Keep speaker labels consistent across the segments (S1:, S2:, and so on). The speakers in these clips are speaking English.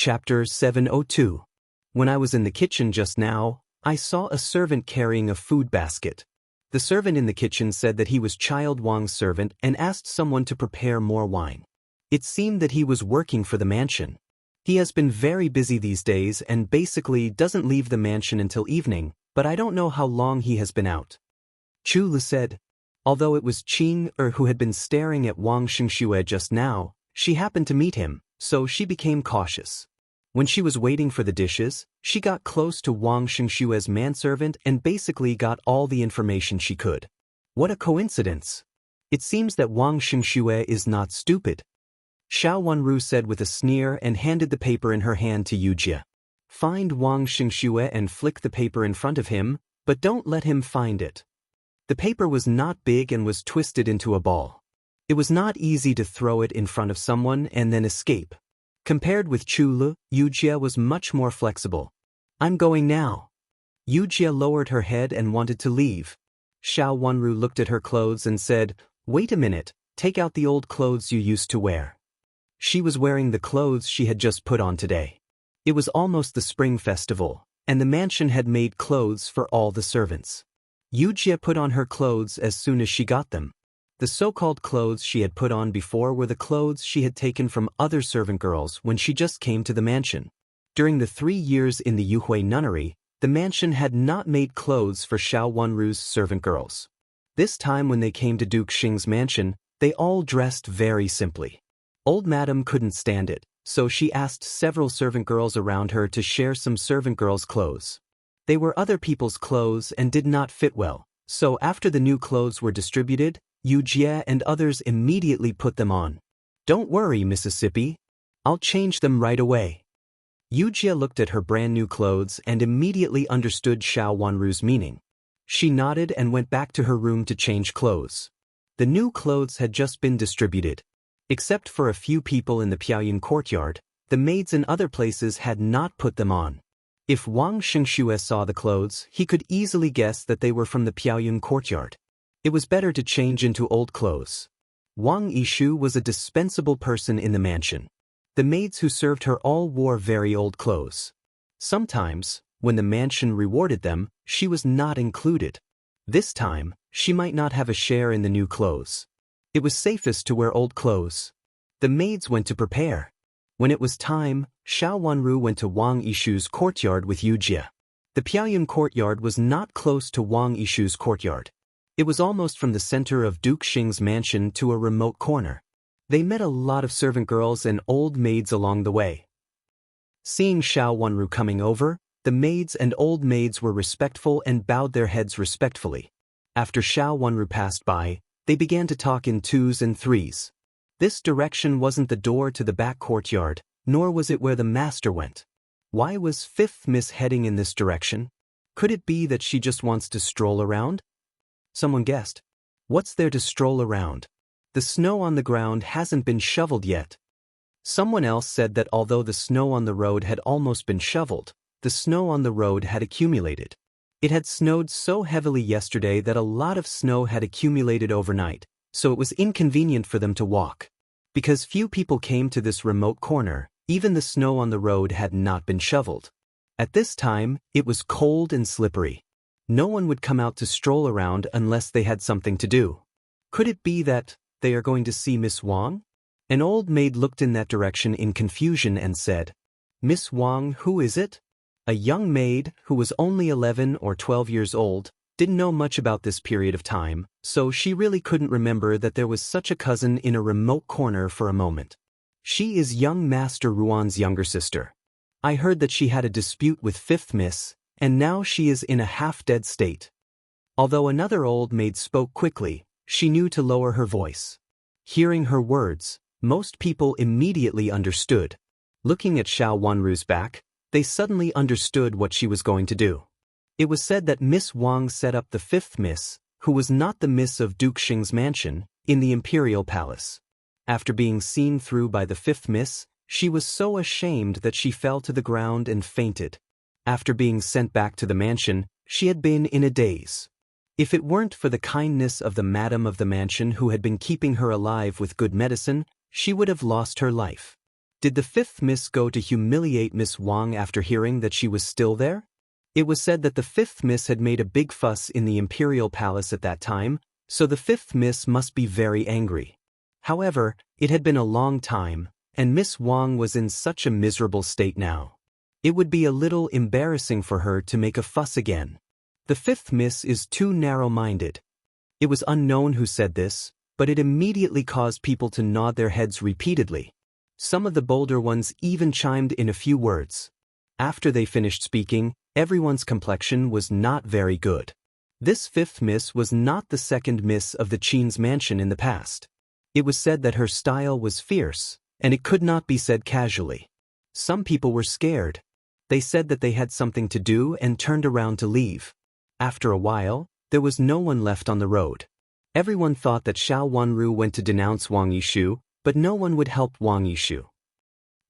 S1: Chapter 702. When I was in the kitchen just now, I saw a servant carrying a food basket. The servant in the kitchen said that he was Child Wang's servant and asked someone to prepare more wine. It seemed that he was working for the mansion. He has been very busy these days and basically doesn't leave the mansion until evening, but I don't know how long he has been out. Chu Lu said. Although it was Qing who had been staring at Wang Xingxue just now, she happened to meet him, so she became cautious. When she was waiting for the dishes, she got close to Wang Xingxue's manservant and basically got all the information she could. What a coincidence! It seems that Wang Xingxue is not stupid. Xiao Wanru said with a sneer and handed the paper in her hand to Yujie. Find Wang Xingxue and flick the paper in front of him, but don't let him find it. The paper was not big and was twisted into a ball. It was not easy to throw it in front of someone and then escape. Compared with Chu Lu, Yujie was much more flexible. I'm going now. Yujie lowered her head and wanted to leave. Xiao Wanru looked at her clothes and said, Wait a minute, take out the old clothes you used to wear. She was wearing the clothes she had just put on today. It was almost the spring festival, and the mansion had made clothes for all the servants. Yujie put on her clothes as soon as she got them. The so-called clothes she had put on before were the clothes she had taken from other servant girls when she just came to the mansion. During the 3 years in the Yuhui nunnery, the mansion had not made clothes for Xiao Wanru's servant girls. This time when they came to Duke Xing's mansion, they all dressed very simply. Old Madam couldn't stand it, so she asked several servant girls around her to share some servant girls' clothes. They were other people's clothes and did not fit well, so after the new clothes were distributed, Yujie and others immediately put them on. Don't worry, Mississippi. I'll change them right away. Yujie looked at her brand new clothes and immediately understood Xiao Wanru's meaning. She nodded and went back to her room to change clothes. The new clothes had just been distributed. Except for a few people in the Piaoyun courtyard, the maids in other places had not put them on. If Wang Xingxue saw the clothes, he could easily guess that they were from the Piaoyun courtyard. It was better to change into old clothes. Wang Yishu was a dispensable person in the mansion. The maids who served her all wore very old clothes. Sometimes, when the mansion rewarded them, she was not included. This time, she might not have a share in the new clothes. It was safest to wear old clothes. The maids went to prepare. When it was time, Xiao Wanru went to Wang Yishu's courtyard with Yujie. The Piaoyun courtyard was not close to Wang Yishu's courtyard. It was almost from the center of Duke Xing's mansion to a remote corner. They met a lot of servant girls and old maids along the way. Seeing Xiao Wanru coming over, the maids and old maids were respectful and bowed their heads respectfully. After Xiao Wanru passed by, they began to talk in twos and threes. This direction wasn't the door to the back courtyard, nor was it where the master went. Why was Fifth Miss heading in this direction? Could it be that she just wants to stroll around? Someone guessed. What's there to stroll around? The snow on the ground hasn't been shoveled yet. Someone else said that although the snow on the road had almost been shoveled, the snow on the road had accumulated. It had snowed so heavily yesterday that a lot of snow had accumulated overnight, so it was inconvenient for them to walk. Because few people came to this remote corner, even the snow on the road had not been shoveled. At this time, it was cold and slippery. No one would come out to stroll around unless they had something to do. Could it be that they are going to see Miss Wang? An old maid looked in that direction in confusion and said, Miss Wang, who is it? A young maid, who was only 11 or 12 years old, didn't know much about this period of time, so she really couldn't remember that there was such a cousin in a remote corner for a moment. She is young Master Ruan's younger sister. I heard that she had a dispute with Fifth Miss, and now she is in a half-dead state. Although another old maid spoke quickly, she knew to lower her voice. Hearing her words, most people immediately understood. Looking at Xiao Wanru's back, they suddenly understood what she was going to do. It was said that Miss Wang set up the Fifth Miss, who was not the Miss of Duke Xing's mansion, in the Imperial Palace. After being seen through by the Fifth Miss, she was so ashamed that she fell to the ground and fainted. After being sent back to the mansion, she had been in a daze. If it weren't for the kindness of the madam of the mansion who had been keeping her alive with good medicine, she would have lost her life. Did the fifth miss go to humiliate Miss Wang after hearing that she was still there? It was said that the fifth miss had made a big fuss in the Imperial Palace at that time, so the fifth miss must be very angry. However, it had been a long time, and Miss Wang was in such a miserable state now. It would be a little embarrassing for her to make a fuss again. The fifth miss is too narrow-minded. It was unknown who said this, but it immediately caused people to nod their heads repeatedly. Some of the bolder ones even chimed in a few words. After they finished speaking, everyone's complexion was not very good. This fifth miss was not the second miss of the Qin's mansion in the past. It was said that her style was fierce, and it could not be said casually. Some people were scared. They said that they had something to do and turned around to leave. After a while, there was no one left on the road. Everyone thought that Xiao Wanru went to denounce Wang Yishu, but no one would help Wang Yishu.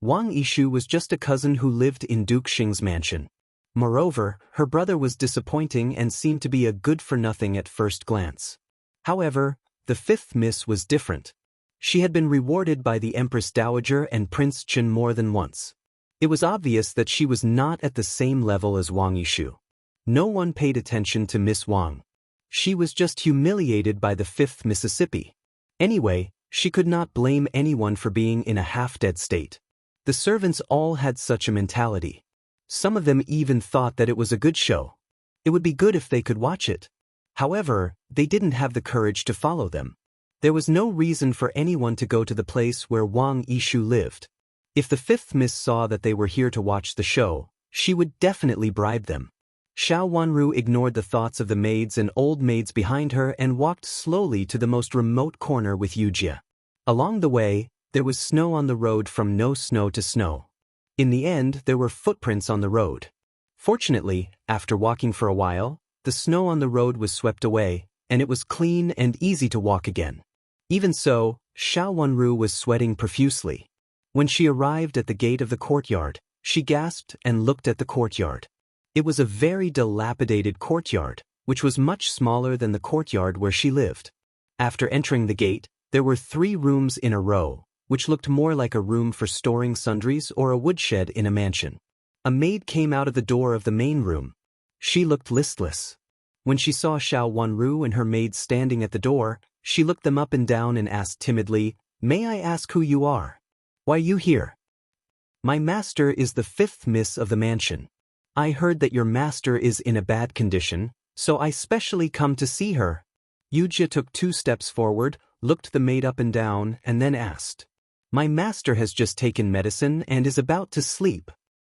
S1: Wang Yishu was just a cousin who lived in Duke Xing's mansion. Moreover, her brother was disappointing and seemed to be a good-for-nothing at first glance. However, the fifth miss was different. She had been rewarded by the Empress Dowager and Prince Chen more than once. It was obvious that she was not at the same level as Wang Yishu. No one paid attention to Miss Wang. She was just humiliated by the fifth Mississippi. Anyway, she could not blame anyone for being in a half-dead state. The servants all had such a mentality. Some of them even thought that it was a good show. It would be good if they could watch it. However, they didn't have the courage to follow them. There was no reason for anyone to go to the place where Wang Yishu lived. If the fifth miss saw that they were here to watch the show, she would definitely bribe them. Xiao Wanru ignored the thoughts of the maids and old maids behind her and walked slowly to the most remote corner with Yujia. Along the way, there was snow on the road from no snow to snow. In the end, there were footprints on the road. Fortunately, after walking for a while, the snow on the road was swept away, and it was clean and easy to walk again. Even so, Xiao Wanru was sweating profusely. When she arrived at the gate of the courtyard, she gasped and looked at the courtyard. It was a very dilapidated courtyard, which was much smaller than the courtyard where she lived. After entering the gate, there were 3 rooms in a row, which looked more like a room for storing sundries or a woodshed in a mansion. A maid came out of the door of the main room. She looked listless. When she saw Xiao Wanru and her maid standing at the door, she looked them up and down and asked timidly, "May I ask who you are? Why are you here?" "My master is the fifth miss of the mansion. I heard that your master is in a bad condition, so I specially come to see her." Yujia took 2 steps forward, looked the maid up and down, and then asked, "My master has just taken medicine and is about to sleep."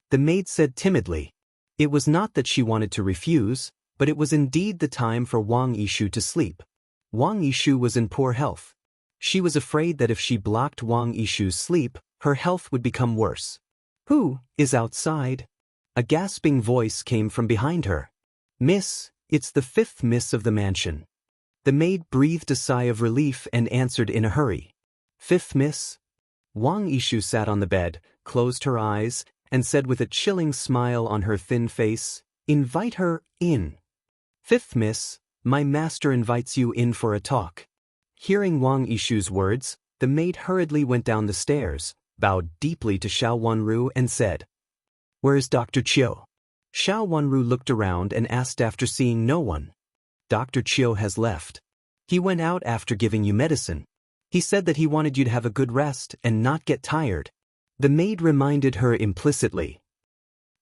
S1: The maid said timidly. It was not that she wanted to refuse, but it was indeed the time for Wang Yishu to sleep. Wang Yishu was in poor health. She was afraid that if she blocked Wang Yishu's sleep, her health would become worse. "Who is outside?" A gasping voice came from behind her. "Miss, it's the fifth miss of the mansion." The maid breathed a sigh of relief and answered in a hurry. "Fifth miss?" Wang Yishu sat on the bed, closed her eyes, and said with a chilling smile on her thin face, "Invite her in." "Fifth miss, my master invites you in for a talk." Hearing Wang Yishu's words, the maid hurriedly went down the stairs, bowed deeply to Xiao Wanru and said, "Where is Dr. Chiu?" Xiao Wanru looked around and asked after seeing no one. "Dr. Chiu has left. He went out after giving you medicine. He said that he wanted you to have a good rest and not get tired." The maid reminded her implicitly.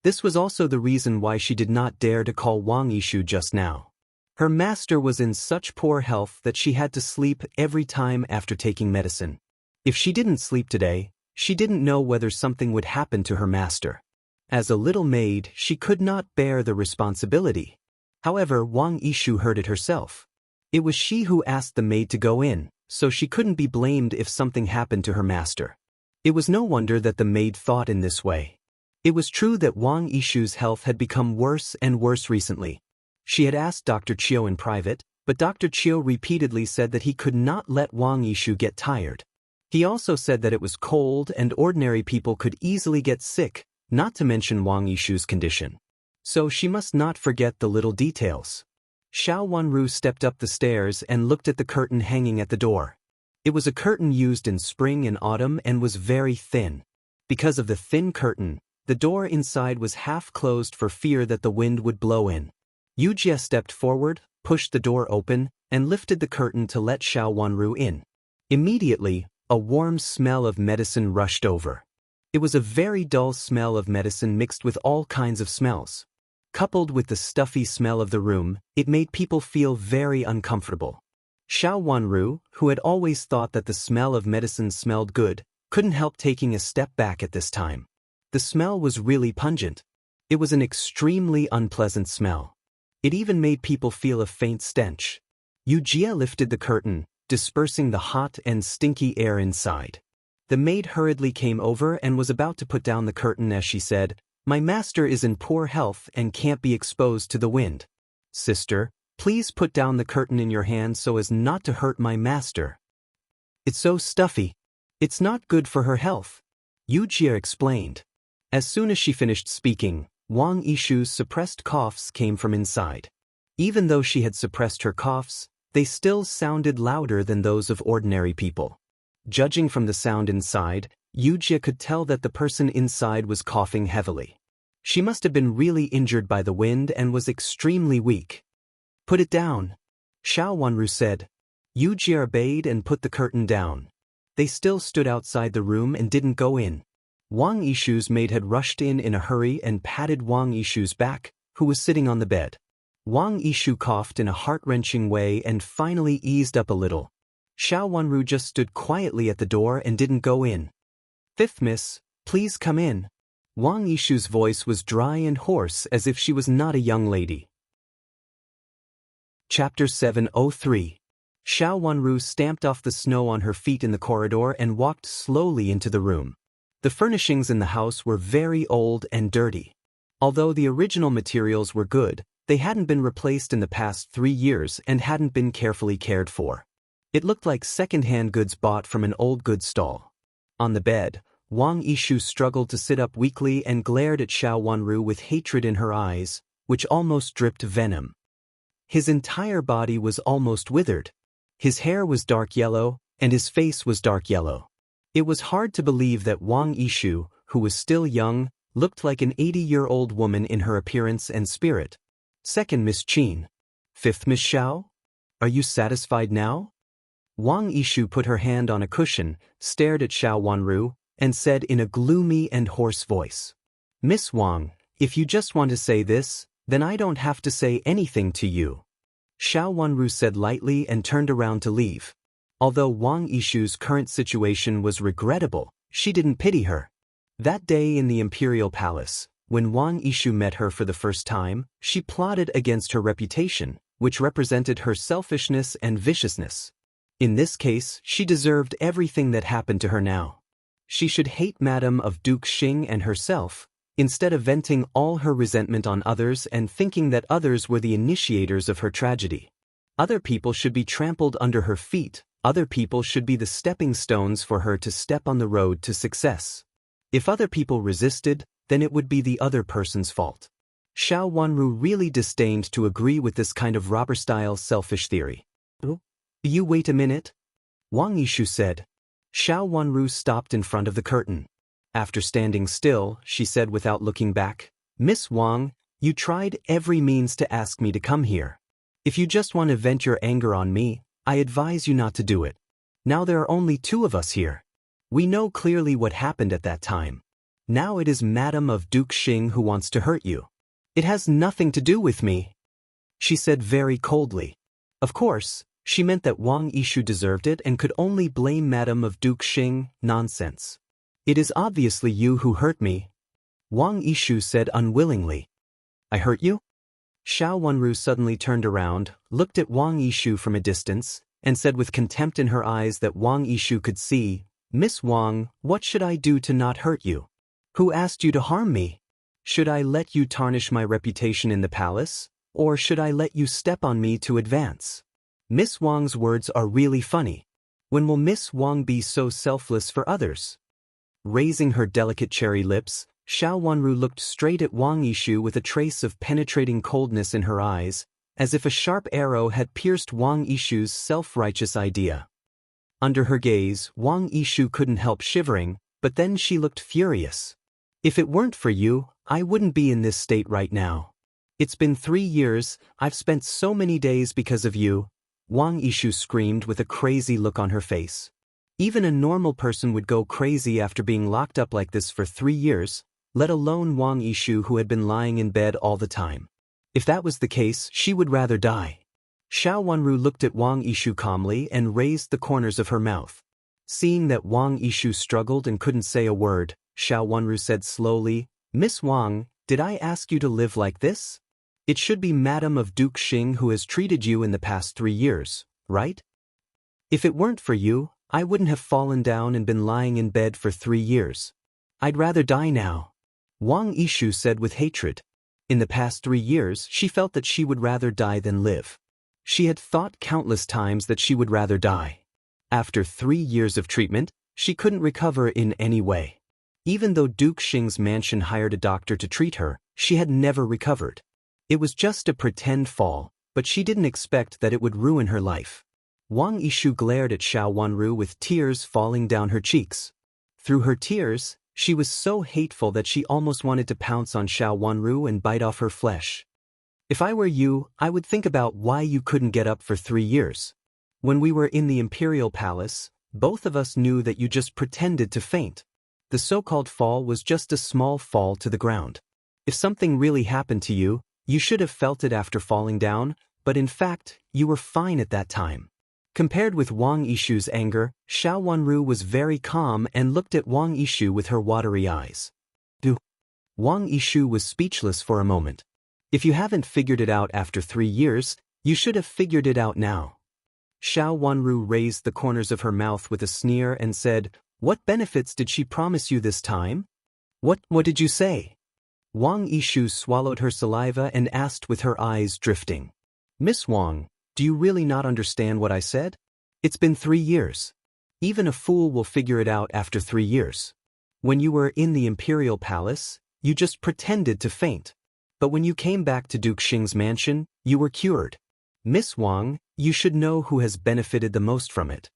S1: This was also the reason why she did not dare to call Wang Yishu just now. Her master was in such poor health that she had to sleep every time after taking medicine. If she didn't sleep today, she didn't know whether something would happen to her master. As a little maid, she could not bear the responsibility. However, Wang Yishu heard it herself. It was she who asked the maid to go in, so she couldn't be blamed if something happened to her master. It was no wonder that the maid thought in this way. It was true that Wang Yishu's health had become worse and worse recently. She had asked Dr. Chiu in private, but Dr. Chiu repeatedly said that he could not let Wang Yishu get tired. He also said that it was cold and ordinary people could easily get sick, not to mention Wang Yishu's condition. So she must not forget the little details. Xiao Wanru stepped up the stairs and looked at the curtain hanging at the door. It was a curtain used in spring and autumn and was very thin. Because of the thin curtain, the door inside was half closed for fear that the wind would blow in. Yujie stepped forward, pushed the door open, and lifted the curtain to let Xiao Wanru in. Immediately, a warm smell of medicine rushed over. It was a very dull smell of medicine mixed with all kinds of smells. Coupled with the stuffy smell of the room, it made people feel very uncomfortable. Xiao Wanru, who had always thought that the smell of medicine smelled good, couldn't help taking a step back at this time. The smell was really pungent. It was an extremely unpleasant smell. It even made people feel a faint stench. Yujie lifted the curtain, dispersing the hot and stinky air inside. The maid hurriedly came over and was about to put down the curtain as she said, "My master is in poor health and can't be exposed to the wind. Sister, please put down the curtain in your hand so as not to hurt my master. It's so stuffy. It's not good for her health," Yujie explained. As soon as she finished speaking, Wang Yishu's suppressed coughs came from inside. Even though she had suppressed her coughs, they still sounded louder than those of ordinary people. Judging from the sound inside, Yujie could tell that the person inside was coughing heavily. She must have been really injured by the wind and was extremely weak. "Put it down," Xiao Wanru said. Yujie obeyed and put the curtain down. They still stood outside the room and didn't go in. Wang Yishu's maid had rushed in a hurry and patted Wang Yishu's back, who was sitting on the bed. Wang Yishu coughed in a heart-wrenching way and finally eased up a little. Xiao Wanru just stood quietly at the door and didn't go in. "Fifth miss, please come in." Wang Yishu's voice was dry and hoarse as if she was not a young lady. Chapter 703. Xiao Wanru stamped off the snow on her feet in the corridor and walked slowly into the room. The furnishings in the house were very old and dirty. Although the original materials were good, they hadn't been replaced in the past 3 years and hadn't been carefully cared for. It looked like second-hand goods bought from an old goods stall. On the bed, Wang Yishu struggled to sit up weakly and glared at Xiao Wanru with hatred in her eyes, which almost dripped venom. His entire body was almost withered. His hair was dark yellow, and his face was dark yellow. It was hard to believe that Wang Yishu, who was still young, looked like an 80-year-old woman in her appearance and spirit. "Second Miss Qin. Fifth Miss Xiao? Are you satisfied now?" Wang Yishu put her hand on a cushion, stared at Xiao Wanru, and said in a gloomy and hoarse voice, "Miss Wang, if you just want to say this, then I don't have to say anything to you." Xiao Wanru said lightly and turned around to leave. Although Wang Yishu's current situation was regrettable, she didn't pity her. That day in the Imperial Palace, when Wang Yishu met her for the first time, she plotted against her reputation, which represented her selfishness and viciousness. In this case, she deserved everything that happened to her now. She should hate Madame of Duke Xing and herself, instead of venting all her resentment on others and thinking that others were the initiators of her tragedy. Other people should be trampled under her feet. Other people should be the stepping stones for her to step on the road to success. If other people resisted, then it would be the other person's fault. Xiao Wanru really disdained to agree with this kind of robber-style selfish theory. "You wait a minute," Wang Yishu said. Xiao Wanru stopped in front of the curtain. After standing still, she said without looking back, "Miss Wang, you tried every means to ask me to come here. If you just want to vent your anger on me, I advise you not to do it. Now there are only 2 of us here. We know clearly what happened at that time. Now it is Madame of Duke Xing who wants to hurt you. It has nothing to do with me," she said very coldly. Of course, she meant that Wang Yishu deserved it and could only blame Madame of Duke Xing. Nonsense. "It is obviously you who hurt me," Wang Yishu said unwillingly. "I hurt you?" Xiao Wanru suddenly turned around, looked at Wang Yishu from a distance, and said with contempt in her eyes that Wang Yishu could see, "Miss Wang, what should I do to not hurt you? Who asked you to harm me? Should I let you tarnish my reputation in the palace, or should I let you step on me to advance? Miss Wang's words are really funny. When will Miss Wang be so selfless for others?" Raising her delicate cherry lips, Xiao Wanru looked straight at Wang Yishu with a trace of penetrating coldness in her eyes, as if a sharp arrow had pierced Wang Yishu's self-righteous idea. Under her gaze, Wang Yishu couldn't help shivering, But then she looked furious. If it weren't for you, I wouldn't be in this state right now. It's been 3 years, I've spent so many days because of you, Wang Yishu screamed with a crazy look on her face. Even a normal person would go crazy after being locked up like this for 3 years, let alone Wang Yishu who had been lying in bed all the time. If that was the case, she would rather die. Xiao Wanru looked at Wang Yishu calmly and raised the corners of her mouth. Seeing that Wang Yishu struggled and couldn't say a word, Xiao Wanru said slowly, "Miss Wang, did I ask you to live like this? It should be Madam of Duke Xing who has treated you in the past 3 years, right? If it weren't for you, I wouldn't have fallen down and been lying in bed for 3 years. I'd rather die now," Wang Yishu said with hatred. In the past 3 years, she felt that she would rather die than live. She had thought countless times that she would rather die. After 3 years of treatment, she couldn't recover in any way. Even though Duke Xing's mansion hired a doctor to treat her, she had never recovered. It was just a pretend fall, but she didn't expect that it would ruin her life. Wang Yishu glared at Xiao Wanru with tears falling down her cheeks. Through her tears, she was so hateful that she almost wanted to pounce on Xiao Wanru and bite off her flesh. "If I were you, I would think about why you couldn't get up for 3 years. When we were in the Imperial Palace, both of us knew that you just pretended to faint. The so-called fall was just a small fall to the ground. If something really happened to you, you should have felt it after falling down, but in fact, you were fine at that time." Compared with Wang Yishu's anger, Xiao Wanru was very calm and looked at Wang Yishu with her watery eyes. Wang Yishu was speechless for a moment. "If you haven't figured it out after 3 years, you should have figured it out now." Xiao Wanru raised the corners of her mouth with a sneer and said, "What benefits did she promise you this time? What did you say?" Wang Yishu swallowed her saliva and asked with her eyes drifting. "Miss Wang, do you really not understand what I said? It's been 3 years. Even a fool will figure it out after 3 years. When you were in the Imperial Palace, you just pretended to faint. But when you came back to Duke Xing's mansion, you were cured. Miss Wang, you should know who has benefited the most from it."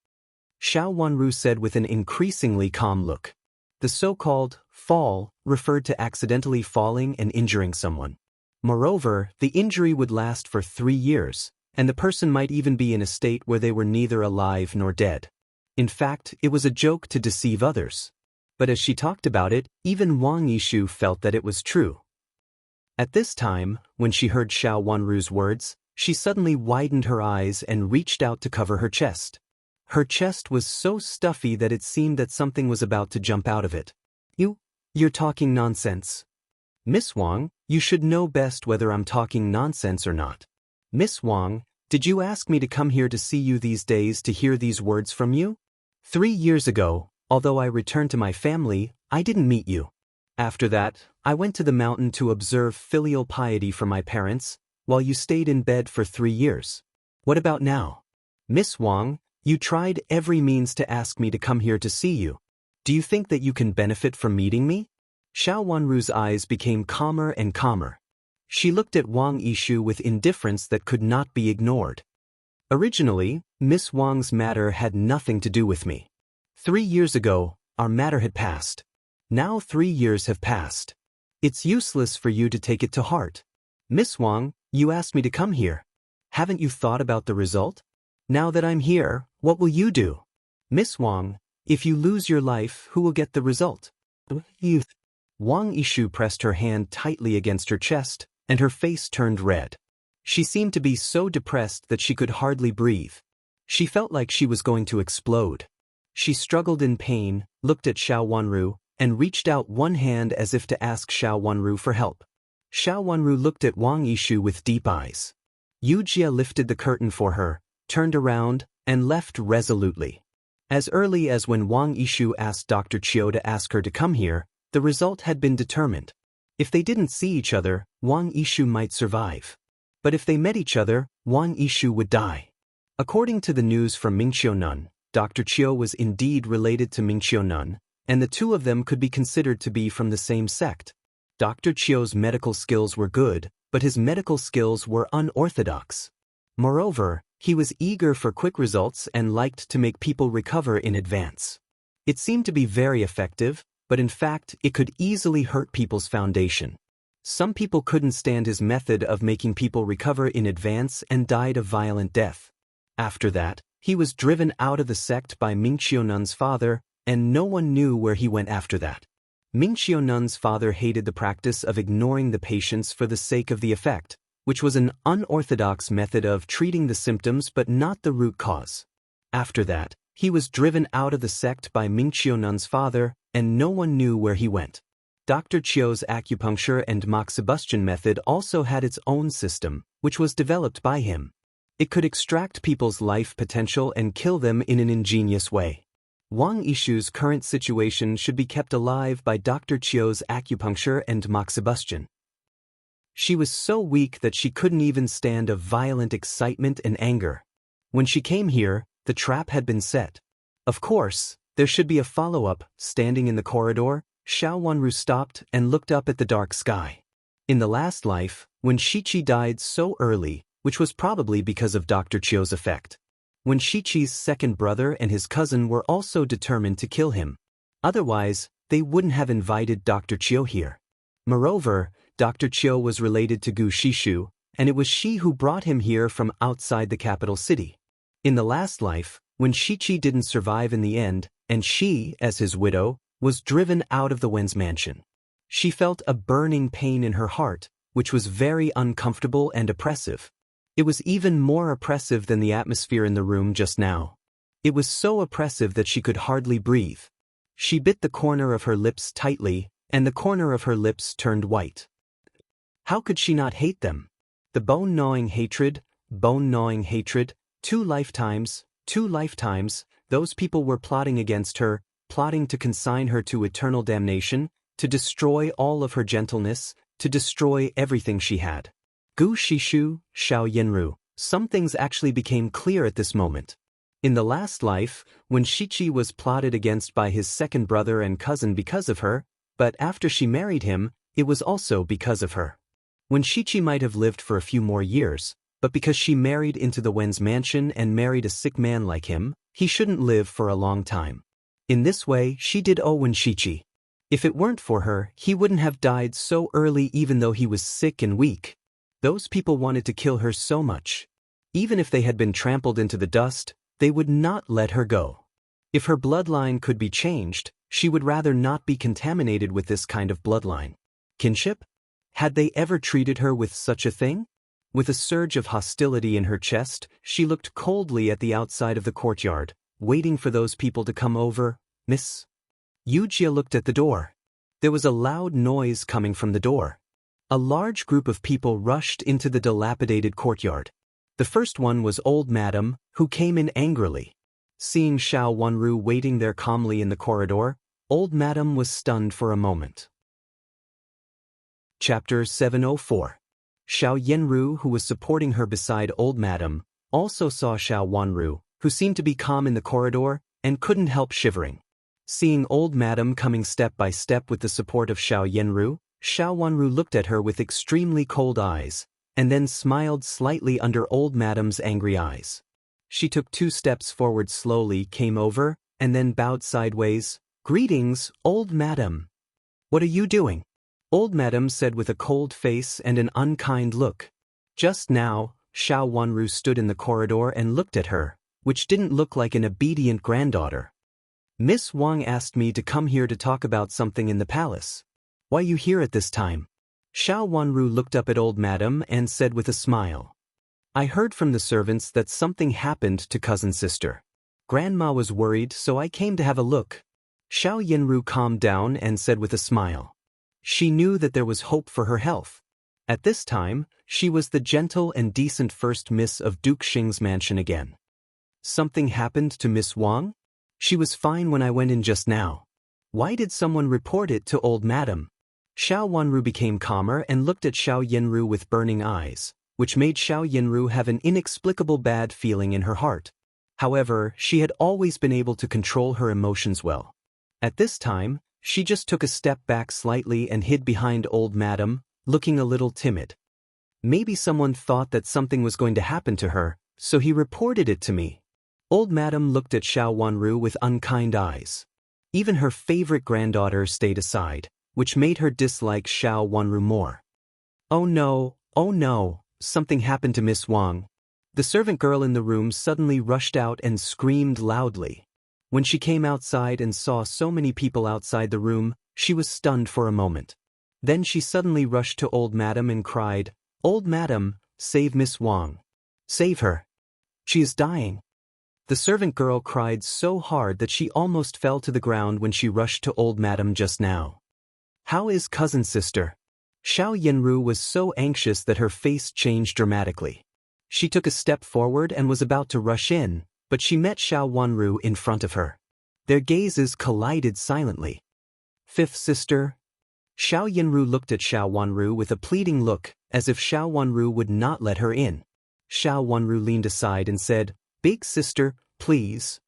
S1: Xiao Wanru said with an increasingly calm look. The so-called fall referred to accidentally falling and injuring someone. Moreover, the injury would last for 3 years, and the person might even be in a state where they were neither alive nor dead. In fact, it was a joke to deceive others. But as she talked about it, even Wang Yishu felt that it was true. At this time, when she heard Xiao Wanru's words, she suddenly widened her eyes and reached out to cover her chest. Her chest was so stuffy that it seemed that something was about to jump out of it. You're talking nonsense. Miss Wang, you should know best whether I'm talking nonsense or not. Miss Wang, did you ask me to come here to see you these days to hear these words from you? 3 years ago, although I returned to my family, I didn't meet you. After that, I went to the mountain to observe filial piety from my parents, while you stayed in bed for 3 years. What about now? Miss Wang, you tried every means to ask me to come here to see you. Do you think that you can benefit from meeting me? Xiao Wanru's eyes became calmer and calmer. She looked at Wang Yishu with indifference that could not be ignored. Originally, Miss Wang's matter had nothing to do with me. 3 years ago, our matter had passed. Now 3 years have passed. It's useless for you to take it to heart. Miss Wang, you asked me to come here. Haven't you thought about the result? Now that I'm here, what will you do? Miss Wang, if you lose your life, who will get the result? You. Wang Yishu pressed her hand tightly against her chest, and her face turned red. She seemed to be so depressed that she could hardly breathe. She felt like she was going to explode. She struggled in pain, looked at Xiao Wanru, and reached out one hand as if to ask Xiao Wanru for help. Xiao Wanru looked at Wang Yishu with deep eyes. Yu Jia lifted the curtain for her, turned around, and left resolutely. As early as when Wang Yishu asked Dr. Chiu to ask her to come here, the result had been determined. If they didn't see each other, Wang Yishu might survive. But if they met each other, Wang Yishu would die. According to the news from Mingqiu Nun, Dr. Chiu was indeed related to Mingqiu Nun, and the two of them could be considered to be from the same sect. Dr. Chiu's medical skills were good, but his medical skills were unorthodox. Moreover, he was eager for quick results and liked to make people recover in advance. It seemed to be very effective, but in fact it could easily hurt people's foundation. Some people couldn't stand his method of making people recover in advance and died a violent death. After that, he was driven out of the sect by Mingqiu Nun's father, and no one knew where he went after that. Mingqiu Nun's father hated the practice of ignoring the patients for the sake of the effect, which was an unorthodox method of treating the symptoms but not the root cause. After that, he was driven out of the sect by Mingqiu Nun's father, and no one knew where he went. Dr. Chiu's acupuncture and moxibustion method also had its own system, which was developed by him. It could extract people's life potential and kill them in an ingenious way. Wang Yishu's current situation should be kept alive by Dr. Chiu's acupuncture and moxibustion. She was so weak that she couldn't even stand a violent excitement and anger. When she came here, the trap had been set. Of course, there should be a follow-up. Standing in the corridor, Xiao Wanru stopped and looked up at the dark sky. In the last life, when Shiqi died so early, which was probably because of Dr. Chiu's effect, when Shiqi's second brother and his cousin were also determined to kill him. Otherwise, they wouldn't have invited Dr. Chiu here. Moreover, Dr. Chiu was related to Gu Shishu, and it was she who brought him here from outside the capital city. In the last life, when Shiqi didn't survive in the end, and she, as his widow, was driven out of the Wen's mansion, she felt a burning pain in her heart, which was very uncomfortable and oppressive. It was even more oppressive than the atmosphere in the room just now. It was so oppressive that she could hardly breathe. She bit the corner of her lips tightly, and the corner of her lips turned white. How could she not hate them? The bone-gnawing hatred, 2 lifetimes, those people were plotting against her, plotting to consign her to eternal damnation, to destroy all of her gentleness, to destroy everything she had. Gu Shishu, Xiao Yanru. Some things actually became clear at this moment. In the last life, when Shiqi was plotted against by his second brother and cousin because of her, but after she married him, it was also because of her. When Shiqi might have lived for a few more years, but because she married into the Wen's mansion and married a sick man like him, he shouldn't live for a long time. In this way, she did owe Shiqi. If it weren't for her, he wouldn't have died so early even though he was sick and weak. Those people wanted to kill her so much. Even if they had been trampled into the dust, they would not let her go. If her bloodline could be changed, she would rather not be contaminated with this kind of bloodline. Kinship? Had they ever treated her with such a thing? With a surge of hostility in her chest, she looked coldly at the outside of the courtyard, waiting for those people to come over. Miss? Yujia looked at the door. There was a loud noise coming from the door. A large group of people rushed into the dilapidated courtyard. The first one was old madam, who came in angrily. Seeing Xiao Wanru waiting there calmly in the corridor, old madam was stunned for a moment. Chapter 704. Xiao Yanru, who was supporting her beside old madam, also saw Xiao Wanru, who seemed to be calm in the corridor, and couldn't help shivering. Seeing old madam coming step by step with the support of Xiao Yanru, Xiao Wanru looked at her with extremely cold eyes, and then smiled slightly under old madam's angry eyes. She took 2 steps forward slowly, came over, and then bowed sideways. "Greetings, old madam." "What are you doing?" Old madam said with a cold face and an unkind look. Just now, Xiao Wanru stood in the corridor and looked at her, which didn't look like an obedient granddaughter. "Miss Wang asked me to come here to talk about something in the palace. Why you here at this time?" Xiao Wanru looked up at old madam and said with a smile. "I heard from the servants that something happened to cousin sister. Grandma was worried, so I came to have a look." Xiao Yanru calmed down and said with a smile. She knew that there was hope for her health. At this time, she was the gentle and decent first miss of Duke Xing's mansion again. "Something happened to Miss Wang? She was fine when I went in just now. Why did someone report it to old madam?" Xiao Wanru became calmer and looked at Xiao Yanru with burning eyes, which made Xiao Yanru have an inexplicable bad feeling in her heart. However, she had always been able to control her emotions well. At this time, she just took a step back slightly and hid behind old madam, looking a little timid. "Maybe someone thought that something was going to happen to her, so he reported it to me." Old madam looked at Xiao Wanru with unkind eyes. Even her favorite granddaughter stayed aside, which made her dislike Xiao Wanru more. Oh no, something happened to Miss Wang. The servant girl in the room suddenly rushed out and screamed loudly. When she came outside and saw so many people outside the room, she was stunned for a moment. Then she suddenly rushed to old madam and cried, "Old madam, save Miss Wang. Save her. She is dying." The servant girl cried so hard that she almost fell to the ground when she rushed to old madam just now. "How is cousin sister?" Xiao Yanru was so anxious that her face changed dramatically. She took a step forward and was about to rush in, but she met Xiao Wanru in front of her. Their gazes collided silently. "Fifth sister?" Xiao Yanru looked at Xiao Wanru with a pleading look, as if Xiao Wanru would not let her in. Xiao Wanru leaned aside and said, "Big sister, please."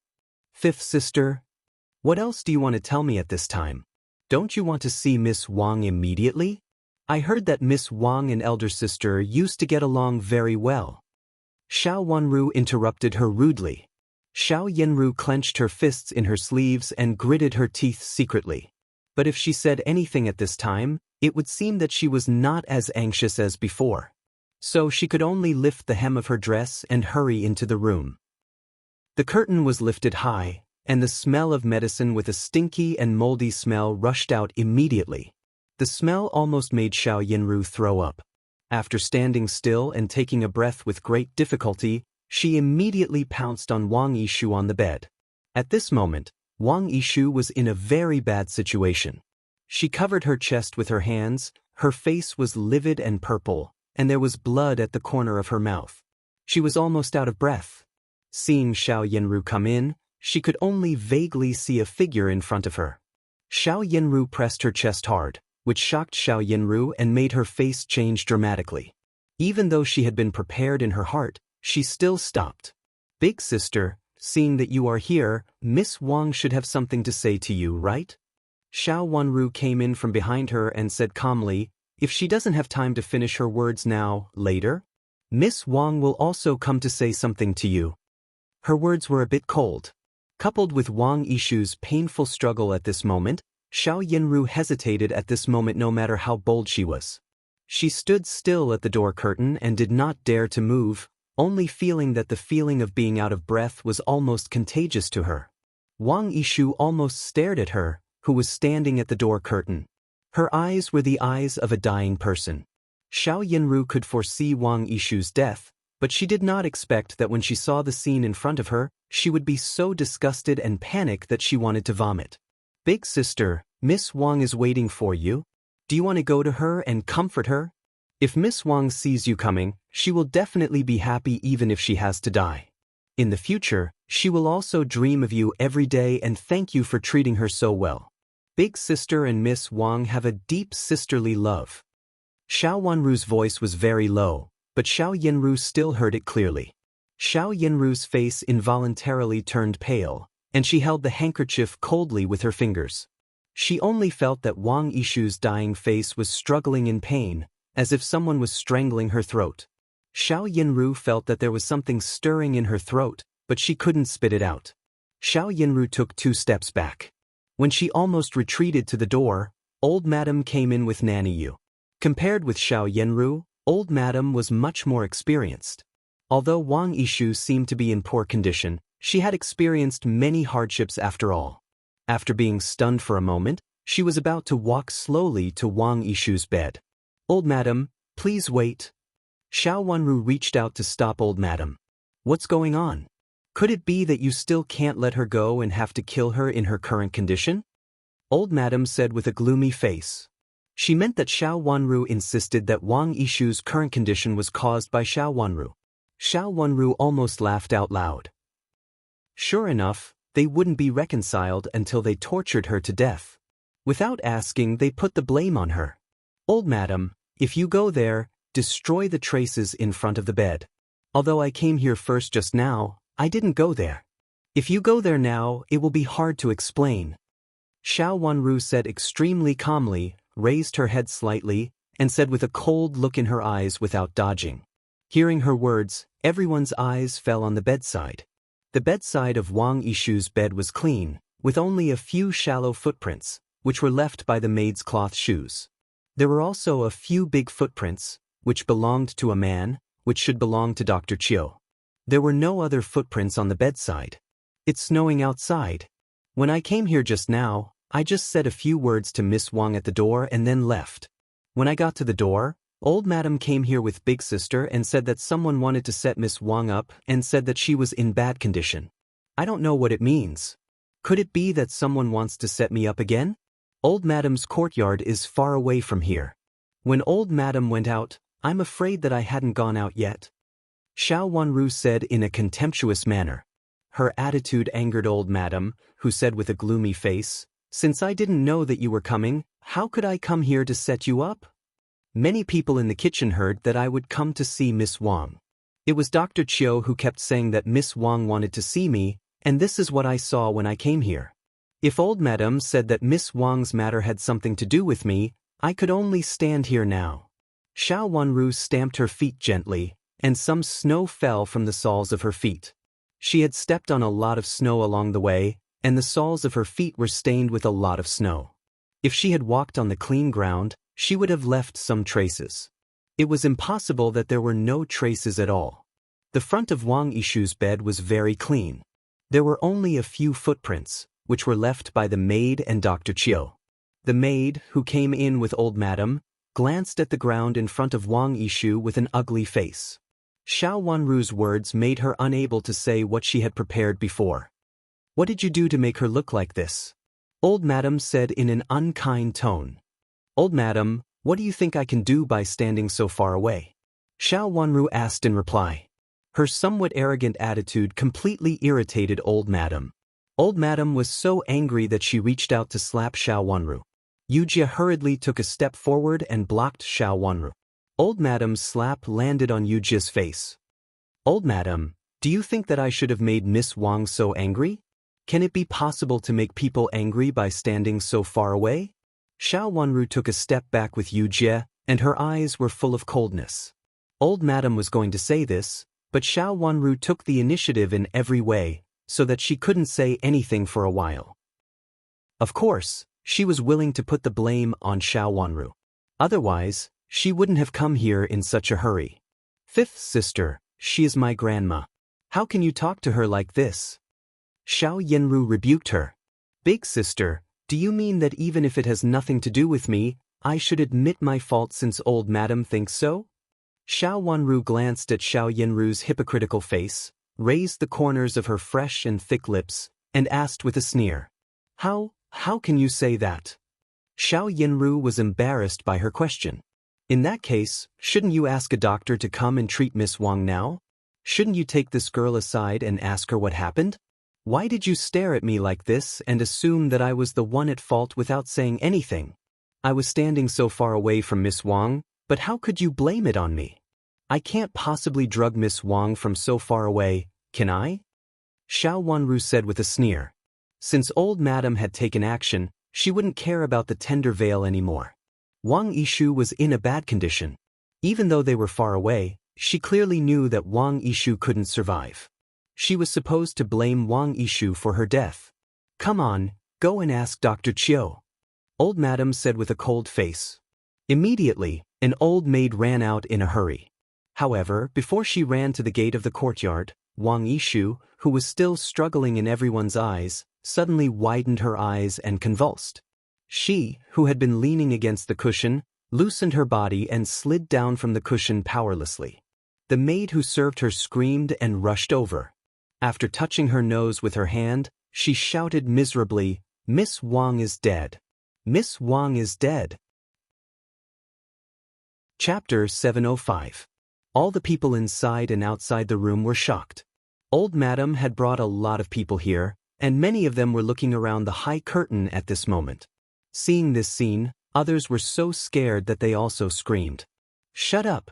S1: "Fifth sister? What else do you want to tell me at this time? Don't you want to see Miss Wang immediately? I heard that Miss Wang and elder sister used to get along very well." Xiao Wanru interrupted her rudely. Xiao Yanru clenched her fists in her sleeves and gritted her teeth secretly. But if she said anything at this time, it would seem that she was not as anxious as before. So she could only lift the hem of her dress and hurry into the room. The curtain was lifted high, and the smell of medicine with a stinky and moldy smell rushed out immediately. The smell almost made Xiao Yanru throw up. After standing still and taking a breath with great difficulty, she immediately pounced on Wang Yishu on the bed. At this moment, Wang Yishu was in a very bad situation. She covered her chest with her hands, her face was livid and purple, and there was blood at the corner of her mouth. She was almost out of breath. Seeing Xiao Yanru come in, she could only vaguely see a figure in front of her. Xiao Yanru pressed her chest hard, which shocked Xiao Yanru and made her face change dramatically. Even though she had been prepared in her heart, she still stopped. "Big sister, seeing that you are here, Miss Wang should have something to say to you, right?" Xiao Wanru came in from behind her and said calmly, "If she doesn't have time to finish her words now, later? Miss Wang will also come to say something to you." Her words were a bit cold. Coupled with Wang Yishu's painful struggle at this moment, Xiao Yanru hesitated at this moment no matter how bold she was. She stood still at the door curtain and did not dare to move, only feeling that the feeling of being out of breath was almost contagious to her. Wang Yishu almost stared at her, who was standing at the door curtain. Her eyes were the eyes of a dying person. Xiao Yanru could foresee Wang Yishu's death, but she did not expect that when she saw the scene in front of her, she would be so disgusted and panicked that she wanted to vomit. "Big sister, Miss Wang is waiting for you. Do you want to go to her and comfort her? If Miss Wang sees you coming, she will definitely be happy even if she has to die. In the future, she will also dream of you every day and thank you for treating her so well. Big sister and Miss Wang have a deep sisterly love." Xiao Wanru's voice was very low, but Xiao Yanru still heard it clearly. Xiao Yanru's face involuntarily turned pale, and she held the handkerchief coldly with her fingers. She only felt that Wang Yishu's dying face was struggling in pain, as if someone was strangling her throat. Xiao Yanru felt that there was something stirring in her throat, but she couldn't spit it out. Xiao Yanru took 2 steps back. When she almost retreated to the door, old madam came in with Nanny Yu. Compared with Xiao Yanru, old madam was much more experienced. Although Wang Yishu seemed to be in poor condition, she had experienced many hardships after all. After being stunned for a moment, she was about to walk slowly to Wang Yishu's bed. "Old madam, please wait." Xiao Wanru reached out to stop old madam. "What's going on? Could it be that you still can't let her go and have to kill her in her current condition?" Old madam said with a gloomy face. She meant that Xiao Wanru insisted that Wang Yishu's current condition was caused by Xiao Wanru. Xiao Wanru almost laughed out loud. Sure enough, they wouldn't be reconciled until they tortured her to death. Without asking, they put the blame on her. "Old madam, if you go there, destroy the traces in front of the bed. Although I came here first just now, I didn't go there. If you go there now, it will be hard to explain." Xiao Wanru said extremely calmly, raised her head slightly, and said with a cold look in her eyes without dodging. Hearing her words, everyone's eyes fell on the bedside. The bedside of Wang Yishu's bed was clean, with only a few shallow footprints, which were left by the maid's cloth shoes. There were also a few big footprints, which belonged to a man, which should belong to Dr. Chiu. There were no other footprints on the bedside. It's snowing outside. When I came here just now, I just said a few words to Miss Wang at the door and then left. When I got to the door, old madam came here with big sister and said that someone wanted to set Miss Wang up and said that she was in bad condition. I don't know what it means. Could it be that someone wants to set me up again? Old madam's courtyard is far away from here. When old madam went out, I'm afraid that I hadn't gone out yet. Xiao Wanru said in a contemptuous manner. Her attitude angered old madam, who said with a gloomy face, "Since I didn't know that you were coming, how could I come here to set you up?" Many people in the kitchen heard that I would come to see Miss Wang. It was Dr. Chiu who kept saying that Miss Wang wanted to see me, and this is what I saw when I came here. If old madam said that Miss Wang's matter had something to do with me, I could only stand here now. Xiao Wanru stamped her feet gently, and some snow fell from the soles of her feet. She had stepped on a lot of snow along the way, and the soles of her feet were stained with a lot of snow. If she had walked on the clean ground, she would have left some traces. It was impossible that there were no traces at all. The front of Wang Yishu's bed was very clean. There were only a few footprints, which were left by the maid and Dr. Chiu. The maid, who came in with old madam, glanced at the ground in front of Wang Yishu with an ugly face. Xiao Wanru's words made her unable to say what she had prepared before. What did you do to make her look like this? Old madam said in an unkind tone. Old madam, what do you think I can do by standing so far away? Xiao Wanru asked in reply. Her somewhat arrogant attitude completely irritated old madam. Old madam was so angry that she reached out to slap Xiao Wanru. Yujia hurriedly took a step forward and blocked Xiao Wanru. Old madam's slap landed on Yujia's face. Old madam, do you think that I should have made Miss Wang so angry? Can it be possible to make people angry by standing so far away? Xiao Wanru took a step back with Yujia, and her eyes were full of coldness. Old madam was going to say this, but Xiao Wanru took the initiative in every way, so that she couldn't say anything for a while. Of course, she was willing to put the blame on Xiao Wanru. Otherwise, she wouldn't have come here in such a hurry. Fifth sister, she is my grandma. How can you talk to her like this? Xiao Yanru rebuked her. Big sister, do you mean that even if it has nothing to do with me, I should admit my fault since old madam thinks so? Xiao Wanru glanced at Xiao Yanru's hypocritical face, raised the corners of her fresh and thick lips, and asked with a sneer. How can you say that? Xiao Yanru was embarrassed by her question. In that case, shouldn't you ask a doctor to come and treat Miss Wang now? Shouldn't you take this girl aside and ask her what happened? Why did you stare at me like this and assume that I was the one at fault without saying anything? I was standing so far away from Miss Wang, but how could you blame it on me? I can't possibly drug Miss Wang from so far away, can I? Xiao Wanru said with a sneer. Since old madam had taken action, she wouldn't care about the tender veil anymore. Wang Yishu was in a bad condition. Even though they were far away, she clearly knew that Wang Yishu couldn't survive. She was supposed to blame Wang Yishu for her death. Come on, go and ask Dr. Chiu. Old madam said with a cold face. Immediately, an old maid ran out in a hurry. However, before she ran to the gate of the courtyard, Wang Yishu, who was still struggling in everyone's eyes, suddenly widened her eyes and convulsed. She, who had been leaning against the cushion, loosened her body and slid down from the cushion powerlessly. The maid who served her screamed and rushed over. After touching her nose with her hand, she shouted miserably, "Miss Wang is dead. Miss Wang is dead." Chapter 705. All the people inside and outside the room were shocked. Old madam had brought a lot of people here, and many of them were looking around the high curtain at this moment. Seeing this scene, others were so scared that they also screamed. "Shut up!"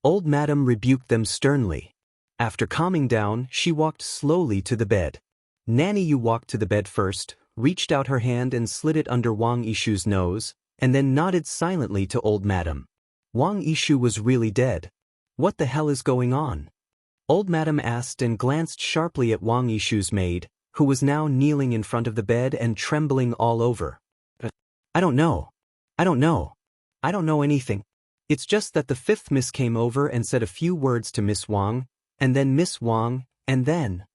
S1: Old madam rebuked them sternly. After calming down, she walked slowly to the bed. Nanny Yu walked to the bed first, reached out her hand and slid it under Wang Yishu's nose, and then nodded silently to old madam. Wang Yishu was really dead. What the hell is going on? Old madam asked and glanced sharply at Wang Yishu's maid, who was now kneeling in front of the bed and trembling all over. I don't know. I don't know. I don't know anything. It's just that the fifth Miss came over and said a few words to Miss Wang, and then Miss Wang, and then.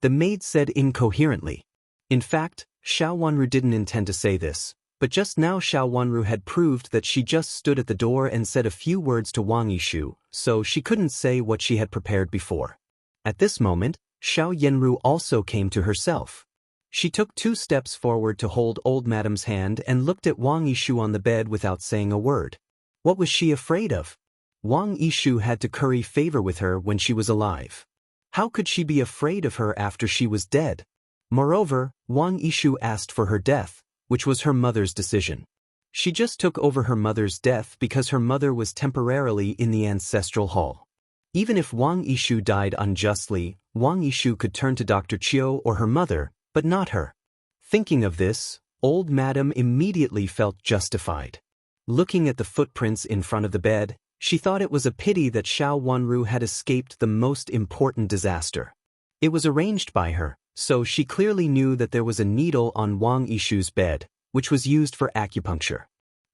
S1: The maid said incoherently. In fact, Xiao Wanru didn't intend to say this, but just now Xiao Wanru had proved that she just stood at the door and said a few words to Wang Yishu, so she couldn't say what she had prepared before. At this moment, Xiao Yanru also came to herself. She took 2 steps forward to hold old madam's hand and looked at Wang Yishu on the bed without saying a word. What was she afraid of? Wang Yishu had to curry favor with her when she was alive. How could she be afraid of her after she was dead? Moreover, Wang Yishu asked for her death, which was her mother's decision. She just took over her mother's death because her mother was temporarily in the ancestral hall. Even if Wang Yishu died unjustly, Wang Yishu could turn to Dr. Chiu or her mother, but not her. Thinking of this, old madam immediately felt justified. Looking at the footprints in front of the bed, she thought it was a pity that Xiao Wanru had escaped the most important disaster. It was arranged by her, so she clearly knew that there was a needle on Wang Yishu's bed, which was used for acupuncture.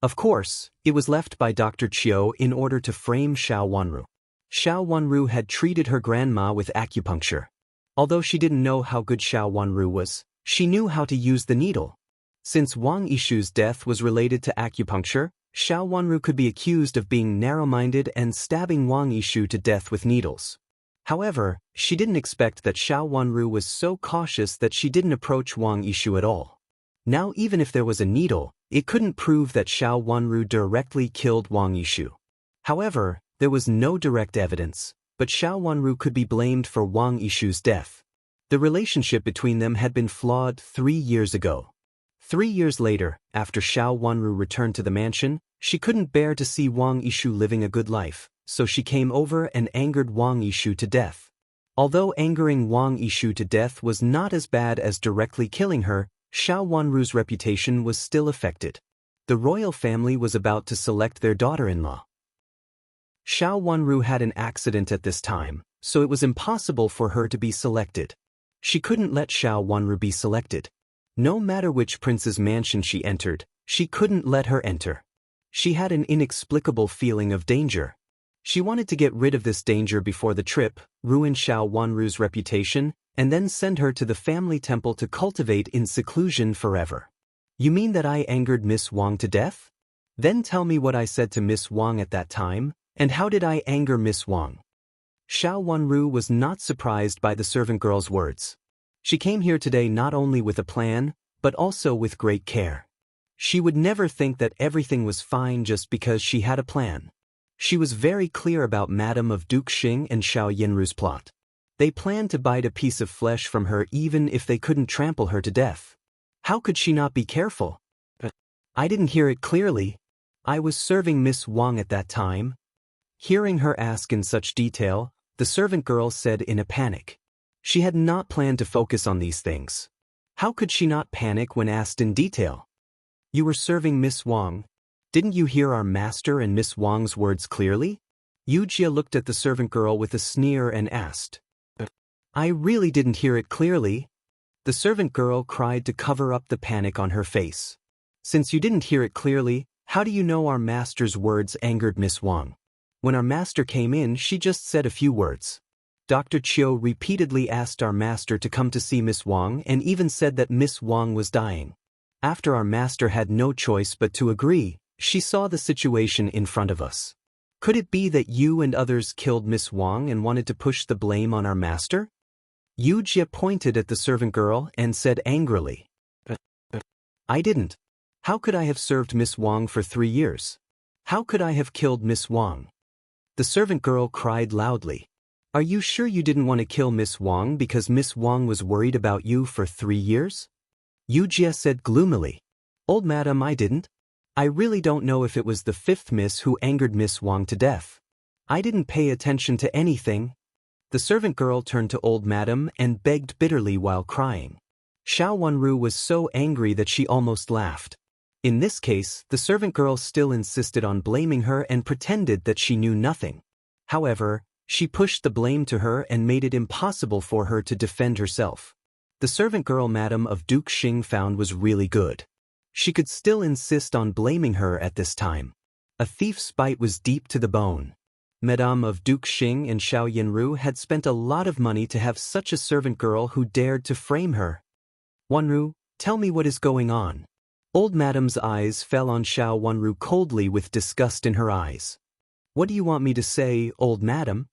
S1: Of course, it was left by Dr. Chiu in order to frame Xiao Wanru. Xiao Wanru had treated her grandma with acupuncture. Although she didn't know how good Xiao Wanru was, she knew how to use the needle. Since Wang Yishu's death was related to acupuncture, Xiao Wanru could be accused of being narrow-minded and stabbing Wang Yishu to death with needles. However, she didn't expect that Xiao Wanru was so cautious that she didn't approach Wang Yishu at all. Now even if there was a needle, it couldn't prove that Xiao Wanru directly killed Wang Yishu. However, there was no direct evidence, but Xiao Wanru could be blamed for Wang Yishu's death. The relationship between them had been flawed 3 years ago. 3 years later, after Xiao Wanru returned to the mansion, she couldn't bear to see Wang Yishu living a good life, so she came over and angered Wang Yishu to death. Although angering Wang Yishu to death was not as bad as directly killing her, Xiao Wanru's reputation was still affected. The royal family was about to select their daughter-in-law. Xiao Wanru had an accident at this time, so it was impossible for her to be selected. She couldn't let Xiao Wanru be selected. No matter which prince's mansion she entered, she couldn't let her enter. She had an inexplicable feeling of danger. She wanted to get rid of this danger before the trip, ruin Xiao Wanru's reputation, and then send her to the family temple to cultivate in seclusion forever. You mean that I angered Miss Wang to death? Then tell me what I said to Miss Wang at that time, and how did I anger Miss Wang? Xiao Wanru was not surprised by the servant girl's words. She came here today not only with a plan, but also with great care. She would never think that everything was fine just because she had a plan. She was very clear about Madame of Duke Xing and Xiao Yanru's plot. They planned to bite a piece of flesh from her even if they couldn't trample her to death. How could she not be careful? I didn't hear it clearly. I was serving Miss Wang at that time. Hearing her ask in such detail, the servant girl said in a panic. She had not planned to focus on these things. How could she not panic when asked in detail? You were serving Miss Wang. Didn't you hear our master and Miss Wang's words clearly? Yu Jia looked at the servant girl with a sneer and asked. I really didn't hear it clearly. The servant girl cried to cover up the panic on her face. Since you didn't hear it clearly, how do you know our master's words angered Miss Wang? When our master came in, she just said a few words. Dr. Chiu repeatedly asked our master to come to see Miss Wang and even said that Miss Wang was dying. After our master had no choice but to agree, she saw the situation in front of us. Could it be that you and others killed Miss Wang and wanted to push the blame on our master? Yu Jia pointed at the servant girl and said angrily. I didn't. How could I have served Miss Wang for 3 years? How could I have killed Miss Wang? The servant girl cried loudly. Are you sure you didn't want to kill Miss Wang because Miss Wang was worried about you for 3 years? Yu Jia said gloomily. Old madam, I didn't. I really don't know if it was the 5th Miss who angered Miss Wang to death. I didn't pay attention to anything. The servant girl turned to old madam and begged bitterly while crying. Xiao Wanru was so angry that she almost laughed. In this case, the servant girl still insisted on blaming her and pretended that she knew nothing. However, she pushed the blame to her and made it impossible for her to defend herself. The servant girl Madame of Duke Xing found was really good. She could still insist on blaming her at this time. A thief's spite was deep to the bone. Madame of Duke Xing and Xiao Yanru had spent a lot of money to have such a servant girl who dared to frame her. Wanru, tell me what is going on. Old Madame's eyes fell on Xiao Wanru coldly with disgust in her eyes. What do you want me to say, old madam?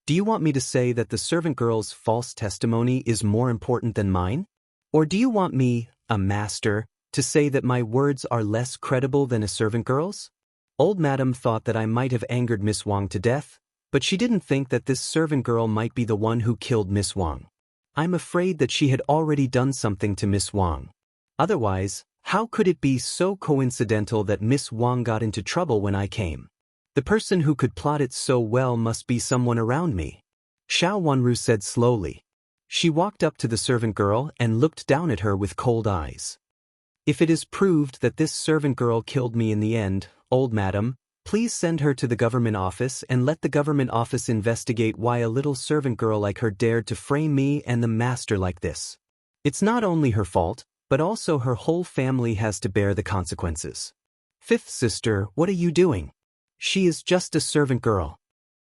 S1: Do you want me to say that the servant girl's false testimony is more important than mine? Or do you want me, a master, to say that my words are less credible than a servant girl's? Old Madam thought that I might have angered Miss Wang to death, but she didn't think that this servant girl might be the one who killed Miss Wang. I'm afraid that she had already done something to Miss Wang. Otherwise, how could it be so coincidental that Miss Wang got into trouble when I came? The person who could plot it so well must be someone around me. Xiao Wanru said slowly. She walked up to the servant girl and looked down at her with cold eyes. If it is proved that this servant girl killed me in the end, old madam, please send her to the government office and let the government office investigate why a little servant girl like her dared to frame me and the master like this. It's not only her fault, but also her whole family has to bear the consequences. Fifth sister, what are you doing? She is just a servant girl.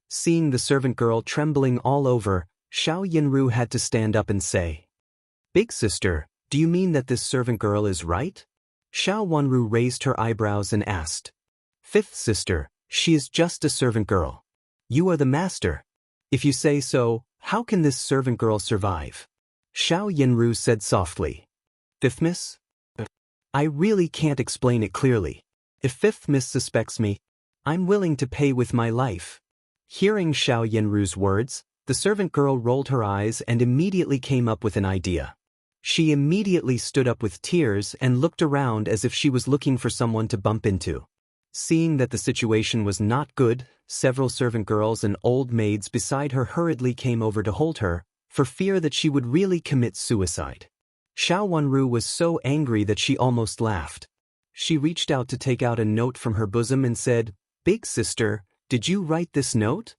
S1: Seeing the servant girl trembling all over, Xiao Yanru had to stand up and say, Big sister, do you mean that this servant girl is right? Xiao Wanru raised her eyebrows and asked, Fifth sister, she is just a servant girl. You are the master. If you say so, how can this servant girl survive? Xiao Yanru said softly. Fifth miss? I really can't explain it clearly. If fifth miss suspects me, I'm willing to pay with my life. Hearing Xiao Yanru's words, the servant girl rolled her eyes and immediately came up with an idea. She immediately stood up with tears and looked around as if she was looking for someone to bump into. Seeing that the situation was not good, several servant girls and old maids beside her hurriedly came over to hold her, for fear that she would really commit suicide. Xiao Wanru was so angry that she almost laughed. She reached out to take out a note from her bosom and said, Big sister, did you write this note?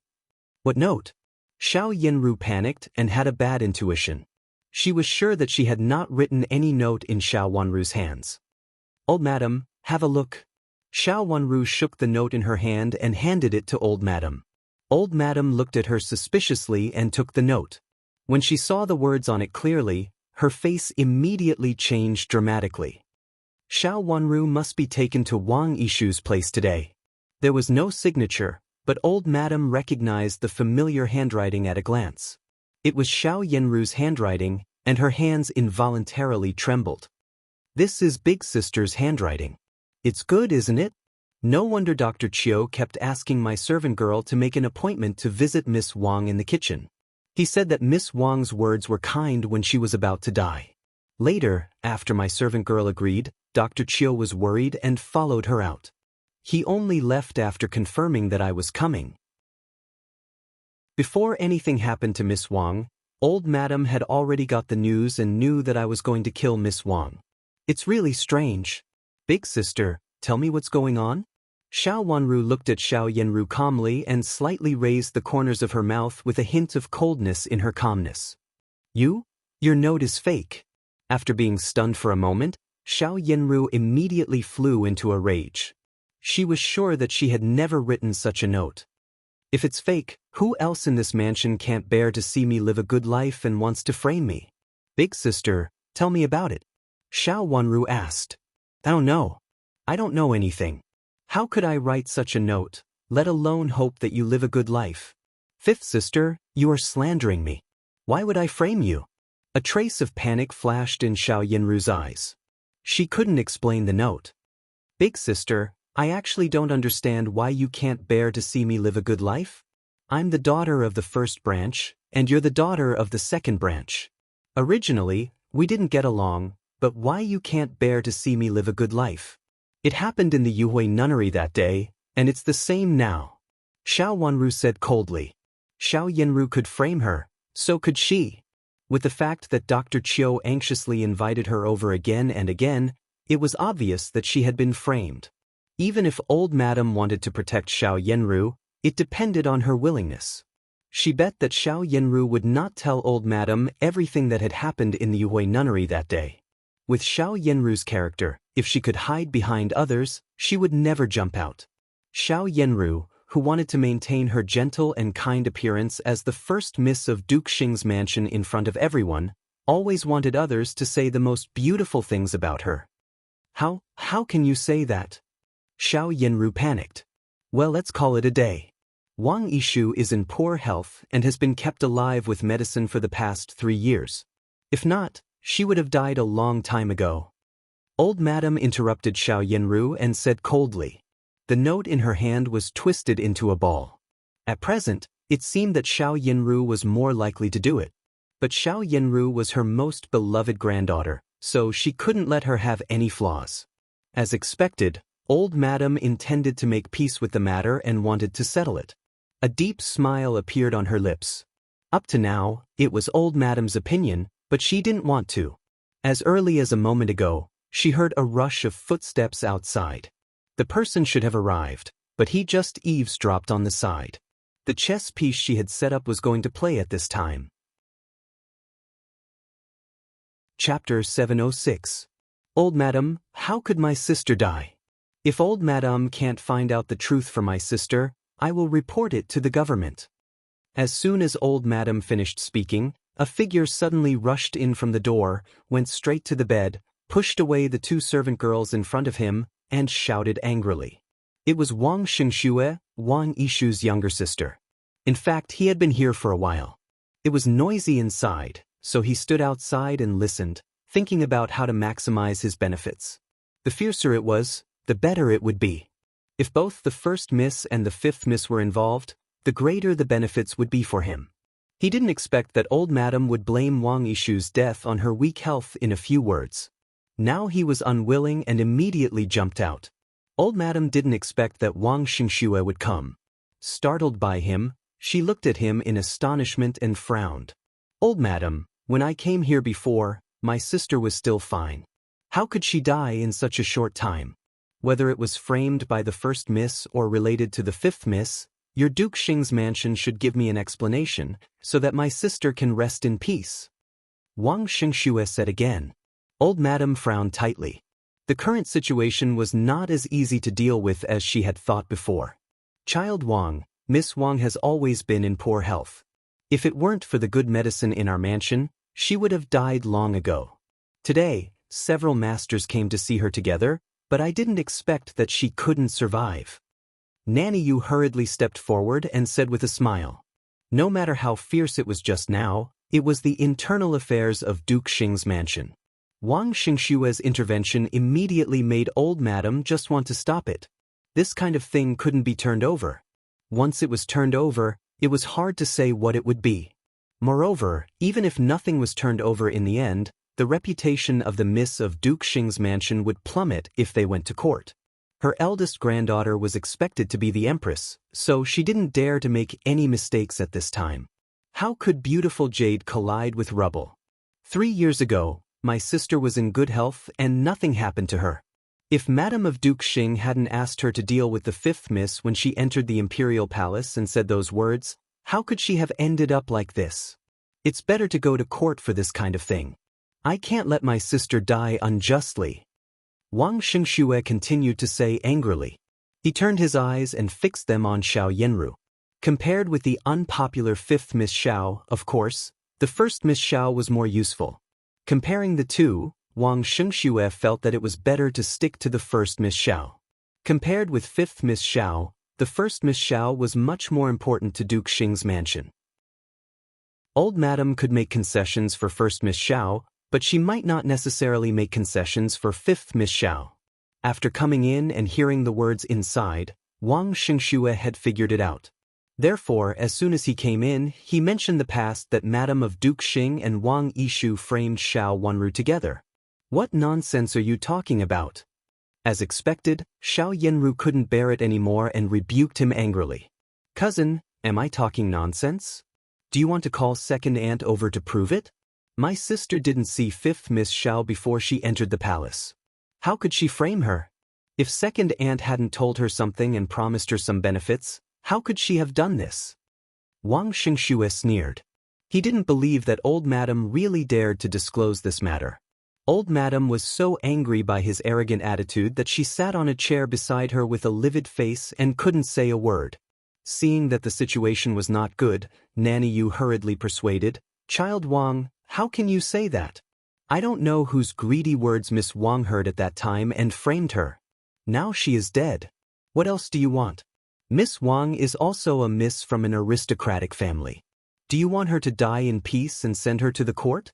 S1: What note? Xiao Yanru panicked and had a bad intuition. She was sure that she had not written any note in Xiao Wanru's hands. Old madam, have a look. Xiao Wanru shook the note in her hand and handed it to old madam. Old madam looked at her suspiciously and took the note. When she saw the words on it clearly, her face immediately changed dramatically. Xiao Wanru must be taken to Wang Yishu's place today. There was no signature, but old madam recognized the familiar handwriting at a glance. It was Xiao Yanru's handwriting, and her hands involuntarily trembled. This is big sister's handwriting. It's good, isn't it? No wonder Dr. Chiu kept asking my servant girl to make an appointment to visit Miss Wang in the kitchen. He said that Miss Wang's words were kind when she was about to die. Later, after my servant girl agreed, Dr. Chiu was worried and followed her out. He only left after confirming that I was coming. Before anything happened to Miss Wang, old madam had already got the news and knew that I was going to kill Miss Wang. It's really strange. Big sister, tell me what's going on? Xiao Wanru looked at Xiao Yanru calmly and slightly raised the corners of her mouth with a hint of coldness in her calmness. Your note is fake. After being stunned for a moment, Xiao Yanru immediately flew into a rage. She was sure that she had never written such a note. If it's fake, who else in this mansion can't bear to see me live a good life and wants to frame me? Big sister, tell me about it. Xiao Wanru asked. I don't know. I don't know anything. How could I write such a note, let alone hope that you live a good life? Fifth sister, you are slandering me. Why would I frame you? A trace of panic flashed in Xiao Yanru's eyes. She couldn't explain the note. Big sister, I actually don't understand why you can't bear to see me live a good life. I'm the daughter of the first branch, and you're the daughter of the second branch. Originally, we didn't get along, but why you can't bear to see me live a good life? It happened in the Yuhui nunnery that day, and it's the same now. Xiao Wanru said coldly. Xiao Yanru could frame her, so could she. With the fact that Dr. Chiu anxiously invited her over again and again, it was obvious that she had been framed. Even if old madam wanted to protect Xiao Yanru, it depended on her willingness. She bet that Xiao Yanru would not tell old madam everything that had happened in the Yuhui nunnery that day. With Xiao Yanru's character, if she could hide behind others, she would never jump out. Xiao Yanru, who wanted to maintain her gentle and kind appearance as the first miss of Duke Xing's mansion in front of everyone, always wanted others to say the most beautiful things about her. How can you say that? Xiao Yanru panicked. Well, let's call it a day. Wang Yishu is in poor health and has been kept alive with medicine for the past 3 years. If not, she would have died a long time ago. Old madam interrupted Xiao Yanru and said coldly. The note in her hand was twisted into a ball. At present, it seemed that Xiao Yanru was more likely to do it. But Xiao Yanru was her most beloved granddaughter, so she couldn't let her have any flaws. As expected, old madam intended to make peace with the matter and wanted to settle it. A deep smile appeared on her lips. Up to now, it was old madam's opinion, but she didn't want to. As early as a moment ago, she heard a rush of footsteps outside. The person should have arrived, but he just eavesdropped on the side. The chess piece she had set up was going to play at this time. Chapter 706. Old Madam, how could my sister die? If old Madam can't find out the truth for my sister, I will report it to the government. As soon as old Madam finished speaking, a figure suddenly rushed in from the door, went straight to the bed, pushed away the 2 servant girls in front of him, and shouted angrily. It was Wang Xingxue, Wang Yishu's younger sister. In fact, he had been here for a while. It was noisy inside, so he stood outside and listened, thinking about how to maximize his benefits. The fiercer it was, the better it would be. If both the first miss and the 5th miss were involved, the greater the benefits would be for him. He didn't expect that old madam would blame Wang Yishu's death on her weak health in a few words. Now he was unwilling and immediately jumped out. Old madam didn't expect that Wang Xingxue would come. Startled by him, she looked at him in astonishment and frowned. Old madam, when I came here before, my sister was still fine. How could she die in such a short time? Whether it was framed by the 1st miss or related to the 5th miss, your Duke Xing's mansion should give me an explanation, so that my sister can rest in peace. Wang Xingxue said again. Old madam frowned tightly. The current situation was not as easy to deal with as she had thought before. Child Wang, Miss Wang has always been in poor health. If it weren't for the good medicine in our mansion, she would have died long ago. Today, several masters came to see her together, but I didn't expect that she couldn't survive. Nanny Yu hurriedly stepped forward and said with a smile. No matter how fierce it was just now, it was the internal affairs of Duke Xing's mansion. Wang Xingxue's intervention immediately made old madam just want to stop it. This kind of thing couldn't be turned over. Once it was turned over, it was hard to say what it would be. Moreover, even if nothing was turned over in the end, the reputation of the miss of Duke Xing's mansion would plummet if they went to court. Her eldest granddaughter was expected to be the empress, so she didn't dare to make any mistakes at this time. How could beautiful jade collide with rubble? 3 years ago, my sister was in good health and nothing happened to her. If Madame of Duke Xing hadn't asked her to deal with the 5th miss when she entered the Imperial Palace and said those words, how could she have ended up like this? It's better to go to court for this kind of thing. I can't let my sister die unjustly. Wang Xingxue continued to say angrily. He turned his eyes and fixed them on Xiao Yanru. Compared with the unpopular 5th Miss Xiao, of course, the 1st Miss Xiao was more useful. Comparing the two, Wang Xingxue felt that it was better to stick to the 1st Miss Xiao. Compared with 5th Miss Xiao, the 1st Miss Xiao was much more important to Duke Xing's mansion. Old Madam could make concessions for 1st Miss Xiao, but she might not necessarily make concessions for 5th Miss Xiao. After coming in and hearing the words inside, Wang Xingxue had figured it out. Therefore, as soon as he came in, he mentioned the past that Madame of Duke Xing and Wang Yishu framed Xiao Wanru together. What nonsense are you talking about? As expected, Xiao Yanru couldn't bear it anymore and rebuked him angrily. Cousin, am I talking nonsense? Do you want to call 2nd aunt over to prove it? My sister didn't see 5th Miss Xiao before she entered the palace. How could she frame her? If 2nd aunt hadn't told her something and promised her some benefits, how could she have done this? Wang Xingxue sneered. He didn't believe that old madam really dared to disclose this matter. Old madam was so angry by his arrogant attitude that she sat on a chair beside her with a livid face and couldn't say a word. Seeing that the situation was not good, Nanny Yu hurriedly persuaded, "Child Wang, how can you say that? I don't know whose greedy words Miss Wang heard at that time and framed her. Now she is dead. What else do you want? Miss Wang is also a miss from an aristocratic family. Do you want her to die in peace and send her to the court?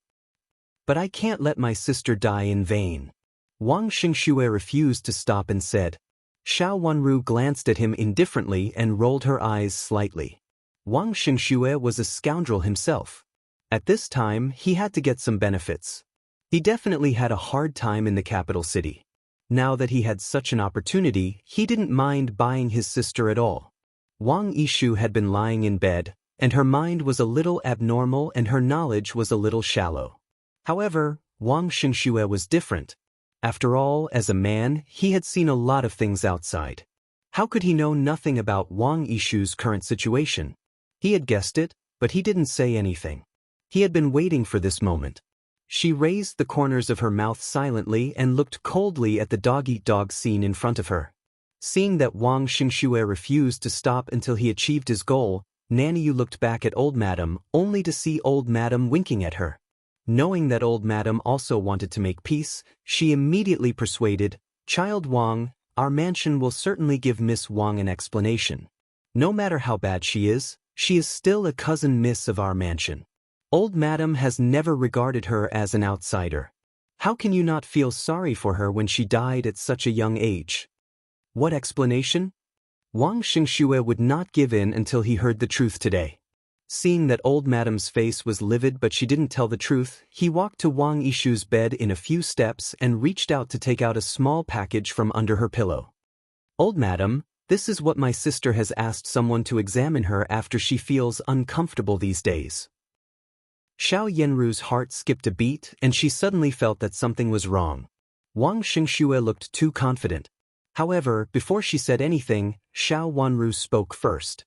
S1: But I can't let my sister die in vain." Wang Xingxue refused to stop and said. Xiao Wanru glanced at him indifferently and rolled her eyes slightly. Wang Xingxue was a scoundrel himself. At this time, he had to get some benefits. He definitely had a hard time in the capital city. Now that he had such an opportunity, he didn't mind buying his sister at all. Wang Yishu had been lying in bed, and her mind was a little abnormal and her knowledge was a little shallow. However, Wang Xingxue was different. After all, as a man, he had seen a lot of things outside. How could he know nothing about Wang Yishu's current situation? He had guessed it, but he didn't say anything. He had been waiting for this moment. She raised the corners of her mouth silently and looked coldly at the dog-eat-dog scene in front of her. Seeing that Wang Xingxue refused to stop until he achieved his goal, Nanny Yu looked back at old madam, only to see old madam winking at her. Knowing that old madam also wanted to make peace, she immediately persuaded, "Child Wang, our mansion will certainly give Miss Wang an explanation. No matter how bad she is still a cousin miss of our mansion. Old madam has never regarded her as an outsider. How can you not feel sorry for her when she died at such a young age?" What explanation? Wang Xingxue would not give in until he heard the truth today. Seeing that old madam's face was livid but she didn't tell the truth, he walked to Wang Yishu's bed in a few steps and reached out to take out a small package from under her pillow. "Old madam, this is what my sister has asked someone to examine her after she feels uncomfortable these days." Xiao Yanru's heart skipped a beat and she suddenly felt that something was wrong. Wang Xingxue looked too confident. However, before she said anything, Xiao Wanru spoke first.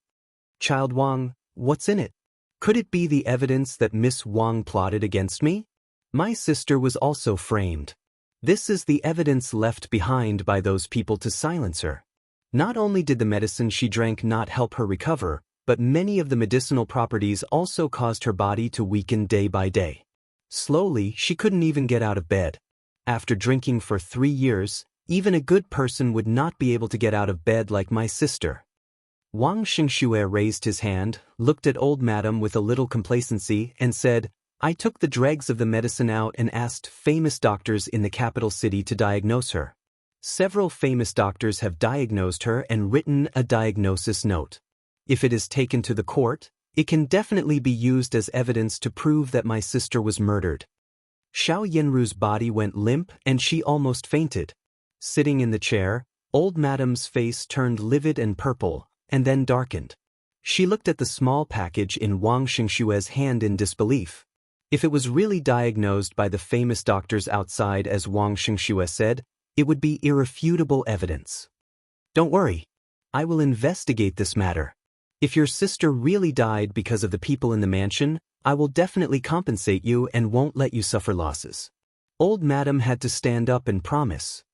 S1: "Child Wang, what's in it? Could it be the evidence that Miss Wang plotted against me? My sister was also framed. This is the evidence left behind by those people to silence her. Not only did the medicine she drank not help her recover, but many of the medicinal properties also caused her body to weaken day by day. Slowly, she couldn't even get out of bed. After drinking for 3 years, even a good person would not be able to get out of bed like my sister." Wang Xingxue raised his hand, looked at old madam with a little complacency, and said, "I took the dregs of the medicine out and asked famous doctors in the capital city to diagnose her. Several famous doctors have diagnosed her and written a diagnosis note. If it is taken to the court, it can definitely be used as evidence to prove that my sister was murdered." Xiao Yanru's body went limp and she almost fainted. Sitting in the chair, old madam's face turned livid and purple, and then darkened. She looked at the small package in Wang Xingxue's hand in disbelief. If it was really diagnosed by the famous doctors outside as Wang Xingxue said, it would be irrefutable evidence. "Don't worry. I will investigate this matter. If your sister really died because of the people in the mansion, I will definitely compensate you and won't let you suffer losses." Old madam had to stand up and promise.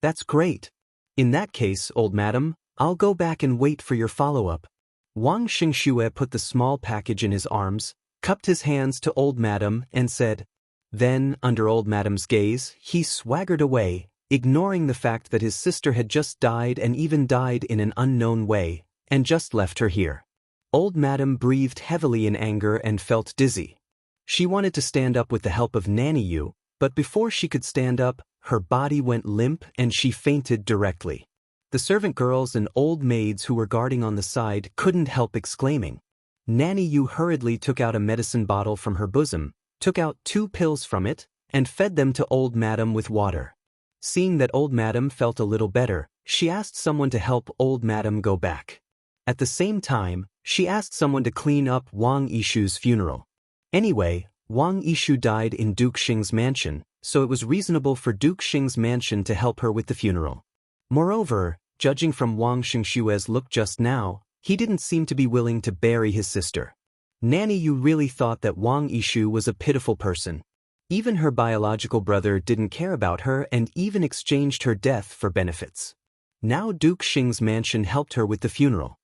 S1: "That's great. In that case, old madam, I'll go back and wait for your follow-up." Wang Xingxue put the small package in his arms, cupped his hands to old madam, and said. Then, under old madam's gaze, he swaggered away, ignoring the fact that his sister had just died and even died in an unknown way, and just left her here. Old madam breathed heavily in anger and felt dizzy. She wanted to stand up with the help of Nanny Yu, but before she could stand up, her body went limp and she fainted directly. The servant girls and old maids who were guarding on the side couldn't help exclaiming. Nanny Yu hurriedly took out a medicine bottle from her bosom, took out 2 pills from it, and fed them to old madam with water. Seeing that old madam felt a little better, she asked someone to help old madam go back. At the same time, she asked someone to clean up Wang Yishu's funeral. Anyway, Wang Yishu died in Duke Xing's mansion, so it was reasonable for Duke Xing's mansion to help her with the funeral. Moreover, judging from Wang Xingxue's look just now, He didn't seem to be willing to bury his sister. Nanny Yu really thought that Wang Yishu was a pitiful person. Even her biological brother didn't care about her and even exchanged her death for benefits. Now Duke Xing's mansion helped her with the funeral.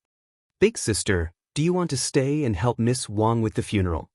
S1: Big sister, do you want to stay and help Miss Wang with the funeral?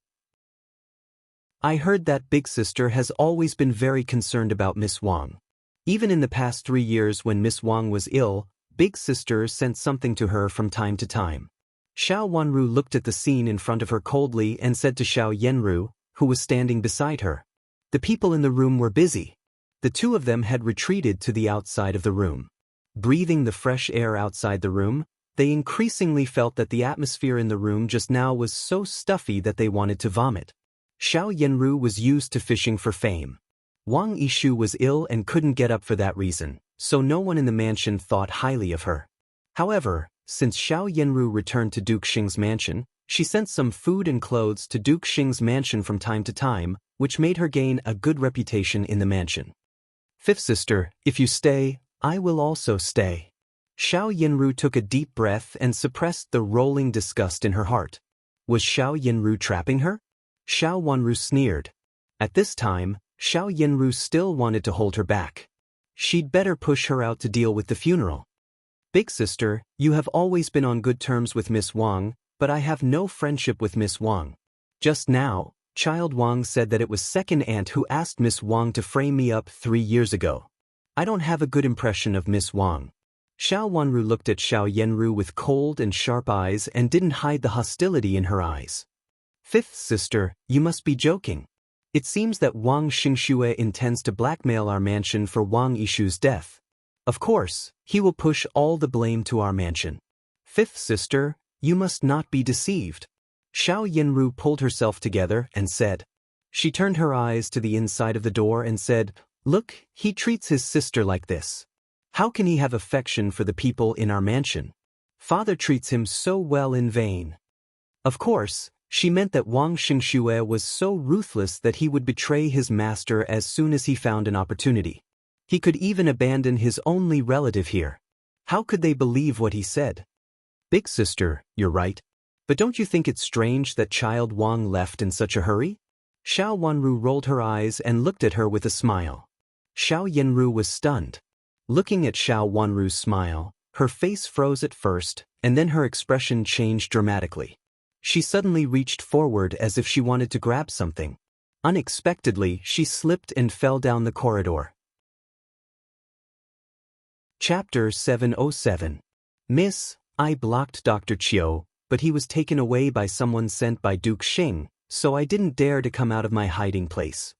S1: I heard that big sister has always been very concerned about Miss Wang. Even in the past 3 years when Miss Wang was ill, big sister sent something to her from time to time. Xiao Wanru looked at the scene in front of her coldly and said to Xiao Yenru, who was standing beside her. The people in the room were busy. The two of them had retreated to the outside of the room. Breathing the fresh air outside the room, they increasingly felt that the atmosphere in the room just now was so stuffy that they wanted to vomit. Xiao Yenru was used to fishing for fame. Wang Yishu was ill and couldn't get up for that reason, so no one in the mansion thought highly of her. However, since Xiao Yenru returned to Duke Xing's mansion, she sent some food and clothes to Duke Xing's mansion from time to time, which made her gain a good reputation in the mansion. Fifth sister, if you stay, I will also stay. Xiao Yenru took a deep breath and suppressed the rolling disgust in her heart. Was Xiao Yenru trapping her? Xiao Wanru sneered. At this time, Xiao Yenru still wanted to hold her back. She'd better push her out to deal with the funeral. Big sister, you have always been on good terms with Miss Wang, but I have no friendship with Miss Wang. Just now, Child Wang said that it was second aunt who asked Miss Wang to frame me up 3 years ago. I don't have a good impression of Miss Wang. Xiao Wanru looked at Xiao Yenru with cold and sharp eyes and didn't hide the hostility in her eyes. Fifth sister, you must be joking. It seems that Wang Xingxue intends to blackmail our mansion for Wang Yishu's death. Of course, he will push all the blame to our mansion. Fifth sister, you must not be deceived. Xiao Yenru pulled herself together and said. She turned her eyes to the inside of the door and said, Look, he treats his sister like this. How can he have affection for the people in our mansion? Father treats him so well in vain. Of course, she meant that Wang Xingxue was so ruthless that he would betray his master as soon as he found an opportunity. He could even abandon his only relative here. How could they believe what he said? Big sister, you're right. But don't you think it's strange that Child Wang left in such a hurry? Xiao Wanru rolled her eyes and looked at her with a smile. Xiao Yenru was stunned. Looking at Xiao Wanru's smile, her face froze at first, and then her expression changed dramatically. She suddenly reached forward as if she wanted to grab something. Unexpectedly, she slipped and fell down the corridor. Chapter 707. Miss, I blocked Dr. Chiu, but he was taken away by someone sent by Duke Xing, so I didn't dare to come out of my hiding place.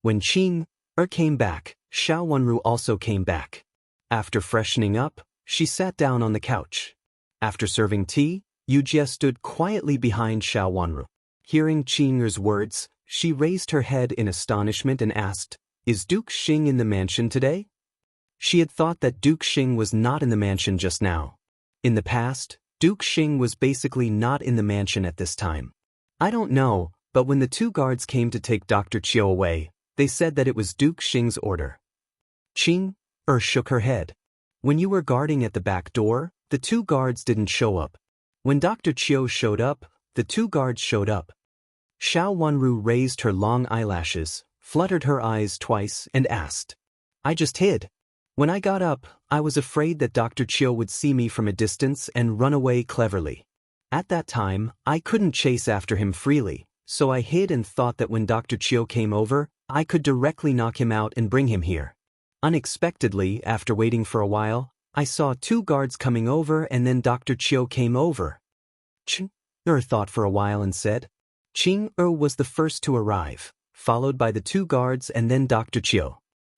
S1: When Qing came back, Xiao Wanru also came back. After freshening up, she sat down on the couch. After serving tea, Yujia stood quietly behind Xiao Wanru. Hearing Qing's words, she raised her head in astonishment and asked, Is Duke Xing in the mansion today? She had thought that Duke Xing was not in the mansion just now. In the past, Duke Xing was basically not in the mansion at this time. I don't know, but when the 2 guards came to take Dr. Chiu away, they said that it was Duke Xing's order. Qing shook her head. When you were guarding at the back door, the 2 guards didn't show up. When Dr. Chiu showed up, the 2 guards showed up. Xiao Wanru raised her long eyelashes, fluttered her eyes twice, and asked. I just hid. When I got up, I was afraid that Dr. Chiu would see me from a distance and run away cleverly. At that time, I couldn't chase after him freely, so I hid and thought that when Dr. Chiu came over, I could directly knock him out and bring him here. Unexpectedly, after waiting for a while, I saw 2 guards coming over and then Dr. Chiu came over. Qing thought for a while and said. Qing was the first to arrive, followed by the 2 guards and then Dr. Chiu.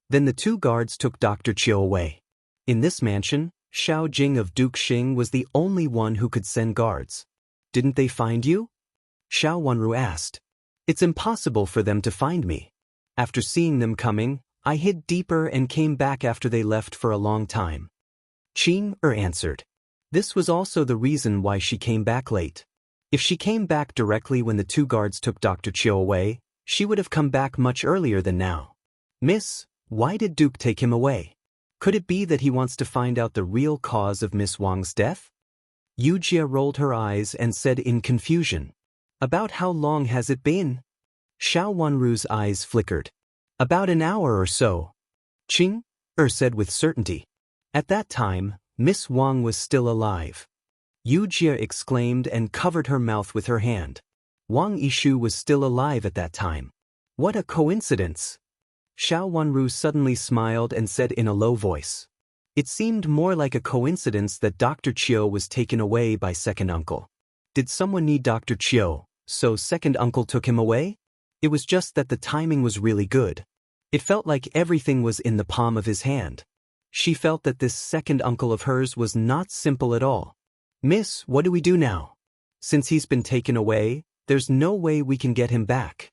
S1: Then the 2 guards took Dr. Chiu away. In this mansion, Xiao Jing of Duke Xing was the only one who could send guards. Didn't they find you? Xiao Wanru asked. It's impossible for them to find me. After seeing them coming, I hid deeper and came back after they left for a long time. Qing answered. This was also the reason why she came back late. If she came back directly when the 2 guards took Dr. Chiu away, she would have come back much earlier than now. Miss, why did Duke take him away? Could it be that he wants to find out the real cause of Miss Wang's death? Yu Jie rolled her eyes and said in confusion. About how long has it been? Xiao Wanru's eyes flickered. About an hour or so. Qing, said with certainty. At that time, Miss Wang was still alive. Yu Jie exclaimed and covered her mouth with her hand. Wang Yishu was still alive at that time. What a coincidence! Xiao Wanru suddenly smiled and said in a low voice. It seemed more like a coincidence that Dr. Chiu was taken away by second uncle. Did someone need Dr. Chiu, so second uncle took him away? It was just that the timing was really good. It felt like everything was in the palm of his hand. She felt that this second uncle of hers was not simple at all. Miss, what do we do now? Since he's been taken away, there's no way we can get him back.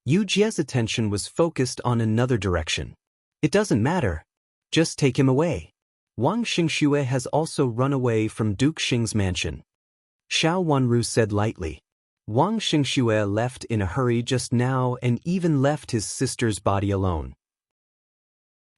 S1: Yu Jie's attention was focused on another direction. It doesn't matter. Just take him away. Wang Xingxue has also run away from Duke Xing's mansion. Xiao Wanru said lightly. Wang Xingxue left in a hurry just now and even left his sister's body alone.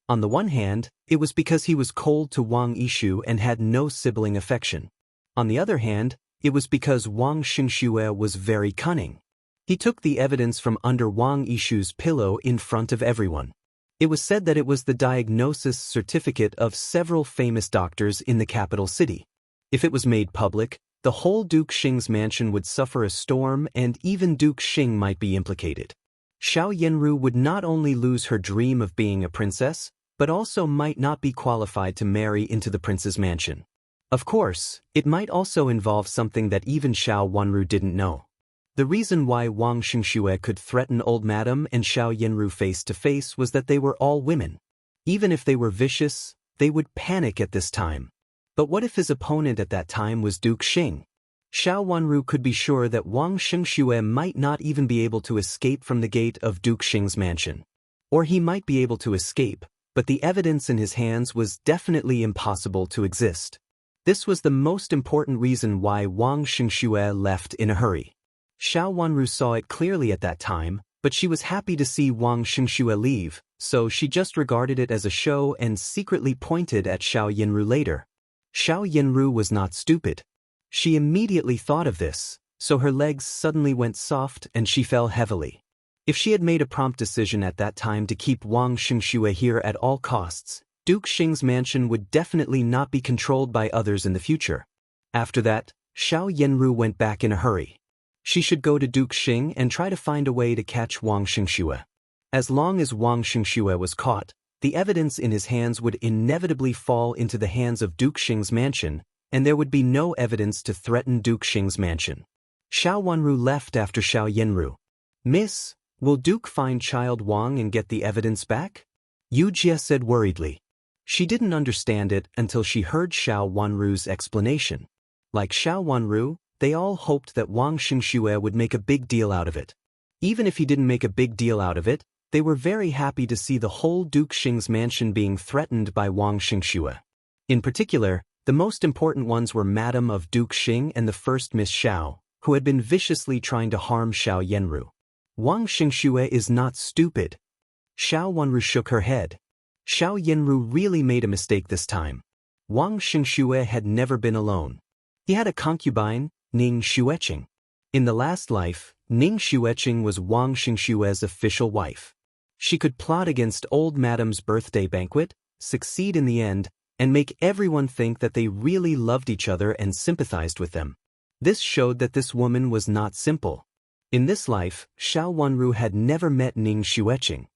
S1: On the one hand, it was because he was cold to Wang Yishu and had no sibling affection. On the other hand, it was because Wang Xingxue was very cunning. He took the evidence from under Wang Yishu's pillow in front of everyone. It was said that it was the diagnosis certificate of several famous doctors in the capital city. If it was made public, the whole Duke Xing's mansion would suffer a storm and even Duke Xing might be implicated. Xiao Yanru would not only lose her dream of being a princess, but also might not be qualified to marry into the prince's mansion. Of course, it might also involve something that even Xiao Wanru didn't know. The reason why Wang Xingxue could threaten old madam and Xiao Yanru face to face was that they were all women. Even if they were vicious, they would panic at this time. But what if his opponent at that time was Duke Xing? Xiao Wanru could be sure that Wang Xingxue might not even be able to escape from the gate of Duke Xing's mansion. Or he might be able to escape, but the evidence in his hands was definitely impossible to exist. This was the most important reason why Wang Xingxue left in a hurry. Xiao Wanru saw it clearly at that time, but she was happy to see Wang Xingxue leave, so she just regarded it as a show and secretly pointed at Xiao Yanru later. Xiao Yanru was not stupid. She immediately thought of this, so her legs suddenly went soft and she fell heavily. If she had made a prompt decision at that time to keep Wang Xingxue here at all costs, Duke Xing's mansion would definitely not be controlled by others in the future. After that, Xiao Yanru went back in a hurry. She should go to Duke Xing and try to find a way to catch Wang Xingxue. As long as Wang Xingxue was caught, the evidence in his hands would inevitably fall into the hands of Duke Xing's mansion, and there would be no evidence to threaten Duke Xing's mansion. Xiao Wanru left after Xiao Yanru. Miss, will Duke find child Wang and get the evidence back? Yu Jie said worriedly. She didn't understand it until she heard Xiao Wanru's explanation. Like Xiao Wanru, they all hoped that Wang Xingxue would make a big deal out of it. Even if he didn't make a big deal out of it, they were very happy to see the whole Duke Xing's mansion being threatened by Wang Xingxue. In particular, the most important ones were Madam of Duke Xing and the first Miss Xiao, who had been viciously trying to harm Xiao Yanru. Wang Xingxue is not stupid. Xiao Wanru shook her head. Xiao Yanru really made a mistake this time. Wang Xingxue had never been alone. He had a concubine, Ning Xueqing. In the last life, Ning Xueqing was Wang Xingxue's official wife. She could plot against old madam's birthday banquet, succeed in the end, and make everyone think that they really loved each other and sympathized with them. This showed that this woman was not simple. In this life, Xiao Wanru had never met Ning Xueqing.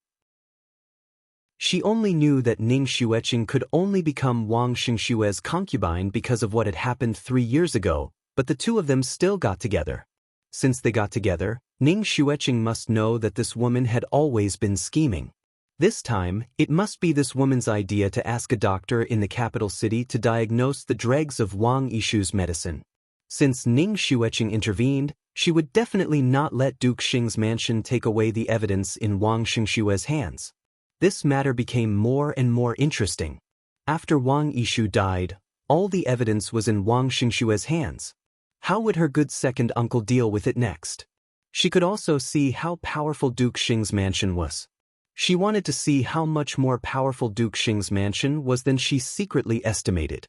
S1: She only knew that Ning Xueqing could only become Wang Xingxue's concubine because of what had happened 3 years ago, but the two of them still got together. Since they got together, Ning Xueqing must know that this woman had always been scheming. This time, it must be this woman's idea to ask a doctor in the capital city to diagnose the dregs of Wang Yishu's medicine. Since Ning Xueqing intervened, she would definitely not let Duke Xing's mansion take away the evidence in Wang Xingxue's hands. This matter became more and more interesting. After Wang Yishu died, all the evidence was in Wang Xingxue's hands. How would her good second uncle deal with it next? She could also see how powerful Duke Xing's mansion was. She wanted to see how much more powerful Duke Xing's mansion was than she secretly estimated.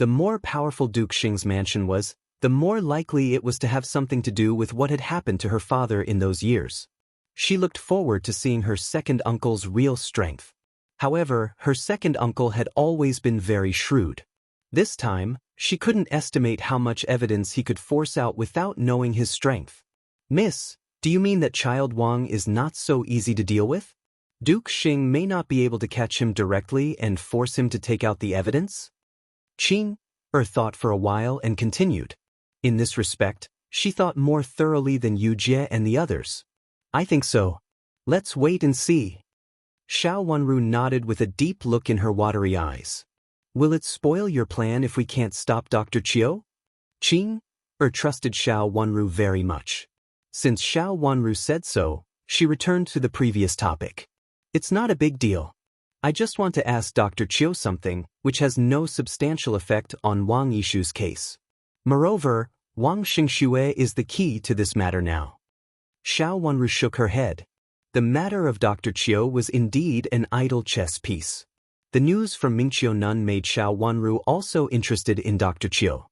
S1: The more powerful Duke Xing's mansion was, the more likely it was to have something to do with what had happened to her father in those years. She looked forward to seeing her second uncle's real strength. However, her second uncle had always been very shrewd. This time, she couldn't estimate how much evidence he could force out without knowing his strength. "Miss, do you mean that Child Wang is not so easy to deal with? Duke Xing may not be able to catch him directly and force him to take out the evidence?" Qing thought for a while and continued. In this respect, she thought more thoroughly than Yu Jie and the others. "I think so. Let's wait and see." Xiao Wanru nodded with a deep look in her watery eyes. "Will it spoil your plan if we can't stop Dr. Chiu?" Qing trusted Xiao Wanru very much. Since Xiao Wanru said so, she returned to the previous topic. "It's not a big deal. I just want to ask Dr. Chiu something, which has no substantial effect on Wang Yishu's case. Moreover, Wang Xingxue is the key to this matter now." Xiao Wanru shook her head. The matter of Dr. Chiu was indeed an idle chess piece. The news from Mingqiu Nun made Xiao Wanru also interested in Dr. Chiu.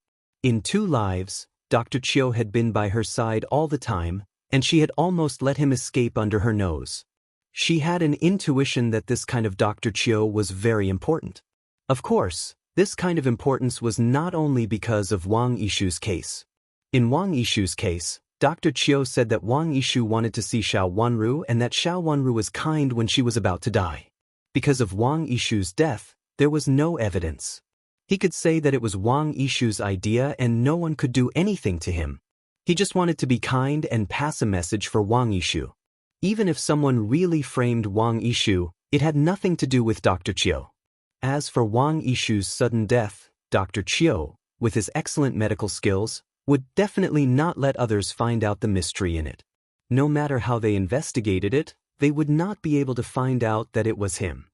S1: In 2 lives, Dr. Chiu had been by her side all the time, and she had almost let him escape under her nose. She had an intuition that this kind of Dr. Chiu was very important. Of course, this kind of importance was not only because of Wang Yishu's case. In Wang Yishu's case, Dr. Chiu said that Wang Yishu wanted to see Xiao Wanru and that Xiao Wanru was kind when she was about to die. Because of Wang Yishu's death, there was no evidence. He could say that it was Wang Yishu's idea and no one could do anything to him. He just wanted to be kind and pass a message for Wang Yishu. Even if someone really framed Wang Yishu, it had nothing to do with Dr. Chiu. As for Wang Yishu's sudden death, Dr. Chiu, with his excellent medical skills, would definitely not let others find out the mystery in it. No matter how they investigated it, they would not be able to find out that it was him.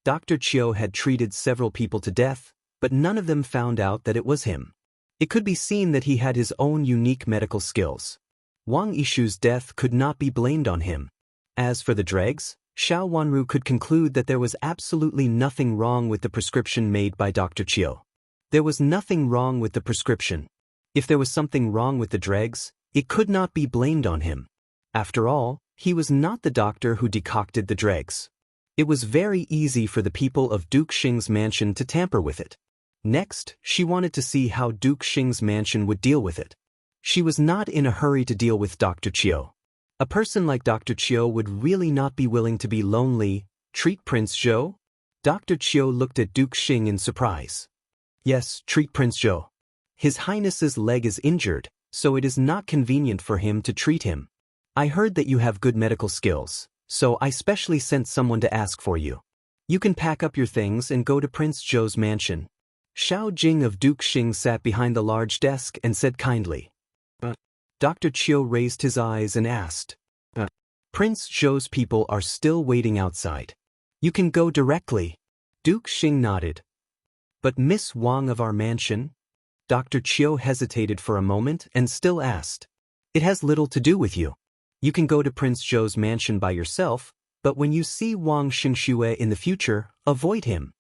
S1: Dr. Chiu had treated several people to death, but none of them found out that it was him. It could be seen that he had his own unique medical skills. Wang Yishu's death could not be blamed on him. As for the dregs, Xiao Wanru could conclude that there was absolutely nothing wrong with the prescription made by Dr. Chiu. There was nothing wrong with the prescription. If there was something wrong with the dregs, it could not be blamed on him. After all, he was not the doctor who decocted the dregs. It was very easy for the people of Duke Xing's mansion to tamper with it. Next, she wanted to see how Duke Xing's mansion would deal with it. She was not in a hurry to deal with Dr. Chiu. A person like Dr. Chiu would really not be willing to be lonely. "Treat Prince Zhou?" Dr. Chiu looked at Duke Xing in surprise. "Yes, treat Prince Zhou. His Highness's leg is injured, so it is not convenient for him to treat him. I heard that you have good medical skills, so I specially sent someone to ask for you. You can pack up your things and go to Prince Zhou's mansion." Xiao Jing of Duke Xing sat behind the large desk and said kindly. "But..." Dr. Chiu raised his eyes and asked. "Prince Zhou's people are still waiting outside. You can go directly." Duke Xing nodded. "But Miss Wang of our mansion?" Dr. Chiu hesitated for a moment and still asked. "It has little to do with you. You can go to Prince Zhou's mansion by yourself, but when you see Wang Xingxue in the future, avoid him."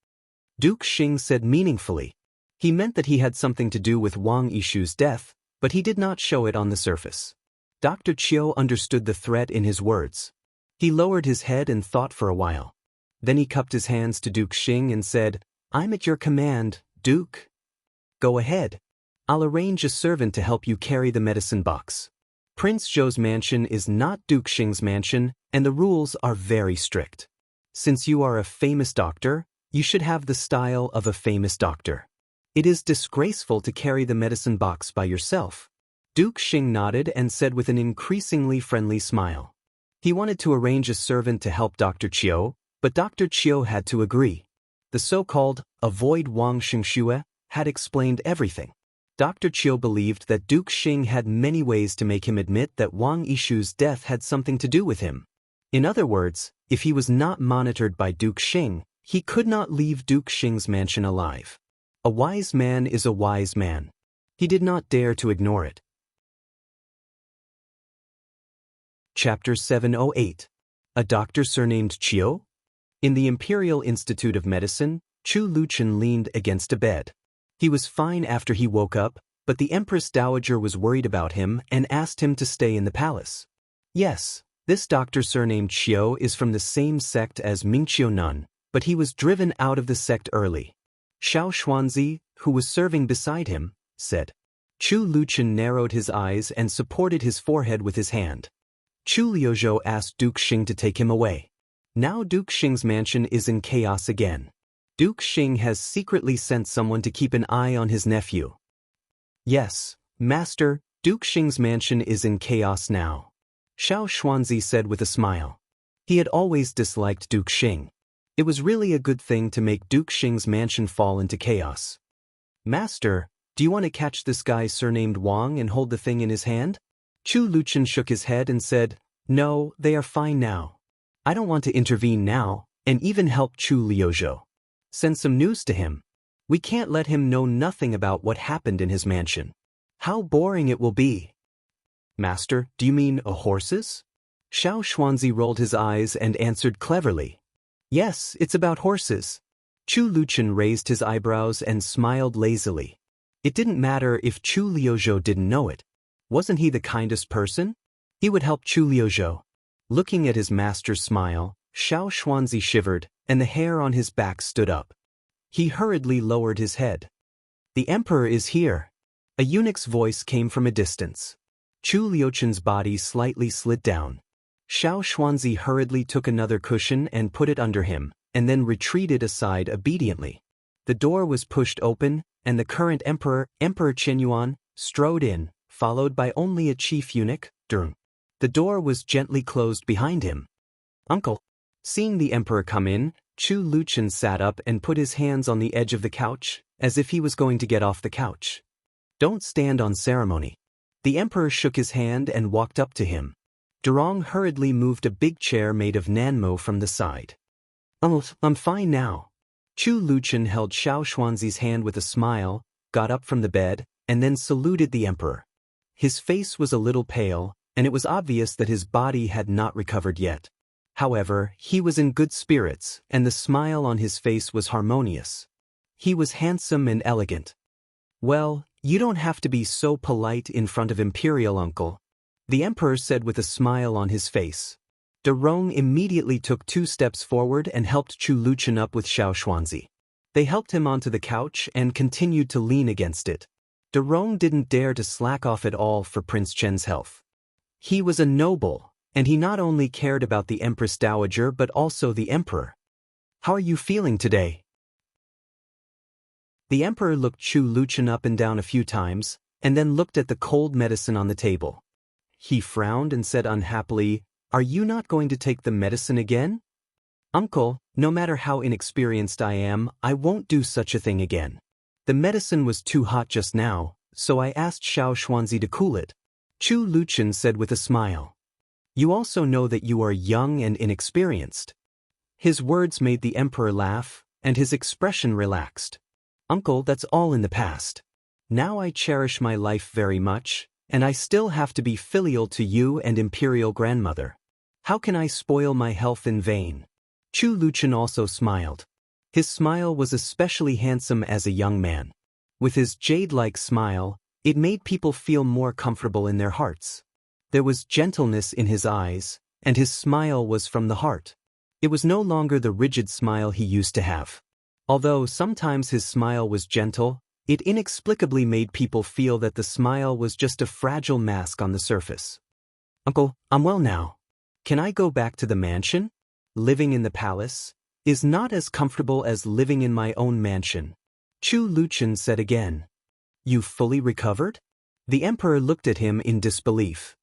S1: Duke Xing said meaningfully. He meant that he had something to do with Wang Yishu's death, but he did not show it on the surface. Dr. Chiu understood the threat in his words. He lowered his head and thought for a while. Then he cupped his hands to Duke Xing and said, "I'm at your command, Duke. Go ahead. I'll arrange a servant to help you carry the medicine box. Prince Zhou's mansion is not Duke Xing's mansion, and the rules are very strict. Since you are a famous doctor, you should have the style of a famous doctor. It is disgraceful to carry the medicine box by yourself." Duke Xing nodded and said with an increasingly friendly smile. He wanted to arrange a servant to help Dr. Chiu, but Dr. Chiu had to agree. The so-called "avoid Wang Xingxue" had explained everything. Dr. Chiu believed that Duke Xing had many ways to make him admit that Wang Yishu's death had something to do with him. In other words, if he was not monitored by Duke Xing, he could not leave Duke Xing's mansion alive. A wise man is a wise man. He did not dare to ignore it. Chapter 708. A doctor surnamed Chiu? In the Imperial Institute of Medicine, Chu Luchun leaned against a bed. He was fine after he woke up, but the Empress Dowager was worried about him and asked him to stay in the palace. Yes, this doctor surnamed Xiao is from the same sect as Mingqiu Nun, but he was driven out of the sect early. Xiao Xuanzi, who was serving beside him, said. Chu Luchun narrowed his eyes and supported his forehead with his hand. Chu Liuzhou asked Duke Xing to take him away. Now Duke Xing's mansion is in chaos again. Duke Xing has secretly sent someone to keep an eye on his nephew. Yes, Master, Duke Xing's mansion is in chaos now. Xiao Xuanzi said with a smile. He had always disliked Duke Xing. It was really a good thing to make Duke Xing's mansion fall into chaos. Master, do you want to catch this guy surnamed Wang and hold the thing in his hand? Chu Luchun shook his head and said, No, they are fine now. I don't want to intervene now, and even help Chu Liuzhou. Send some news to him. We can't let him know nothing about what happened in his mansion. How boring it will be. Master, do you mean horses? Xiao Xuanzi rolled his eyes and answered cleverly. Yes, it's about horses. Chu Luchun raised his eyebrows and smiled lazily. It didn't matter if Chu Liuzhou didn't know it. Wasn't he the kindest person? He would help Chu Liuzhou. Looking at his master's smile, Xiao Xuanzi shivered, and the hair on his back stood up. He hurriedly lowered his head. The emperor is here. A eunuch's voice came from a distance. Chu Liuchun's body slightly slid down. Xiao Xuanzi hurriedly took another cushion and put it under him, and then retreated aside obediently. The door was pushed open, and the current emperor, Emperor Qinyuan, strode in, followed by only a chief eunuch, Durng. The door was gently closed behind him. Uncle. Seeing the emperor come in, Chu Luchun sat up and put his hands on the edge of the couch, as if he was going to get off the couch. Don't stand on ceremony. The emperor shook his hand and walked up to him. Durong hurriedly moved a big chair made of nanmo from the side. I'm fine now. Chu Luchun held Xiao Xuanzi's hand with a smile, got up from the bed, and then saluted the emperor. His face was a little pale, and it was obvious that his body had not recovered yet. However, he was in good spirits, and the smile on his face was harmonious. He was handsome and elegant. Well, you don't have to be so polite in front of Imperial, uncle, the emperor said with a smile on his face. Durong immediately took 2 steps forward and helped Chu Luchun up with Xiao Xuanzi. They helped him onto the couch and continued to lean against it. Durong didn't dare to slack off at all for Prince Chen's health. He was a noble, and he not only cared about the Empress Dowager but also the emperor. How are you feeling today? The emperor looked Chu Luchun up and down a few times, and then looked at the cold medicine on the table. He frowned and said unhappily, Are you not going to take the medicine again? Uncle, no matter how inexperienced I am, I won't do such a thing again. The medicine was too hot just now, so I asked Xiao Xuanzi to cool it. Chu Luchun said with a smile. You also know that you are young and inexperienced. His words made the emperor laugh, and his expression relaxed. Uncle, that's all in the past. Now I cherish my life very much, and I still have to be filial to you and Imperial grandmother. How can I spoil my health in vain? Chu Luchun also smiled. His smile was especially handsome as a young man. With his jade-like smile, it made people feel more comfortable in their hearts. There was gentleness in his eyes, and his smile was from the heart. It was no longer the rigid smile he used to have. Although sometimes his smile was gentle, it inexplicably made people feel that the smile was just a fragile mask on the surface. Uncle, I'm well now. Can I go back to the mansion? Living in the palace is not as comfortable as living in my own mansion. Chu Luchun said again. You fully recovered? The emperor looked at him in disbelief.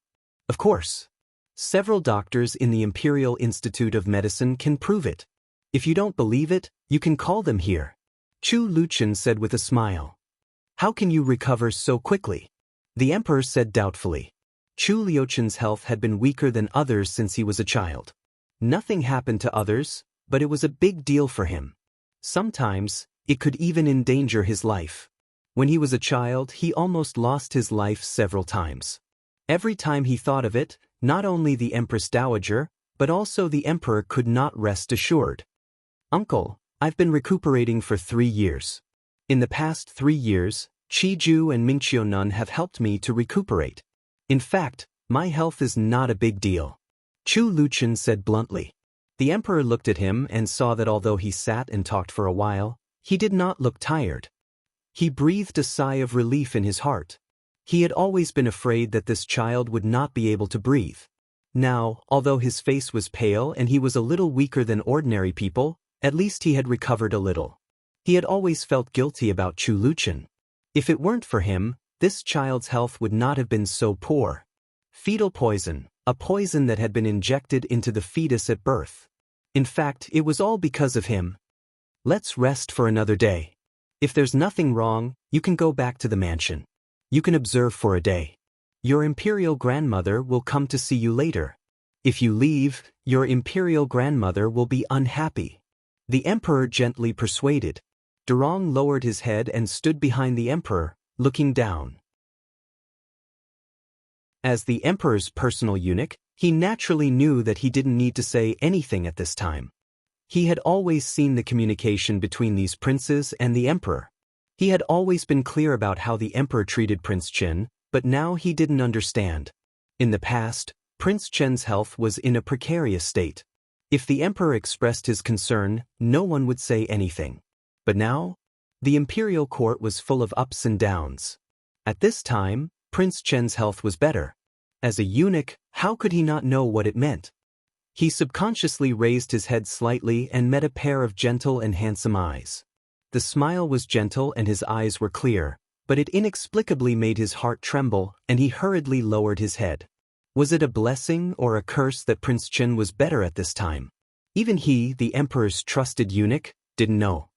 S1: Of course. Several doctors in the Imperial Institute of Medicine can prove it. If you don't believe it, you can call them here. Chu Luchun said with a smile. How can you recover so quickly? The emperor said doubtfully. Chu Liuchun's health had been weaker than others since he was a child. Nothing happened to others, but it was a big deal for him. Sometimes, it could even endanger his life. When he was a child, he almost lost his life several times. Every time he thought of it, not only the Empress Dowager, but also the emperor could not rest assured. Uncle, I've been recuperating for 3 years. In the past 3 years, Qiju and Mingqiu Nun have helped me to recuperate. In fact, my health is not a big deal. Chu Luqian said bluntly. The emperor looked at him and saw that although he sat and talked for a while, he did not look tired. He breathed a sigh of relief in his heart. He had always been afraid that this child would not be able to breathe. Now, although his face was pale and he was a little weaker than ordinary people, at least he had recovered a little. He had always felt guilty about Chu Luqian. If it weren't for him, this child's health would not have been so poor. Fetal poison, a poison that had been injected into the fetus at birth. In fact, it was all because of him. Let's rest for another day. If there's nothing wrong, you can go back to the mansion. You can observe for a day. Your imperial grandmother will come to see you later. If you leave, your imperial grandmother will be unhappy. The emperor gently persuaded. Durong lowered his head and stood behind the emperor, looking down. As the emperor's personal eunuch, he naturally knew that he didn't need to say anything at this time. He had always seen the communication between these princes and the emperor. He had always been clear about how the emperor treated Prince Chen, but now he didn't understand. In the past, Prince Chen's health was in a precarious state. If the emperor expressed his concern, no one would say anything. But now, the imperial court was full of ups and downs. At this time, Prince Chen's health was better. As a eunuch, how could he not know what it meant? He subconsciously raised his head slightly and met a pair of gentle and handsome eyes. The smile was gentle and his eyes were clear, but it inexplicably made his heart tremble, and he hurriedly lowered his head. Was it a blessing or a curse that Prince Chen was better at this time? Even he, the emperor's trusted eunuch, didn't know.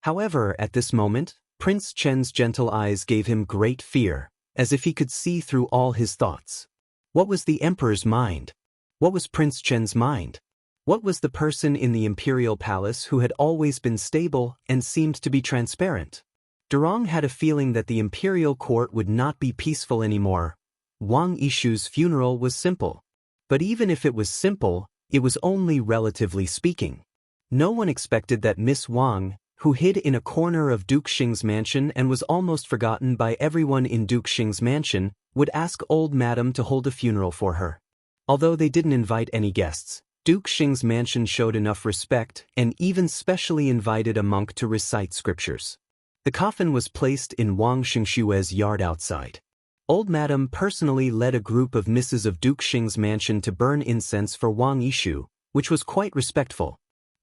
S1: However, at this moment, Prince Chen's gentle eyes gave him great fear, as if he could see through all his thoughts. What was the emperor's mind? What was Prince Chen's mind? What was the person in the imperial palace who had always been stable and seemed to be transparent? Durong had a feeling that the imperial court would not be peaceful anymore. Wang Yishu's funeral was simple. But even if it was simple, it was only relatively speaking. No one expected that Miss Wang, who hid in a corner of Duke Xing's mansion and was almost forgotten by everyone in Duke Xing's mansion, would ask old madam to hold a funeral for her. Although they didn't invite any guests, Duke Xing's mansion showed enough respect and even specially invited a monk to recite scriptures. The coffin was placed in Wang Xingshue's yard outside. Old madam personally led a group of misses of Duke Xing's mansion to burn incense for Wang Yishu, which was quite respectful.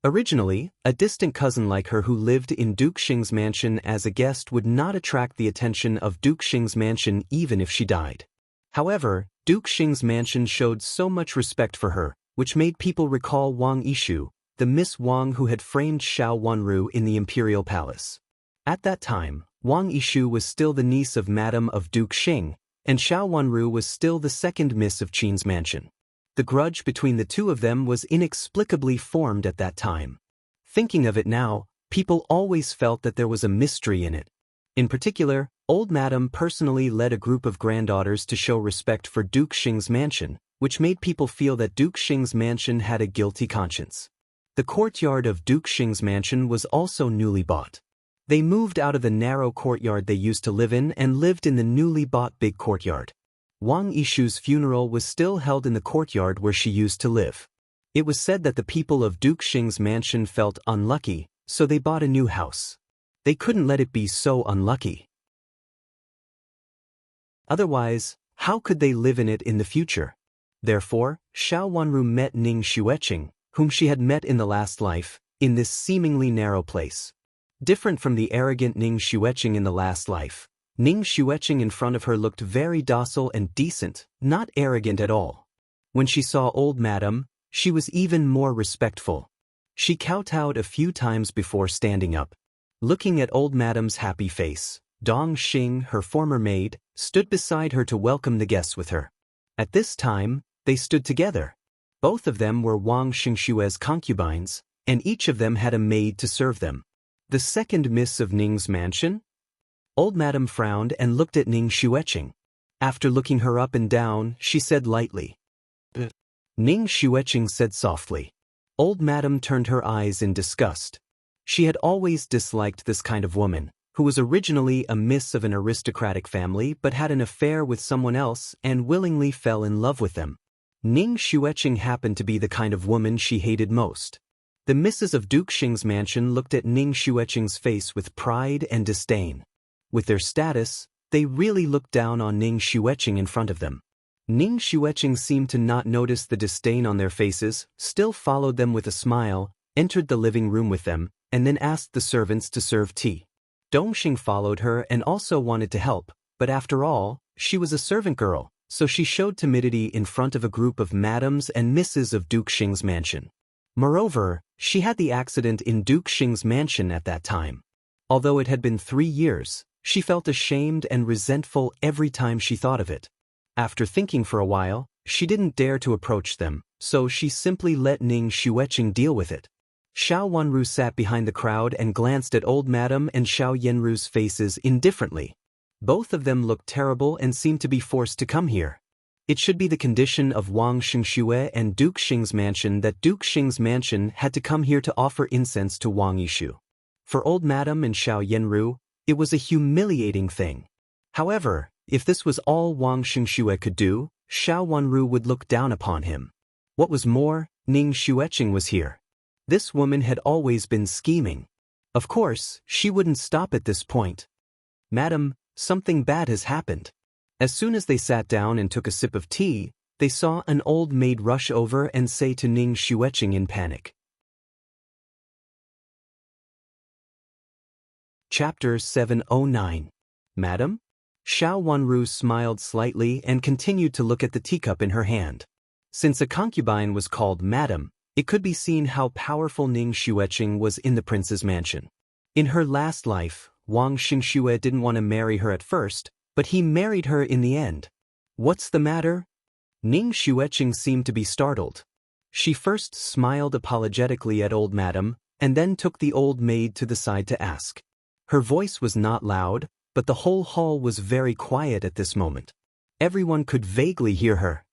S1: Originally, a distant cousin like her who lived in Duke Xing's mansion as a guest would not attract the attention of Duke Xing's mansion even if she died. However, Duke Xing's mansion showed so much respect for her, which made people recall Wang Yishu, the Miss Wang who had framed Xiao Wanru in the imperial palace. At that time, Wang Yishu was still the niece of Madam of Duke Xing, and Xiao Wanru was still the second miss of Qin's mansion. The grudge between the two of them was inexplicably formed at that time. Thinking of it now, people always felt that there was a mystery in it. In particular, old madam personally led a group of granddaughters to show respect for Duke Xing's mansion, which made people feel that Duke Xing's mansion had a guilty conscience. The courtyard of Duke Xing's mansion was also newly bought. They moved out of the narrow courtyard they used to live in and lived in the newly bought big courtyard. Wang Yishu's funeral was still held in the courtyard where she used to live. It was said that the people of Duke Xing's mansion felt unlucky, so they bought a new house. They couldn't let it be so unlucky. Otherwise, how could they live in it in the future? Therefore, Xiao Wanru met Ning Xueqing, whom she had met in the last life, in this seemingly narrow place. Different from the arrogant Ning Xueqing in the last life, Ning Xueqing in front of her looked very docile and decent, not arrogant at all. When she saw old madam, she was even more respectful. She kowtowed a few times before standing up. Looking at old madam's happy face, Dong Xing, her former maid, stood beside her to welcome the guests with her. At this time, they stood together. Both of them were Wang Xingshue's concubines, and each of them had a maid to serve them. The second miss of Ning's mansion? Old madam frowned and looked at Ning Xueqing. After looking her up and down, she said lightly. Ning Xueqing said softly. Old madam turned her eyes in disgust. She had always disliked this kind of woman, who was originally a miss of an aristocratic family but had an affair with someone else and willingly fell in love with them. Ning Xueqing happened to be the kind of woman she hated most. The misses of Duke Xing's mansion looked at Ning Xueqing's face with pride and disdain. With their status, they really looked down on Ning Xueqing in front of them. Ning Xueqing seemed to not notice the disdain on their faces, still followed them with a smile, entered the living room with them, and then asked the servants to serve tea. Dongxing followed her and also wanted to help, but after all, she was a servant girl, so she showed timidity in front of a group of madams and misses of Duke Xing's mansion. Moreover, she had the accident in Duke Xing's mansion at that time. Although it had been 3 years, she felt ashamed and resentful every time she thought of it. After thinking for a while, she didn't dare to approach them, so she simply let Ning Xueqing deal with it. Xiao Wanru sat behind the crowd and glanced at old madam and Xiao Yanru's faces indifferently. Both of them looked terrible and seemed to be forced to come here. It should be the condition of Wang Xingxue and Duke Xing's mansion that Duke Xing's mansion had to come here to offer incense to Wang Yishu. For old madam and Xiao Yanru, it was a humiliating thing. However, if this was all Wang Xingxue could do, Xiao Wanru would look down upon him. What was more, Ning Xueqing was here. This woman had always been scheming. Of course, she wouldn't stop at this point. Madam, something bad has happened. As soon as they sat down and took a sip of tea, they saw an old maid rush over and say to Ning Xueqing in panic. Chapter 709. Madam? Xiao Wanru smiled slightly and continued to look at the teacup in her hand. Since a concubine was called Madam, it could be seen how powerful Ning Xueqing was in the prince's mansion. In her last life, Wang Xingxue didn't want to marry her at first, but he married her in the end. What's the matter? Ning Xueqing seemed to be startled. She first smiled apologetically at old madam, and then took the old maid to the side to ask. Her voice was not loud, but the whole hall was very quiet at this moment. Everyone could vaguely hear her.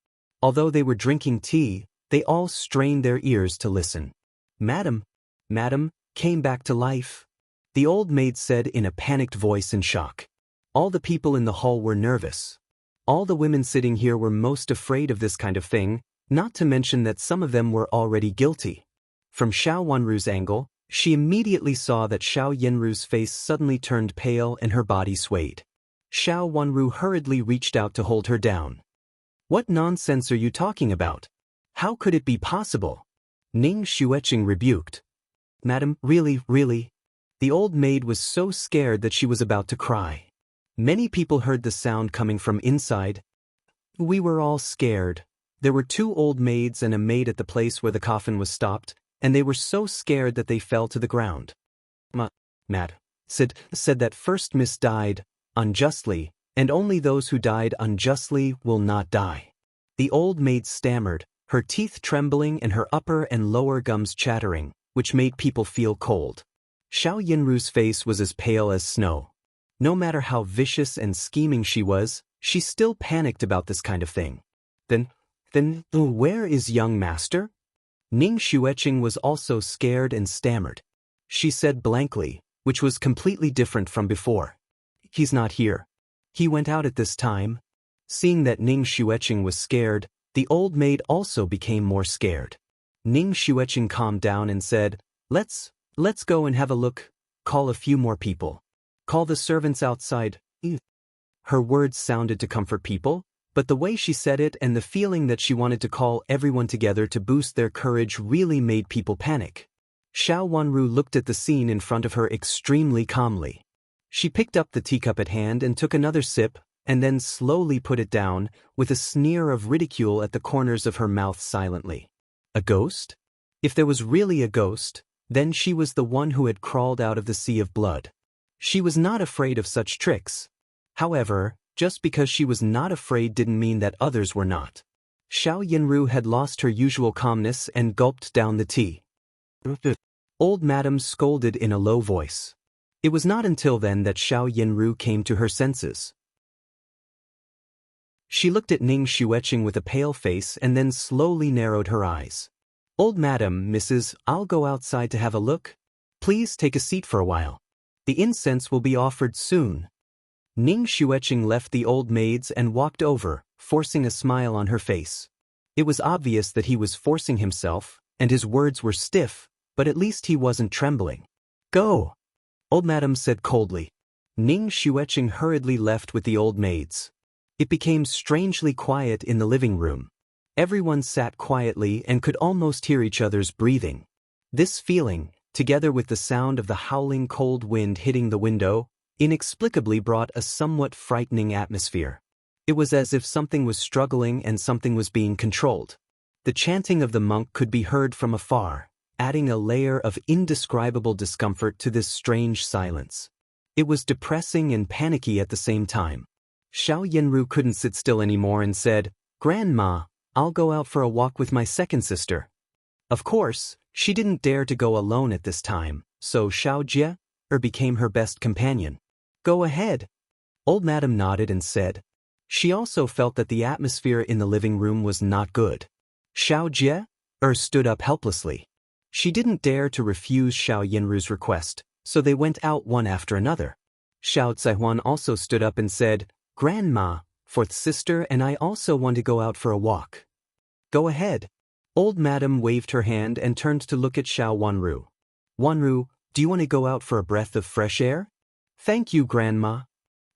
S1: Although they were drinking tea, they all strained their ears to listen. Madam, came back to life, the old maid said in a panicked voice in shock. All the people in the hall were nervous. All the women sitting here were most afraid of this kind of thing, not to mention that some of them were already guilty. From Xiao Wanru's angle, she immediately saw that Xiao Yanru's face suddenly turned pale and her body swayed. Xiao Wanru hurriedly reached out to hold her down. What nonsense are you talking about? How could it be possible? Ning Xueqing rebuked. Madam, really? The old maid was so scared that she was about to cry. Many people heard the sound coming from inside. We were all scared. There were 2 old maids and a maid at the place where the coffin was stopped, and they were so scared that they fell to the ground. Mad said that first miss died unjustly, and only those who died unjustly will not die. The old maid stammered, her teeth trembling and her upper and lower gums chattering, which made people feel cold. Xiao Yanru's face was as pale as snow. No matter how vicious and scheming she was, she still panicked about this kind of thing. Then where is young master? Ning Xueqing was also scared and stammered. She said blankly, which was completely different from before. He's not here. He went out at this time. Seeing that Ning Xueqing was scared, the old maid also became more scared. Ning Xueqing calmed down and said, Let's go and have a look. Call a few more people. Call the servants outside. Her words sounded to comfort people, but the way she said it and the feeling that she wanted to call everyone together to boost their courage really made people panic. Xiao Wanru looked at the scene in front of her extremely calmly. She picked up the teacup at hand and took another sip, and then slowly put it down, with a sneer of ridicule at the corners of her mouth silently. A ghost? If there was really a ghost, then she was the one who had crawled out of the sea of blood. She was not afraid of such tricks. However, just because she was not afraid didn't mean that others were not. Xiao Yanru had lost her usual calmness and gulped down the tea. Old madam scolded in a low voice. It was not until then that Xiao Yanru came to her senses. She looked at Ning Xueqing with a pale face and then slowly narrowed her eyes. Old madam, Mrs., I'll go outside to have a look. Please take a seat for a while. The incense will be offered soon. Ning Xueqing left the old maids and walked over, forcing a smile on her face. It was obvious that he was forcing himself, and his words were stiff, but at least he wasn't trembling. Go, old madam said coldly. Ning Xueqing hurriedly left with the old maids. It became strangely quiet in the living room. Everyone sat quietly and could almost hear each other's breathing. This feeling, together with the sound of the howling cold wind hitting the window, inexplicably brought a somewhat frightening atmosphere. It was as if something was struggling and something was being controlled. The chanting of the monk could be heard from afar, adding a layer of indescribable discomfort to this strange silence. It was depressing and panicky at the same time. Xiao Yanru couldn't sit still anymore and said, "Grandma, I'll go out for a walk with my second sister." Of course, she didn't dare to go alone at this time, so Xiao Jie became her best companion. Go ahead. Old madam nodded and said. She also felt that the atmosphere in the living room was not good. Xiao Jie stood up helplessly. She didn't dare to refuse Xiao Yanru's request, so they went out one after another. Xiao Zaihuan also stood up and said, "Grandma, fourth sister and I also want to go out for a walk." Go ahead. Old madam waved her hand and turned to look at Xiao Wanru. Wanru, do you want to go out for a breath of fresh air? Thank you, Grandma.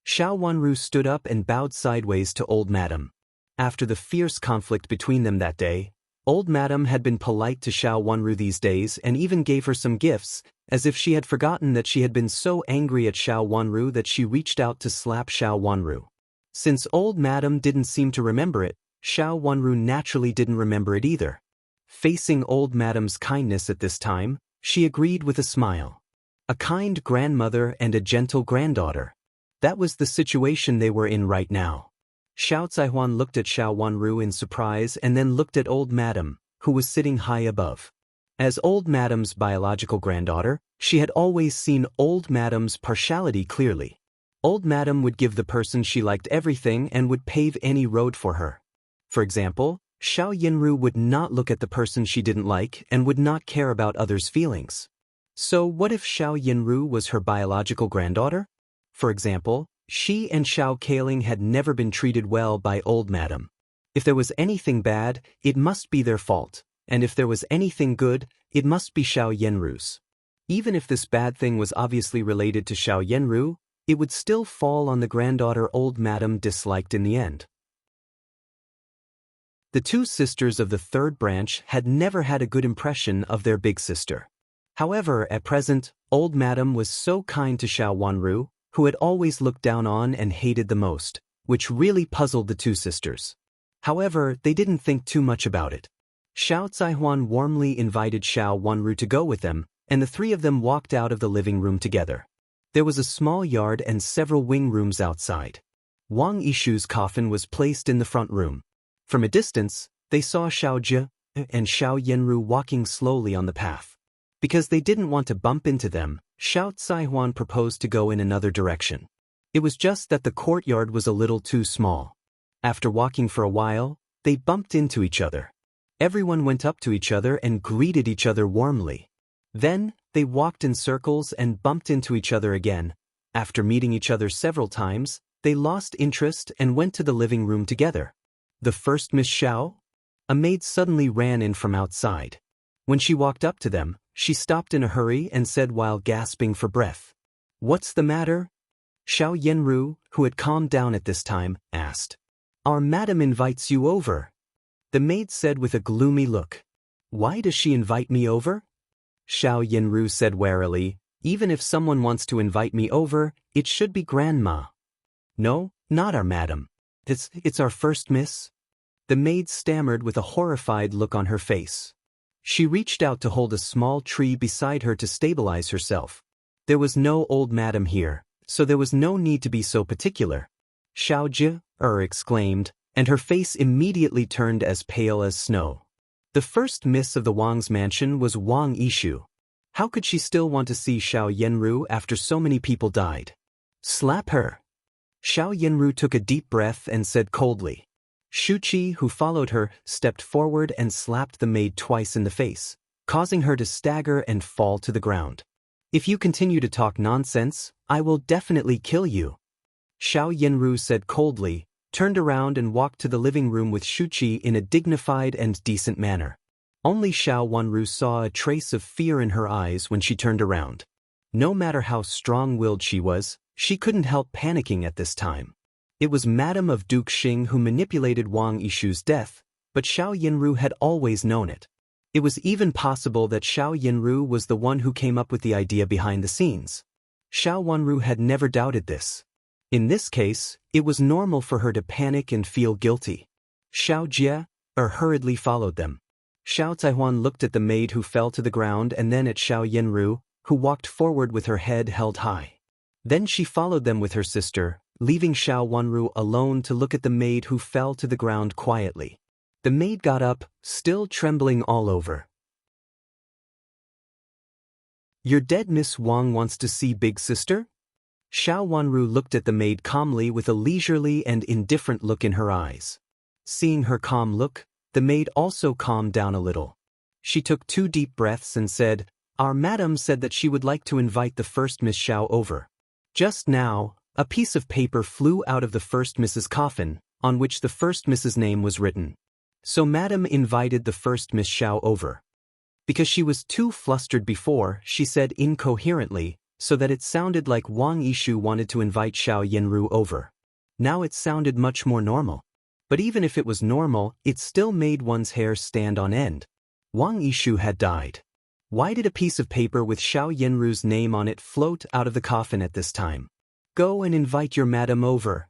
S1: Xiao Wanru stood up and bowed sideways to old madam. After the fierce conflict between them that day, old madam had been polite to Xiao Wanru these days and even gave her some gifts, as if she had forgotten that she had been so angry at Xiao Wanru that she reached out to slap Xiao Wanru. Since old madam didn't seem to remember it, Xiao Wanru naturally didn't remember it either. Facing old madam's kindness at this time, she agreed with a smile. A kind grandmother and a gentle granddaughter. That was the situation they were in right now. Xiao Zaihuan looked at Xiao Wanru in surprise and then looked at old madam, who was sitting high above. As old madam's biological granddaughter, she had always seen old madam's partiality clearly. Old madam would give the person she liked everything and would pave any road for her. For example, Xiao Yanru would not look at the person she didn't like and would not care about others' feelings. So what if Xiao Yanru was her biological granddaughter? For example, she and Xiao Kailing had never been treated well by old madam. If there was anything bad, it must be their fault, and if there was anything good, it must be Xiao Yanru's. Even if this bad thing was obviously related to Xiao Yanru, it would still fall on the granddaughter old madam disliked in the end. The two sisters of the third branch had never had a good impression of their big sister. However, at present, old madam was so kind to Xiao Wanru, who had always looked down on and hated the most, which really puzzled the two sisters. However, they didn't think too much about it. Xiao Zaihuan warmly invited Xiao Wanru to go with them, and the three of them walked out of the living room together. There was a small yard and several wing rooms outside. Wang Yishu's coffin was placed in the front room. From a distance, they saw Xiao Jie and Xiao Yanru walking slowly on the path. Because they didn't want to bump into them, Xiao Zaihuan proposed to go in another direction. It was just that the courtyard was a little too small. After walking for a while, they bumped into each other. Everyone went up to each other and greeted each other warmly. Then, they walked in circles and bumped into each other again. After meeting each other several times, they lost interest and went to the living room together. The first Miss Xiao? A maid suddenly ran in from outside. When she walked up to them, she stopped in a hurry and said while gasping for breath, "What's the matter?" Xiao Yanru, who had calmed down at this time, asked. "Our madam invites you over." The maid said with a gloomy look. "Why does she invite me over?" Xiao Yanru said warily, "Even if someone wants to invite me over, it should be Grandma." "No, not our madam. It's our first miss." The maid stammered with a horrified look on her face. She reached out to hold a small tree beside her to stabilize herself. There was no old madam here, so there was no need to be so particular. Xiao Jie exclaimed, and her face immediately turned as pale as snow. The first miss of the Wang's mansion was Wang Yishu. How could she still want to see Xiao Yanru after so many people died? "Slap her." Xiao Yanru took a deep breath and said coldly. Shuqi, who followed her, stepped forward and slapped the maid twice in the face, causing her to stagger and fall to the ground. If you continue to talk nonsense, I will definitely kill you. Xiao Yanru said coldly, turned around and walked to the living room with Shuqi in a dignified and decent manner. Only Xiao Wanru saw a trace of fear in her eyes when she turned around. No matter how strong-willed she was, she couldn't help panicking at this time. It was Madame of Duke Xing who manipulated Wang Yishu's death, but Xiao Yanru had always known it. It was even possible that Xiao Yanru was the one who came up with the idea behind the scenes. Xiao Wanru had never doubted this. In this case, it was normal for her to panic and feel guilty. Xiao Jie hurriedly followed them. Xiao Taihuan looked at the maid who fell to the ground and then at Xiao Yanru, who walked forward with her head held high. Then she followed them with her sister, leaving Xiao Wanru alone to look at the maid who fell to the ground quietly. The maid got up, still trembling all over. "Your dead Miss Wang wants to see big sister?" Xiao Wanru looked at the maid calmly with a leisurely and indifferent look in her eyes. Seeing her calm look, the maid also calmed down a little. She took 2 deep breaths and said, "Our madam said that she would like to invite the first Miss Xiao over." Just now, a piece of paper flew out of the first Mrs. coffin, on which the first Mrs. name was written. So Madam invited the first Miss Xiao over. Because she was too flustered before, she said incoherently, so that it sounded like Wang Yishu wanted to invite Xiao Yanru over. Now it sounded much more normal. But even if it was normal, it still made one's hair stand on end. Wang Yishu had died. Why did a piece of paper with Xiao Yanru's name on it float out of the coffin at this time? "Go and invite your madam over,"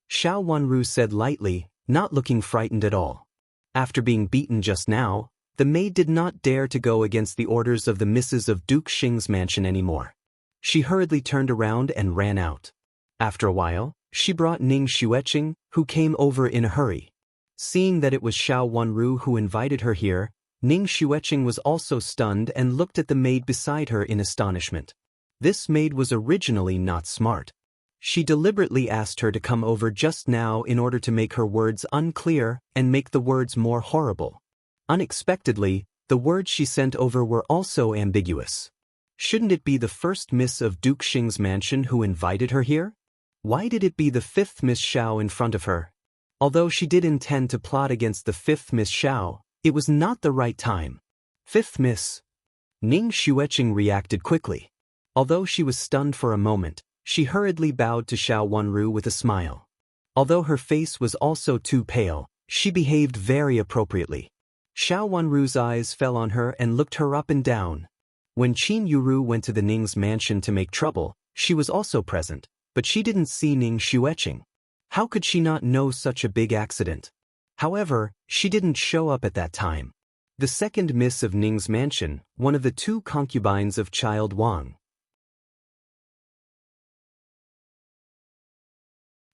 S1: Xiao Wanru said lightly, not looking frightened at all. After being beaten just now, the maid did not dare to go against the orders of the Mrs. of Duke Xing's mansion anymore. She hurriedly turned around and ran out. After a while, she brought Ning Xueqing, who came over in a hurry. Seeing that it was Xiao Wanru who invited her here, Ning Xueqing was also stunned and looked at the maid beside her in astonishment. This maid was originally not smart. She deliberately asked her to come over just now in order to make her words unclear and make the words more horrible. Unexpectedly, the words she sent over were also ambiguous. Shouldn't it be the first Miss of Duke Xing's mansion who invited her here? Why did it be the 5th Miss Xiao in front of her? Although she did intend to plot against the 5th Miss Xiao, it was not the right time. 5th Miss. Ning Xueqing reacted quickly. Although she was stunned for a moment, she hurriedly bowed to Xiao Wanru with a smile. Although her face was also too pale, she behaved very appropriately. Xiao Wanru's eyes fell on her and looked her up and down. When Qin Yuru went to the Ning's mansion to make trouble, she was also present, but she didn't see Ning Xueqing. How could she not know such a big accident? However, she didn't show up at that time. The second Miss of Ning's mansion, one of the 2 concubines of Child Wang.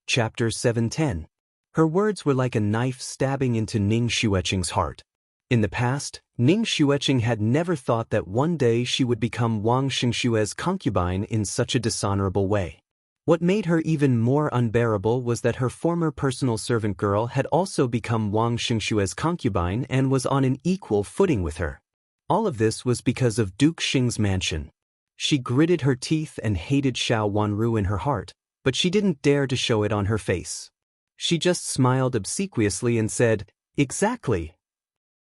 S1: Chapter 710. Her words were like a knife stabbing into Ning Xueqing's heart. In the past, Ning Xueqing had never thought that one day she would become Wang Xingshue's concubine in such a dishonorable way. What made her even more unbearable was that her former personal servant girl had also become Wang Xingshue's concubine and was on an equal footing with her. All of this was because of Duke Xing's mansion. She gritted her teeth and hated Xiao Wanru in her heart, but she didn't dare to show it on her face. She just smiled obsequiously and said, "Exactly.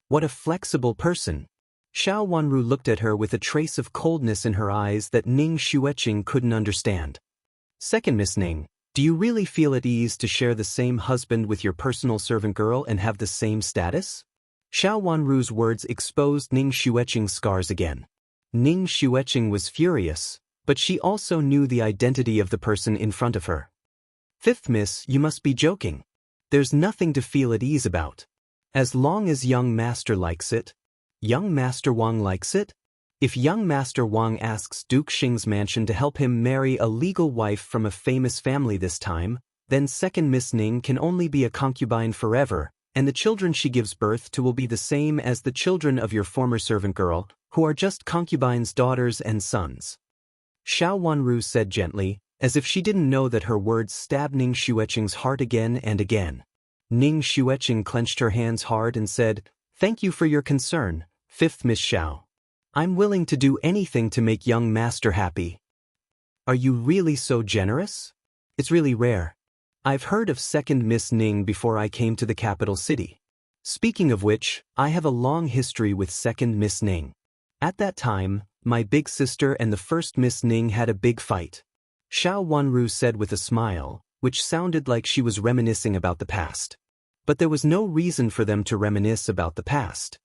S1: What a flexible person." Xiao Wanru looked at her with a trace of coldness in her eyes that Ning Xueqing couldn't understand. "Second Miss Ning, do you really feel at ease to share the same husband with your personal servant girl and have the same status?" Xiao Wanru's words exposed Ning Xueqing's scars again. Ning Xueqing was furious, but she also knew the identity of the person in front of her. "5th Miss, you must be joking. There's nothing to feel at ease about. As long as young master likes it." Young Master Wang likes it? If young Master Wang asks Duke Xing's mansion to help him marry a legal wife from a famous family this time, then second Miss Ning can only be a concubine forever, and the children she gives birth to will be the same as the children of your former servant girl, who are just concubines' daughters and sons. Xiao Wanru said gently, as if she didn't know that her words stabbed Ning Xueqing's heart again and again. Ning Xueqing clenched her hands hard and said, "Thank you for your concern, 5th Miss Xiao. I'm willing to do anything to make young master happy. Are you really so generous? It's really rare. I've heard of second Miss Ning before I came to the capital city. Speaking of which, I have a long history with second Miss Ning. At that time, my big sister and the first Miss Ning had a big fight. Xiao Wanru said with a smile, which sounded like she was reminiscing about the past. But there was no reason for them to reminisce about the past.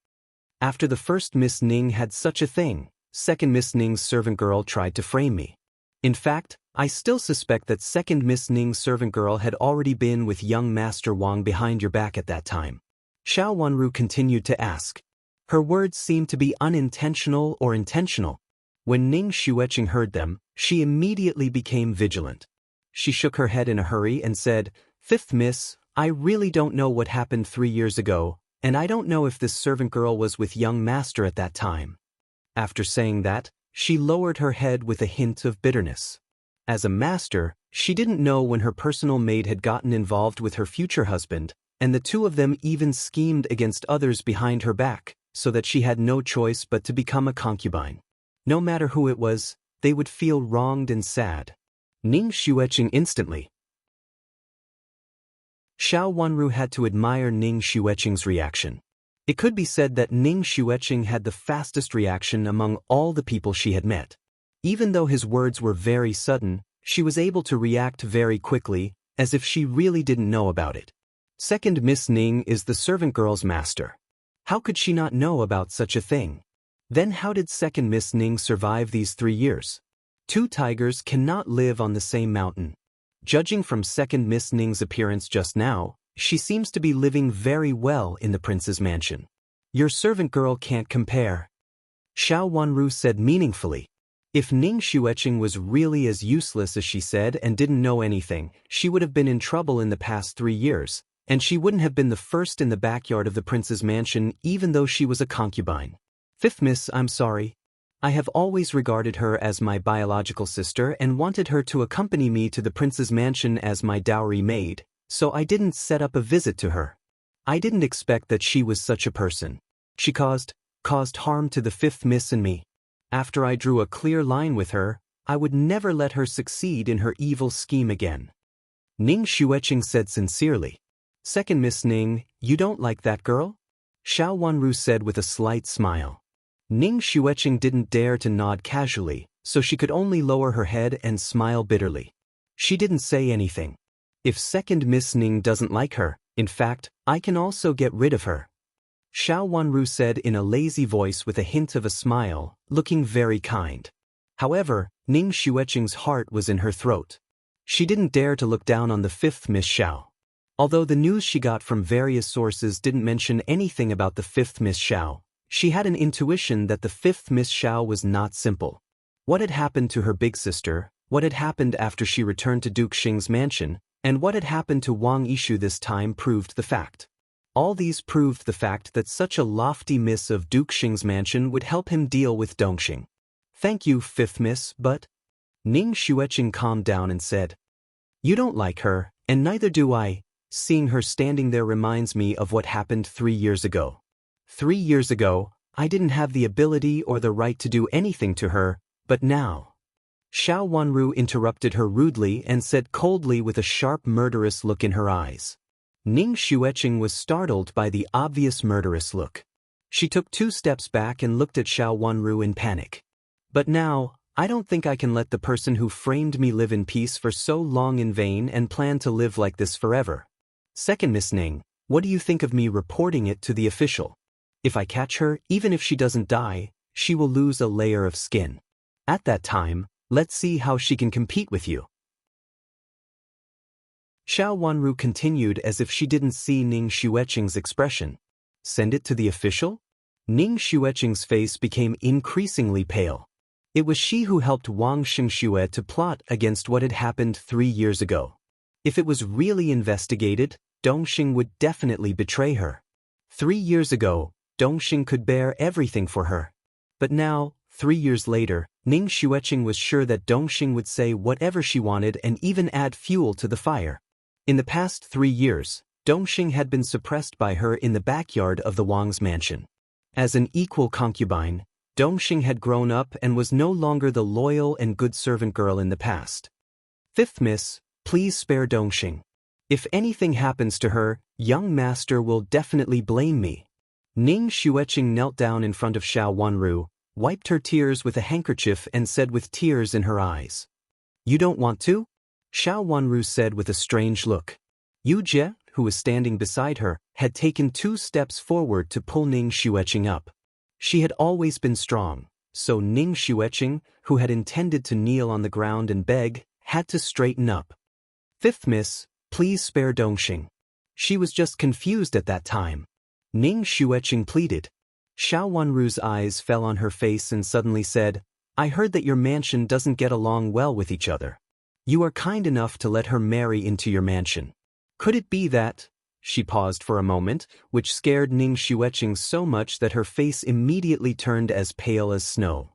S1: After the first Miss Ning had such a thing, second Miss Ning's servant girl tried to frame me. In fact, I still suspect that second Miss Ning's servant girl had already been with young Master Wang behind your back at that time. Xiao Wanru continued to ask. Her words seemed to be unintentional or intentional. When Ning Xueqing heard them, she immediately became vigilant. She shook her head in a hurry and said, "Fifth Miss, I really don't know what happened 3 years ago, and I don't know if this servant girl was with young master at that time." After saying that, she lowered her head with a hint of bitterness. As a master, she didn't know when her personal maid had gotten involved with her future husband, and the two of them even schemed against others behind her back, so that she had no choice but to become a concubine. No matter who it was, they would feel wronged and sad. Ning Xueqing instantly. Xiao Wanru had to admire Ning Xueqing's reaction. It could be said that Ning Xueqing had the fastest reaction among all the people she had met. Even though his words were very sudden, she was able to react very quickly, as if she really didn't know about it. Second Miss Ning is the servant girl's master. How could she not know about such a thing? Then how did second Miss Ning survive these 3 years? 2 tigers cannot live on the same mountain. Judging from second Miss Ning's appearance just now, she seems to be living very well in the prince's mansion. Your servant girl can't compare. Xiao Wanru said meaningfully. If Ning Xueqing was really as useless as she said and didn't know anything, she would have been in trouble in the past 3 years, and she wouldn't have been the first in the backyard of the prince's mansion even though she was a concubine. Fifth Miss, I'm sorry. I have always regarded her as my biological sister and wanted her to accompany me to the prince's mansion as my dowry maid, so I didn't set up a visit to her. I didn't expect that she was such a person. She caused harm to the fifth Miss and me. After I drew a clear line with her, I would never let her succeed in her evil scheme again. Ning Xueqing said sincerely. Second Miss Ning, you don't like that girl? Xiao Wanru said with a slight smile. Ning Xueqing didn't dare to nod casually, so she could only lower her head and smile bitterly. She didn't say anything. If second Miss Ning doesn't like her, in fact, I can also get rid of her. Xiao Wanru said in a lazy voice with a hint of a smile, looking very kind. However, Ning Xueqing's heart was in her throat. She didn't dare to look down on the fifth Miss Xiao. Although the news she got from various sources didn't mention anything about the fifth Miss Xiao, she had an intuition that the fifth Miss Xiao was not simple. What had happened to her big sister, what had happened after she returned to Duke Xing's mansion, and what had happened to Wang Yishu this time proved the fact. All these proved the fact that such a lofty miss of Duke Xing's mansion would help him deal with Dongxing. Thank you, fifth Miss, but... Ning Xueqing calmed down and said, You don't like her, and neither do I. Seeing her standing there reminds me of what happened 3 years ago. 3 years ago, I didn't have the ability or the right to do anything to her, but now... Xiao Wanru interrupted her rudely and said coldly with a sharp murderous look in her eyes. Ning Xueqing was startled by the obvious murderous look. She took 2 steps back and looked at Xiao Wanru in panic. But now, I don't think I can let the person who framed me live in peace for so long in vain and plan to live like this forever. Second Miss Ning, what do you think of me reporting it to the official? If I catch her, even if she doesn't die, she will lose a layer of skin. At that time, let's see how she can compete with you. Xiao Wanru continued as if she didn't see Ning Xueqing's expression. Send it to the official? Ning Xueqing's face became increasingly pale. It was she who helped Wang Xingxue to plot against what had happened 3 years ago. If it was really investigated, Dongxing would definitely betray her. 3 years ago, Dongxing could bear everything for her. But now, 3 years later, Ning Xueqing was sure that Dongxing would say whatever she wanted and even add fuel to the fire. In the past 3 years, Dongxing had been suppressed by her in the backyard of the Wang's mansion. As an equal concubine, Dongxing had grown up and was no longer the loyal and good servant girl in the past. Fifth Miss, please spare Dongxing. If anything happens to her, young master will definitely blame me. Ning Xueqing knelt down in front of Xiao Wanru, wiped her tears with a handkerchief and said with tears in her eyes. You don't want to? Xiao Wanru said with a strange look. Yu Jie, who was standing beside her, had taken 2 steps forward to pull Ning Xueqing up. She had always been strong, so Ning Xueqing, who had intended to kneel on the ground and beg, had to straighten up. Fifth Miss, please spare Dongxing. She was just confused at that time. Ning Xueqing pleaded. Xiao Wanru's eyes fell on her face and suddenly said, I heard that your mansion doesn't get along well with each other. You are kind enough to let her marry into your mansion. Could it be that? She paused for a moment, which scared Ning Xueqing so much that her face immediately turned as pale as snow.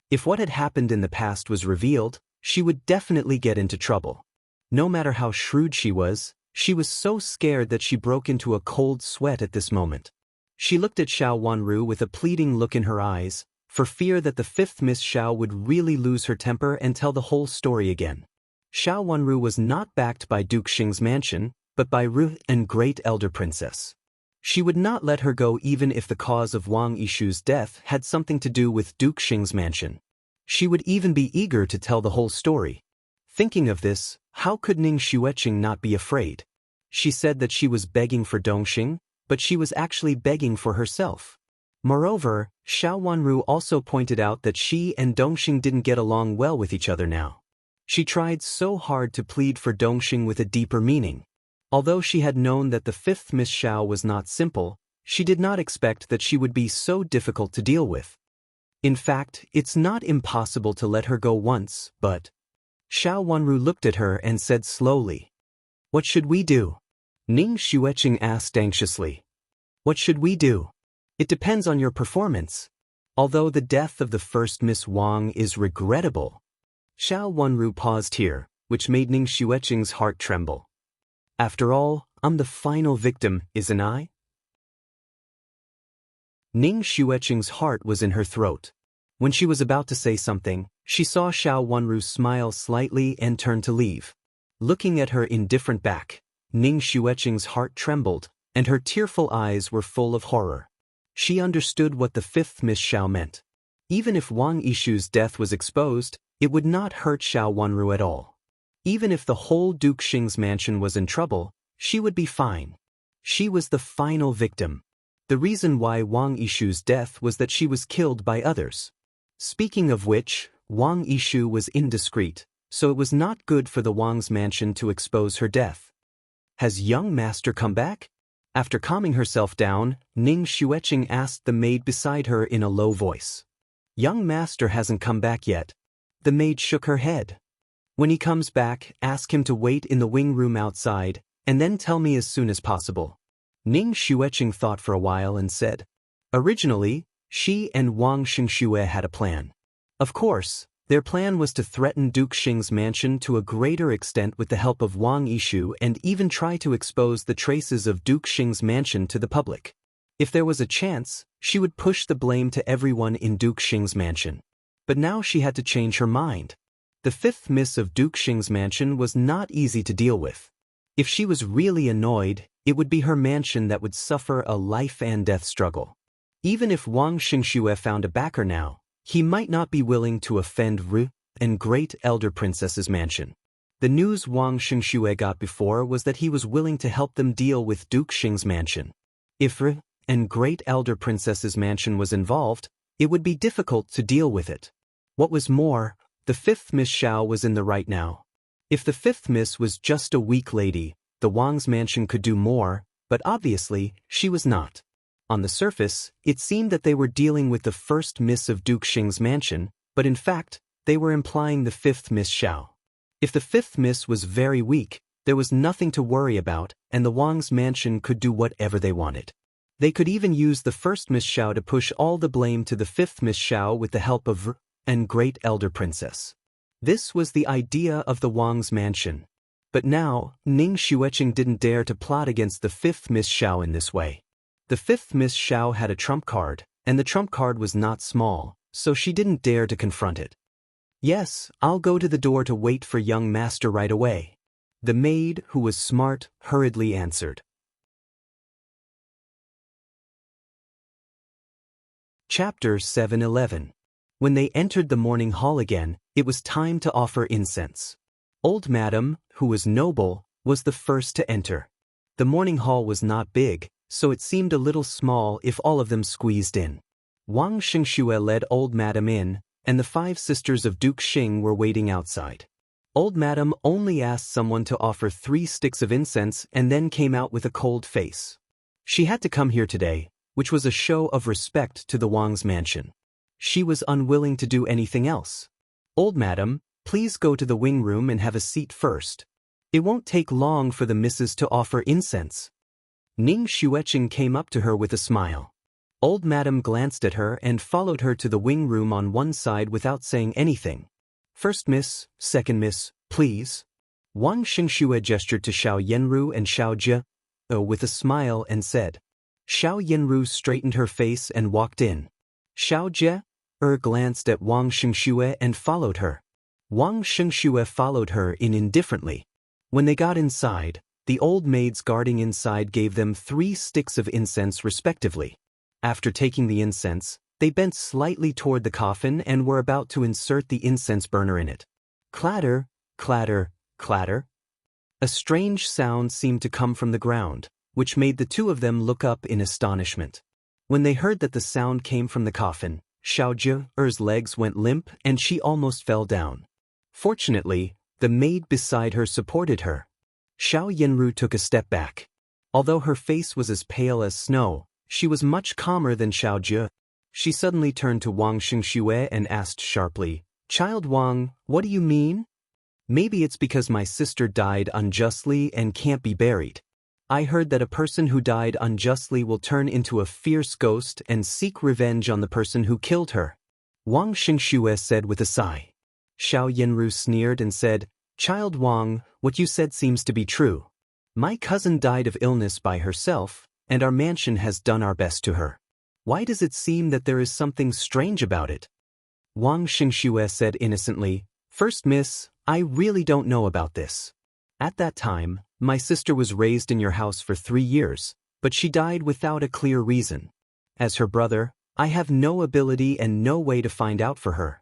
S1: If what had happened in the past was revealed, she would definitely get into trouble. No matter how shrewd she was so scared that she broke into a cold sweat at this moment. She looked at Xiao Wanru with a pleading look in her eyes, for fear that the 5th Miss Xiao would really lose her temper and tell the whole story again. Xiao Wanru was not backed by Duke Xing's mansion, but by Ru and Great Elder Princess. She would not let her go even if the cause of Wang Yishu's death had something to do with Duke Xing's mansion. She would even be eager to tell the whole story. Thinking of this, how could Ning Xueqing not be afraid? She said that she was begging for Dongxing, but she was actually begging for herself. Moreover, Xiao Wanru also pointed out that she and Dongxing didn't get along well with each other now. She tried so hard to plead for Dongxing with a deeper meaning. Although she had known that the 5th Miss Xiao was not simple, she did not expect that she would be so difficult to deal with. In fact, it's not impossible to let her go once, but… Xiao Wanru looked at her and said slowly. What should we do? Ning Xueqing asked anxiously. What should we do? It depends on your performance. Although the death of the 1st Miss Wang is regrettable. Xiao Wanru paused here, which made Ning Xueqing's heart tremble. After all, I'm the final victim, isn't I? Ning Xueqing's heart was in her throat. When she was about to say something, she saw Xiao Wanru smile slightly and turn to leave. Looking at her indifferent back, Ning Xueqing's heart trembled, and her tearful eyes were full of horror. She understood what the 5th Miss Xiao meant. Even if Wang Yishu's death was exposed, it would not hurt Xiao Wanru at all. Even if the whole Duke Xing's mansion was in trouble, she would be fine. She was the final victim. The reason why Wang Yishu's death was that she was killed by others. Speaking of which, Wang Yishu was indiscreet, so it was not good for the Wang's mansion to expose her death. Has young master come back? After calming herself down, Ning Xueqing asked the maid beside her in a low voice. Young master hasn't come back yet. The maid shook her head. When he comes back, ask him to wait in the wing room outside, and then tell me as soon as possible. Ning Xueqing thought for a while and said. Originally, she and Wang Xingxue had a plan. Of course, their plan was to threaten Duke Xing's mansion to a greater extent with the help of Wang Yishu and even try to expose the traces of Duke Xing's mansion to the public. If there was a chance, she would push the blame to everyone in Duke Xing's mansion. But now she had to change her mind. The 5th Miss of Duke Xing's mansion was not easy to deal with. If she was really annoyed, it would be her mansion that would suffer a life-and-death struggle. Even if Wang Xingxue found a backer now, he might not be willing to offend Ru and Great Elder Princess's mansion. The news Wang Xingxue got before was that he was willing to help them deal with Duke Xing's mansion. If Ru and Great Elder Princess's mansion was involved, it would be difficult to deal with it. What was more, the 5th Miss Xiao was in the right now. If the 5th Miss was just a weak lady, the Wang's mansion could do more, but obviously, she was not. On the surface, it seemed that they were dealing with the 1st Miss of Duke Xing's mansion, but in fact, they were implying the 5th Miss Xiao. If the 5th Miss was very weak, there was nothing to worry about, and the Wang's mansion could do whatever they wanted. They could even use the 1st Miss Xiao to push all the blame to the 5th Miss Xiao with the help of Ru and Great Elder Princess. This was the idea of the Wang's mansion. But now, Ning Xueqing didn't dare to plot against the 5th Miss Xiao in this way. The 5th Miss Xiao had a trump card, and the trump card was not small, so she didn't dare to confront it. Yes, I'll go to the door to wait for young master right away. The maid, who was smart, hurriedly answered. Chapter 7:11. When they entered the morning hall again, it was time to offer incense. Old Madam, who was noble, was the first to enter. The morning hall was not big, so it seemed a little small if all of them squeezed in. Wang Xingxue led Old Madam in, and the 5 sisters of Duke Xing were waiting outside. Old Madam only asked someone to offer 3 sticks of incense and then came out with a cold face. She had to come here today, which was a show of respect to the Wang's mansion. She was unwilling to do anything else. Old Madam, please go to the wing room and have a seat first. It won't take long for the missus to offer incense. Ning Xueqing came up to her with a smile. Old Madam glanced at her and followed her to the wing room on one side without saying anything. First miss, second miss, please. Wang Xingxue gestured to Xiao Yenru and Xiao Jie with a smile and said. Xiao Yenru straightened her face and walked in. Xiao Jie glanced at Wang Xingxue and followed her. Wang Xingxue followed her in indifferently. When they got inside, the old maids guarding inside gave them 3 sticks of incense respectively. After taking the incense, they bent slightly toward the coffin and were about to insert the incense burner in it. Clatter, clatter, clatter. A strange sound seemed to come from the ground, which made the 2 of them look up in astonishment. When they heard that the sound came from the coffin, Xiao Jie's legs went limp and she almost fell down. Fortunately, the maid beside her supported her. Xiao Yenru took a step back. Although her face was as pale as snow, she was much calmer than Xiao Jie. She suddenly turned to Wang Xingxue and asked sharply, Child Wang, what do you mean? Maybe it's because my sister died unjustly and can't be buried. I heard that a person who died unjustly will turn into a fierce ghost and seek revenge on the person who killed her. Wang Xingxue said with a sigh. Xiao Yenru sneered and said, Child Wang, what you said seems to be true. My cousin died of illness by herself, and our mansion has done our best to her. Why does it seem that there is something strange about it? Wang Xingxue said innocently, First miss, I really don't know about this. At that time, my sister was raised in your house for 3 years, but she died without a clear reason. As her brother, I have no ability and no way to find out for her.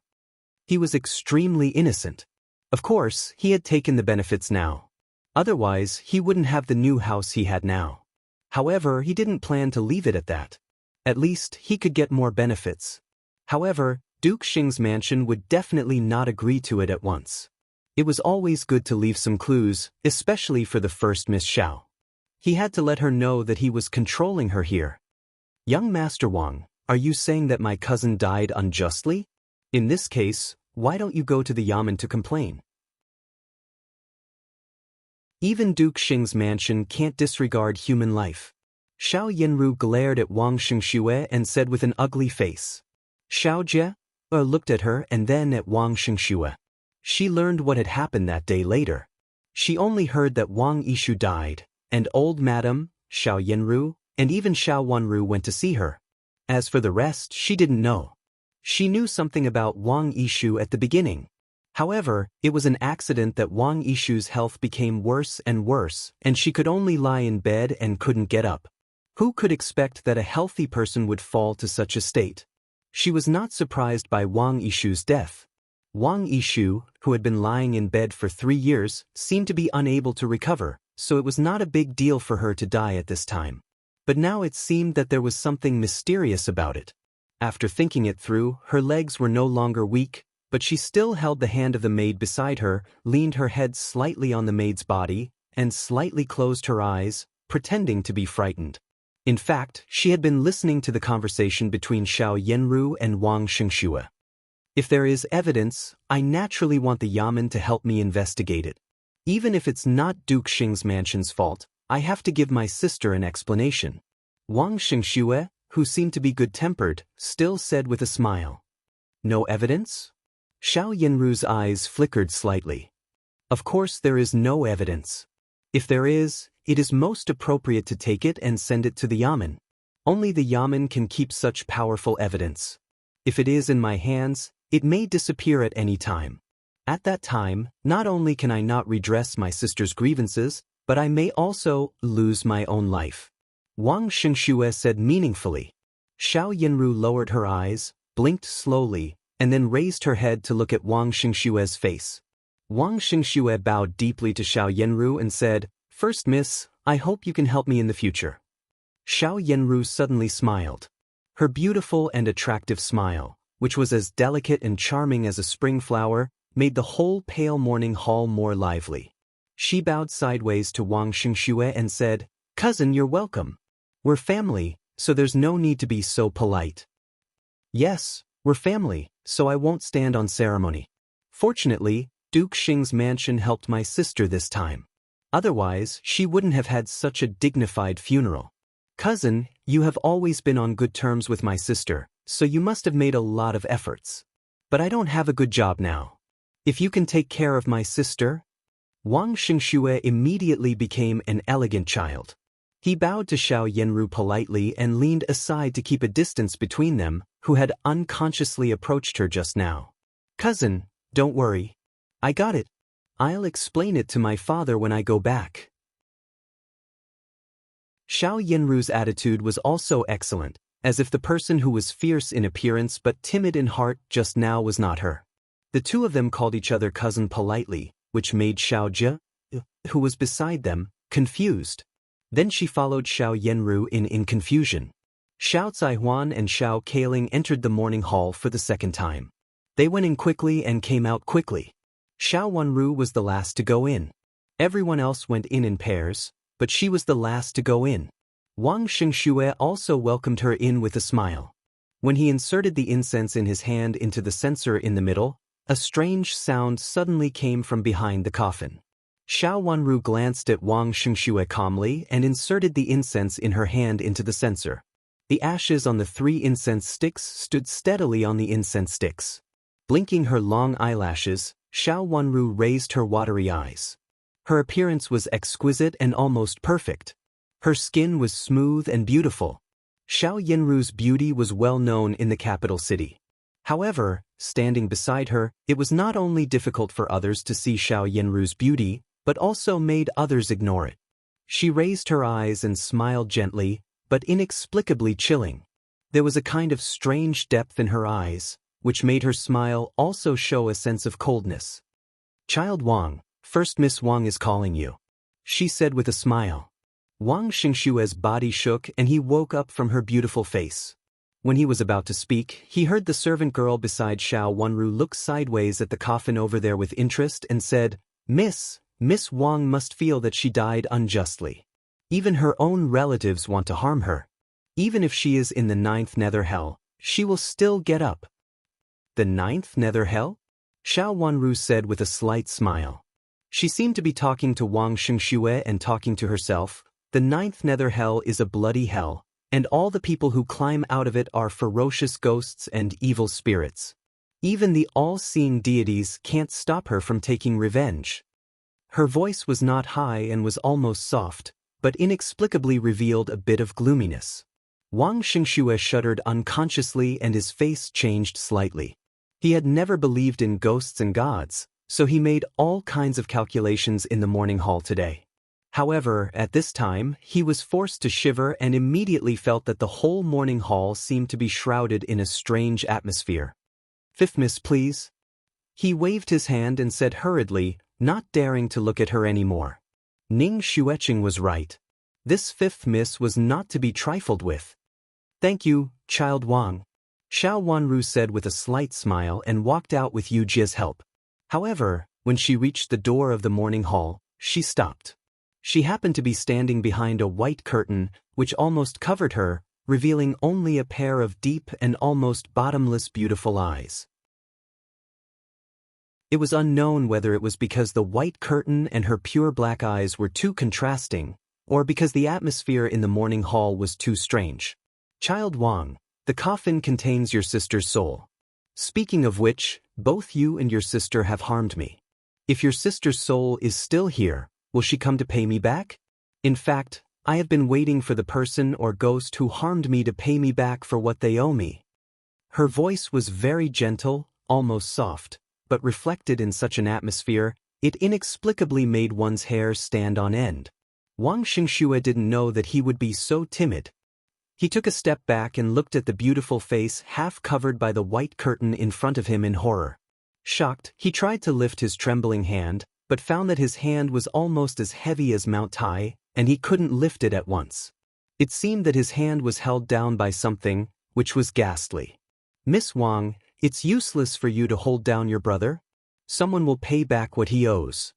S1: He was extremely innocent. Of course, he had taken the benefits now. Otherwise, he wouldn't have the new house he had now. However, he didn't plan to leave it at that. At least, he could get more benefits. However, Duke Xing's mansion would definitely not agree to it at once. It was always good to leave some clues, especially for the first Miss Xiao. He had to let her know that he was controlling her here. Young Master Wang, are you saying that my cousin died unjustly? In this case, why don't you go to the yamen to complain? Even Duke Xing's mansion can't disregard human life. Xiao Yenru glared at Wang Xingxue and said with an ugly face. Xiao Jie looked at her and then at Wang Xingxue. She learned what had happened that day later. She only heard that Wang Yishu died, and old Madam, Xiao Yenru, and even Xiao Wanru went to see her. As for the rest, she didn't know. She knew something about Wang Yishu at the beginning. However, it was an accident that Wang Yishu's health became worse, and she could only lie in bed and couldn't get up. Who could expect that a healthy person would fall to such a state? She was not surprised by Wang Yishu's death. Wang Yishu, who had been lying in bed for 3 years, seemed to be unable to recover, so it was not a big deal for her to die at this time. But now it seemed that there was something mysterious about it. After thinking it through, her legs were no longer weak, but she still held the hand of the maid beside her, leaned her head slightly on the maid's body, and slightly closed her eyes, pretending to be frightened. In fact, she had been listening to the conversation between Xiao Yenru and Wang Xingxue. If there is evidence, I naturally want the yamen to help me investigate it. Even if it's not Duke Xing's mansion's fault, I have to give my sister an explanation. Wang Xingxue, who seemed to be good-tempered, still said with a smile. No evidence? Xiao Yenru's eyes flickered slightly. Of course there is no evidence. If there is, it is most appropriate to take it and send it to the yamen. Only the yamen can keep such powerful evidence. If it is in my hands, it may disappear at any time. At that time, not only can I not redress my sister's grievances, but I may also lose my own life. Wang Xingxue said meaningfully. Xiao Yanru lowered her eyes, blinked slowly, and then raised her head to look at Wang Xingxue's face. Wang Xingxue bowed deeply to Xiao Yanru and said, "First, miss, I hope you can help me in the future." Xiao Yanru suddenly smiled. Her beautiful and attractive smile, which was as delicate and charming as a spring flower, made the whole pale morning hall more lively. She bowed sideways to Wang Xingxue and said, "Cousin, you're welcome. We're family, so there's no need to be so polite." "Yes, we're family, so I won't stand on ceremony. Fortunately, Duke Xing's mansion helped my sister this time. Otherwise, she wouldn't have had such a dignified funeral. Cousin, you have always been on good terms with my sister, so you must have made a lot of efforts. But I don't have a good job now. If you can take care of my sister..." Wang Xingxue immediately became an elegant child. He bowed to Xiao Yanru politely and leaned aside to keep a distance between them, who had unconsciously approached her just now. "Cousin, don't worry. I got it. I'll explain it to my father when I go back." Xiao Yanru's attitude was also excellent, as if the person who was fierce in appearance but timid in heart just now was not her. The two of them called each other cousin politely, which made Xiao Jie, who was beside them, confused. Then she followed Xiao Yanru in confusion. Xiao Zaihuan and Xiao Kailing entered the morning hall for the second time. They went in quickly and came out quickly. Xiao Wanru was the last to go in. Everyone else went in pairs, but she was the last to go in. Wang Xingxue also welcomed her in with a smile. When he inserted the incense in his hand into the censer in the middle, a strange sound suddenly came from behind the coffin. Xiao Wanru glanced at Wang Xingxue calmly and inserted the incense in her hand into the censer. The ashes on the 3 incense sticks stood steadily on the incense sticks. Blinking her long eyelashes, Xiao Wanru raised her watery eyes. Her appearance was exquisite and almost perfect. Her skin was smooth and beautiful. Xiao Yanru's beauty was well known in the capital city. However, standing beside her, it was not only difficult for others to see Xiao Yanru's beauty, but also made others ignore it. She raised her eyes and smiled gently, but inexplicably chilling. There was a kind of strange depth in her eyes, which made her smile also show a sense of coldness. "Child Wang, First Miss Wang is calling you," she said with a smile. Wang Xingxue's body shook and he woke up from her beautiful face. When he was about to speak, he heard the servant girl beside Xiao Wanru look sideways at the coffin over there with interest and said, Miss Wang must feel that she died unjustly. Even her own relatives want to harm her. Even if she is in the 9th nether hell, she will still get up." "The 9th nether hell?" Xiao Wanru said with a slight smile. She seemed to be talking to Wang Xingxue and talking to herself. "The 9th nether hell is a bloody hell, and all the people who climb out of it are ferocious ghosts and evil spirits. Even the all-seeing deities can't stop her from taking revenge." Her voice was not high and was almost soft, but inexplicably revealed a bit of gloominess. Wang Xingxue shuddered unconsciously and his face changed slightly. He had never believed in ghosts and gods, so he made all kinds of calculations in the morning hall today. However, at this time, he was forced to shiver and immediately felt that the whole morning hall seemed to be shrouded in a strange atmosphere. "Fifth Miss, please." He waved his hand and said hurriedly, not daring to look at her anymore. Ning Xueqing was right. This 5th Miss was not to be trifled with. "Thank you, Child Wang," Xiao Wanru said with a slight smile and walked out with Yu Jie's help. However, when she reached the door of the morning hall, she stopped. She happened to be standing behind a white curtain, which almost covered her, revealing only a pair of deep and almost bottomless beautiful eyes. It was unknown whether it was because the white curtain and her pure black eyes were too contrasting, or because the atmosphere in the morning hall was too strange. "Child Wang, the coffin contains your sister's soul. Speaking of which, both you and your sister have harmed me. If your sister's soul is still here, will she come to pay me back? In fact, I have been waiting for the person or ghost who harmed me to pay me back for what they owe me." Her voice was very gentle, almost soft, but reflected in such an atmosphere, it inexplicably made one's hair stand on end. Wang Xingxue didn't know that he would be so timid. He took a step back and looked at the beautiful face half covered by the white curtain in front of him in horror. Shocked, he tried to lift his trembling hand, but found that his hand was almost as heavy as Mount Tai, and he couldn't lift it at once. It seemed that his hand was held down by something, which was ghastly. "Miss Wang, it's useless for you to hold down your brother. Someone will pay back what he owes."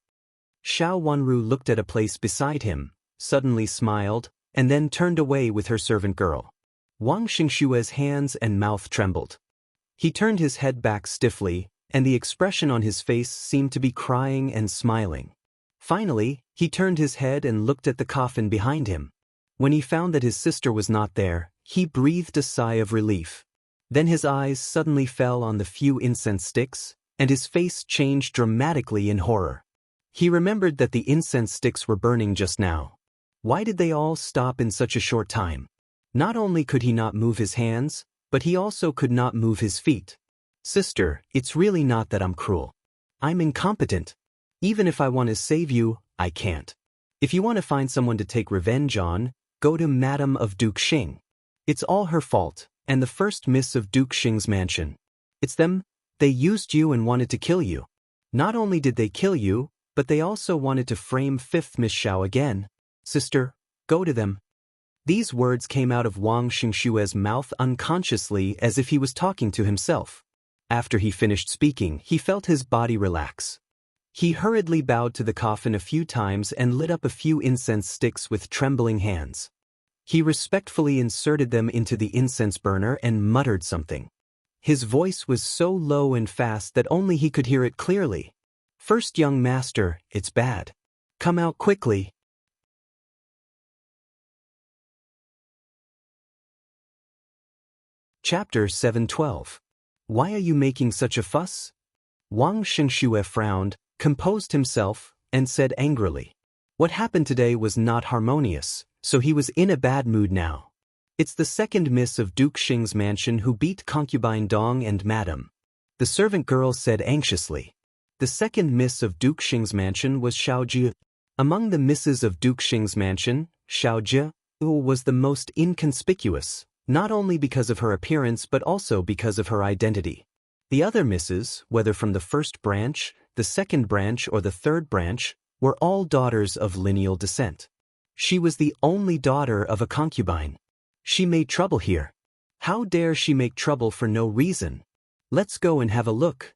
S1: Xiao Wanru looked at a place beside him, suddenly smiled, and then turned away with her servant girl. Wang Xingxue's hands and mouth trembled. He turned his head back stiffly, and the expression on his face seemed to be crying and smiling. Finally, he turned his head and looked at the coffin behind him. When he found that his sister was not there, he breathed a sigh of relief. Then his eyes suddenly fell on the few incense sticks, and his face changed dramatically in horror. He remembered that the incense sticks were burning just now. Why did they all stop in such a short time? Not only could he not move his hands, but he also could not move his feet. "Sister, it's really not that I'm cruel. I'm incompetent. Even if I want to save you, I can't. If you want to find someone to take revenge on, go to Madame of Duke Xing. It's all her fault, and the first miss of Duke Xing's mansion. It's them. They used you and wanted to kill you. Not only did they kill you, but they also wanted to frame 5th Miss Xiao again. Sister, go to them." These words came out of Wang Xingxue's mouth unconsciously as if he was talking to himself. After he finished speaking, he felt his body relax. He hurriedly bowed to the coffin a few times and lit up a few incense sticks with trembling hands. He respectfully inserted them into the incense burner and muttered something. His voice was so low and fast that only he could hear it clearly. "First young master, it's bad. Come out quickly." Chapter 712. Why are you making such a fuss? Wang Xingxue frowned, composed himself, and said angrily. What happened today was not harmonious, so he was in a bad mood now. It's the second miss of Duke Xing's mansion who beat concubine Dong and Madame. The servant girl said anxiously. The second miss of Duke Xing's mansion was Xiao Jie. Among the misses of Duke Xing's mansion, Xiao Jie was the most inconspicuous, not only because of her appearance but also because of her identity. The other misses, whether from the first branch, the second branch or the third branch, were all daughters of lineal descent. She was the only daughter of a concubine. She made trouble here. How dare she make trouble for no reason? Let's go and have a look.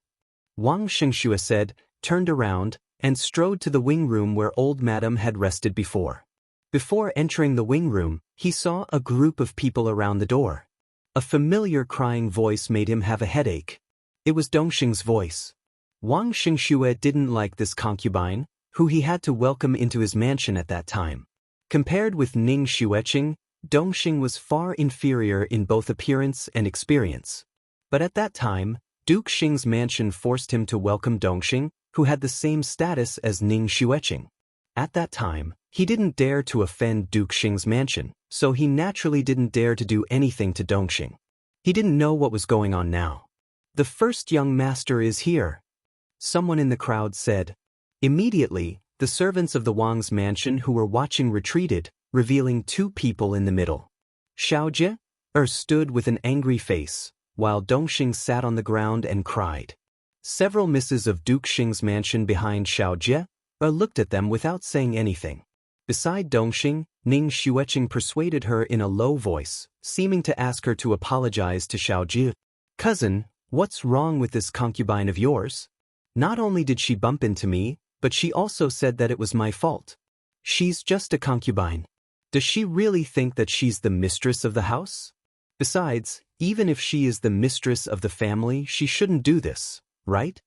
S1: Wang Xingxue said, turned around, and strode to the wing room where old Madame had rested before. Before entering the wing room, he saw a group of people around the door. A familiar crying voice made him have a headache. It was Dongxing's voice. Wang Xingxue didn't like this concubine, who he had to welcome into his mansion at that time. Compared with Ning Xueqing, Dongxing was far inferior in both appearance and experience. But at that time, Duke Xing's mansion forced him to welcome Dongxing, who had the same status as Ning Xueqing. At that time, he didn't dare to offend Duke Xing's mansion, so he naturally didn't dare to do anything to Dongxing. He didn't know what was going on now. "The first young master is here," someone in the crowd said. Immediately, the servants of the Wang's mansion who were watching retreated, revealing two people in the middle. Xiao Jie stood with an angry face, while Dongxing sat on the ground and cried. Several misses of Duke Xing's mansion behind Xiao Jie looked at them without saying anything. Beside Dongxing, Ning Xueqing persuaded her in a low voice, seeming to ask her to apologize to Xiao Jie. "Cousin, what's wrong with this concubine of yours? Not only did she bump into me, but she also said that it was my fault. She's just a concubine. Does she really think that she's the mistress of the house? Besides, even if she is the mistress of the family, she shouldn't do this, right?"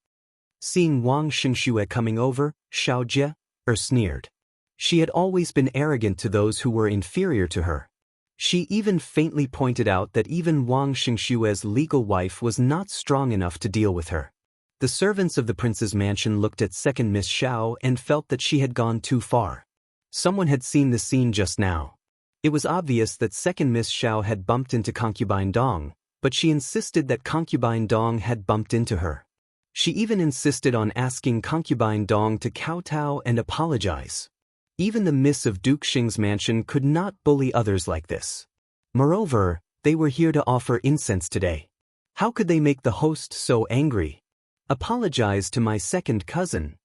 S1: Seeing Wang Xingxue coming over, Xiao Jie sneered. She had always been arrogant to those who were inferior to her. She even faintly pointed out that even Wang Xingxue's legal wife was not strong enough to deal with her. The servants of the prince's mansion looked at second Miss Xiao and felt that she had gone too far. Someone had seen the scene just now. It was obvious that second Miss Xiao had bumped into concubine Dong, but she insisted that concubine Dong had bumped into her. She even insisted on asking concubine Dong to kowtow and apologize. Even the miss of Duke Xing's mansion could not bully others like this. Moreover, they were here to offer incense today. How could they make the host so angry? Apologize to my second cousin.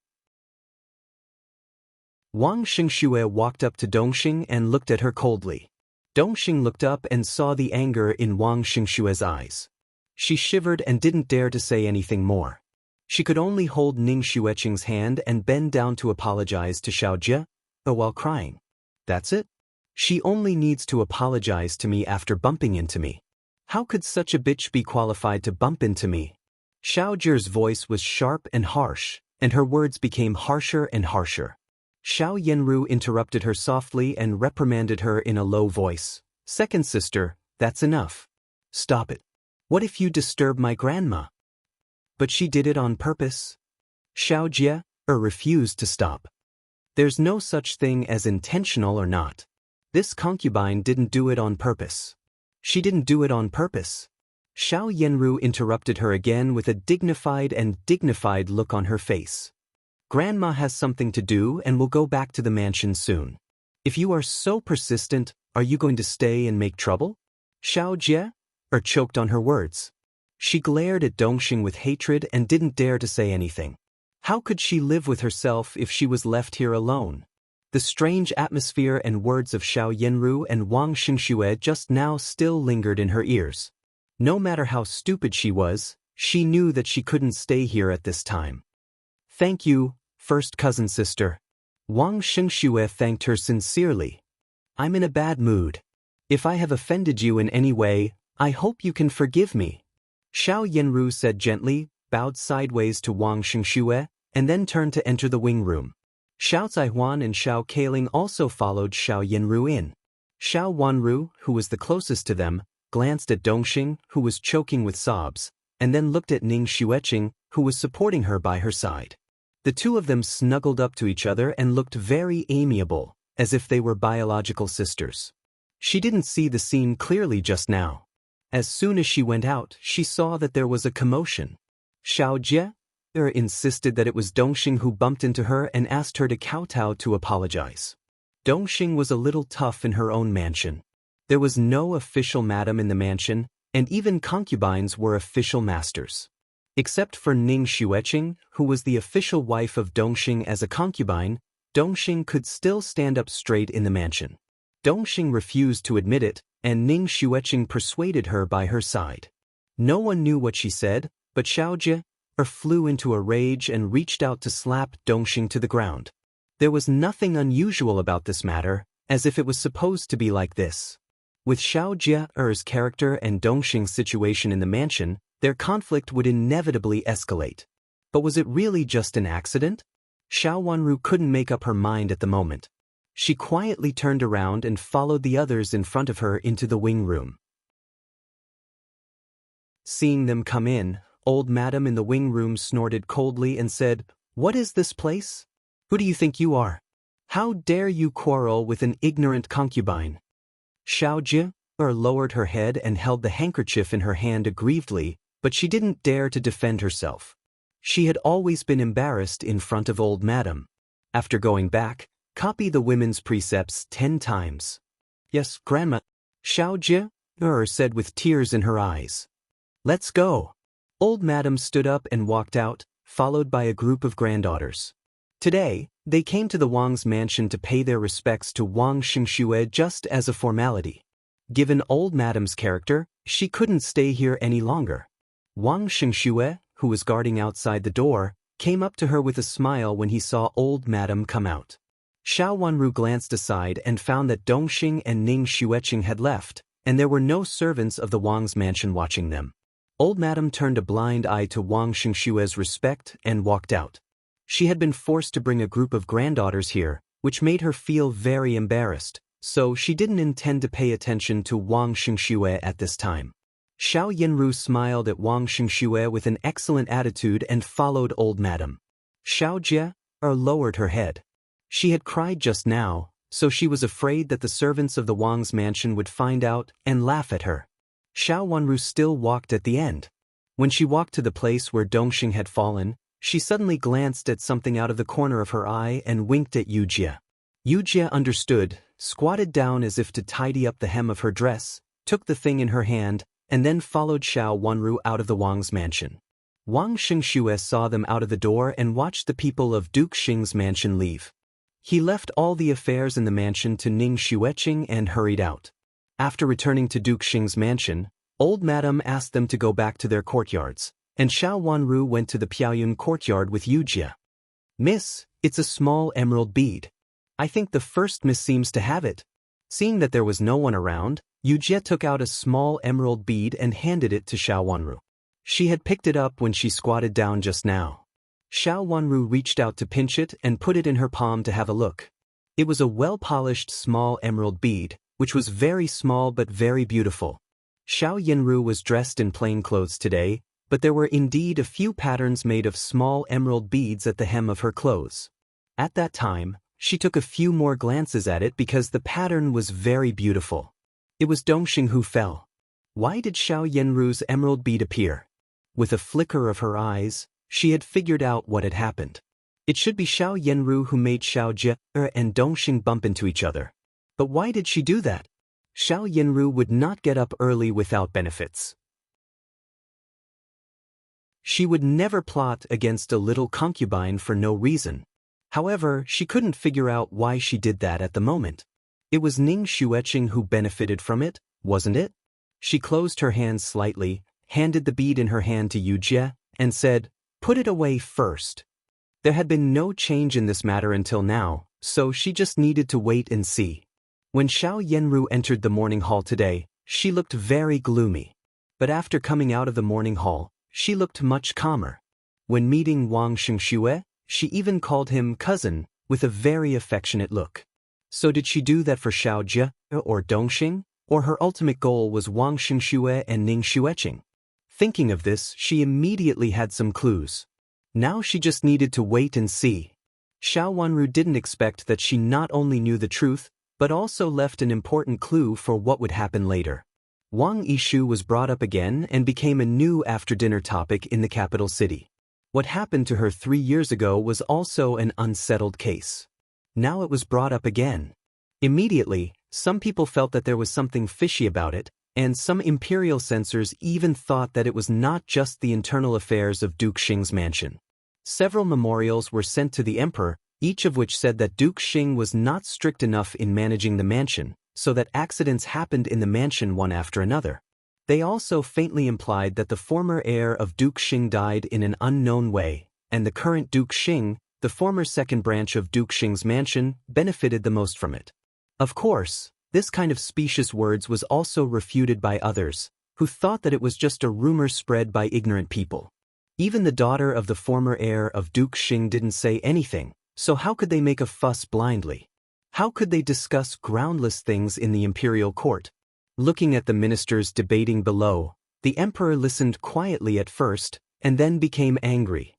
S1: Wang Xingxue walked up to Dongxing and looked at her coldly. Dongxing looked up and saw the anger in Wang Xingxue's eyes. She shivered and didn't dare to say anything more. She could only hold Ning Xueqing's hand and bend down to apologize to Xiao Jie, while crying. That's it? She only needs to apologize to me after bumping into me. How could such a bitch be qualified to bump into me? Xiao Jie's voice was sharp and harsh, and her words became harsher and harsher. Xiao Yanru interrupted her softly and reprimanded her in a low voice. Second sister, that's enough. Stop it. What if you disturb my grandma? But she did it on purpose. Xiao Jie refused to stop. There's no such thing as intentional or not. This concubine didn't do it on purpose. She didn't do it on purpose. Xiao Yanru interrupted her again with a dignified look on her face. Grandma has something to do and will go back to the mansion soon. If you are so persistent, are you going to stay and make trouble? Xiao Jie choked on her words. She glared at Dongxing with hatred and didn't dare to say anything. How could she live with herself if she was left here alone? The strange atmosphere and words of Xiao Yanru and Wang Xingxue just now still lingered in her ears. No matter how stupid she was, she knew that she couldn't stay here at this time. Thank you, first cousin sister. Wang Xingxue thanked her sincerely. I'm in a bad mood. If I have offended you in any way, I hope you can forgive me. Xiao Yanru said gently, bowed sideways to Wang Xingxue, and then turned to enter the wing room. Xiao Zaihuan and Xiao Keiling also followed Xiao Yanru in. Xiao Wanru, who was the closest to them, glanced at Dongxing, who was choking with sobs, and then looked at Ning Xueqing, who was supporting her by her side. The two of them snuggled up to each other and looked very amiable, as if they were biological sisters. She didn't see the scene clearly just now. As soon as she went out, she saw that there was a commotion. Xiao Jie insisted that it was Dongxing who bumped into her and asked her to kowtow to apologize. Dongxing was a little tough in her own mansion. There was no official madam in the mansion, and even concubines were official masters. Except for Ning Xueqing, who was the official wife of Dongxing as a concubine, Dongxing could still stand up straight in the mansion. Dongxing refused to admit it, and Ning Xueqing persuaded her by her side. No one knew what she said, but Xiao Jie flew into a rage and reached out to slap Dongxing to the ground. There was nothing unusual about this matter, as if it was supposed to be like this. With Xiao Jie's character and Dongxing's situation in the mansion, their conflict would inevitably escalate. But was it really just an accident? Xiao Wanru couldn't make up her mind at the moment. She quietly turned around and followed the others in front of her into the wing room. Seeing them come in, old madam in the wing room snorted coldly and said, "What is this place? Who do you think you are? How dare you quarrel with an ignorant concubine?" Xiao Jie lowered her head and held the handkerchief in her hand aggrievedly, but she didn't dare to defend herself. She had always been embarrassed in front of old madam. After going back, copy the women's precepts 10 times. Yes, grandma, Xiao Jie said with tears in her eyes. Let's go. Old madam stood up and walked out, followed by a group of granddaughters. Today, they came to the Wang's mansion to pay their respects to Wang Xingxue just as a formality. Given old madam's character, she couldn't stay here any longer. Wang Xingxue, who was guarding outside the door, came up to her with a smile when he saw old madam come out. Xiao Wanru glanced aside and found that Dongxing and Ning Xueqing had left, and there were no servants of the Wang's mansion watching them. Old madam turned a blind eye to Wang Xingxue's respect and walked out. She had been forced to bring a group of granddaughters here, which made her feel very embarrassed, so she didn't intend to pay attention to Wang Xingxue at this time. Xiao Yanru smiled at Wang Xingxue with an excellent attitude and followed old madam. Xiao Jie lowered her head. She had cried just now, so she was afraid that the servants of the Wang's mansion would find out and laugh at her. Xiao Wanru still walked at the end. When she walked to the place where Dongxing had fallen, she suddenly glanced at something out of the corner of her eye and winked at Yujie. Yujie understood, squatted down as if to tidy up the hem of her dress, took the thing in her hand, and then followed Xiao Wanru out of the Wang's mansion. Wang Xingxue saw them out of the door and watched the people of Duke Xing's mansion leave. He left all the affairs in the mansion to Ning Xueqing and hurried out. After returning to Duke Xing's mansion, old madam asked them to go back to their courtyards, and Xiao Wanru went to the Piaoyun courtyard with Yujie. "Miss, it's a small emerald bead. I think the first miss seems to have it." Seeing that there was no one around, Yujie took out a small emerald bead and handed it to Xiao Wanru. She had picked it up when she squatted down just now. Xiao Wanru reached out to pinch it and put it in her palm to have a look. It was a well-polished small emerald bead, which was very small but very beautiful. Xiao Yanru was dressed in plain clothes today, but there were indeed a few patterns made of small emerald beads at the hem of her clothes. At that time, she took a few more glances at it because the pattern was very beautiful. It was Dongxing who fell. Why did Xiao Yanru's emerald bead appear? With a flicker of her eyes, she had figured out what had happened. It should be Xiao Yanru who made Xiao Jie and Dongxing bump into each other. But why did she do that? Xiao Yanru would not get up early without benefits. She would never plot against a little concubine for no reason. However, she couldn't figure out why she did that at the moment. It was Ning Xueqing who benefited from it, wasn't it? She closed her hands slightly, handed the bead in her hand to Yujie, and said, "Put it away first." There had been no change in this matter until now, so she just needed to wait and see. When Xiao Yanru entered the morning hall today, she looked very gloomy. But after coming out of the morning hall, she looked much calmer. When meeting Wang Xingxue, she even called him cousin, with a very affectionate look. So did she do that for Xiao Jie or Dongxing, or her ultimate goal was Wang Xingxue and Ning Xueqing? Thinking of this, she immediately had some clues. Now she just needed to wait and see. Xiao Wanru didn't expect that she not only knew the truth, but also left an important clue for what would happen later. Wang Yishu was brought up again and became a new after-dinner topic in the capital city. What happened to her 3 years ago was also an unsettled case. Now it was brought up again. Immediately, some people felt that there was something fishy about it, and some Imperial censors even thought that it was not just the internal affairs of Duke Xing's mansion. Several memorials were sent to the emperor, each of which said that Duke Xing was not strict enough in managing the mansion, so that accidents happened in the mansion one after another. They also faintly implied that the former heir of Duke Xing died in an unknown way, and the current Duke Xing, the former second branch of Duke Xing's mansion, benefited the most from it. Of course, this kind of specious words was also refuted by others, who thought that it was just a rumor spread by ignorant people. Even the daughter of the former heir of Duke Xing didn't say anything, so how could they make a fuss blindly? How could they discuss groundless things in the imperial court? Looking at the ministers debating below, the emperor listened quietly at first, and then became angry.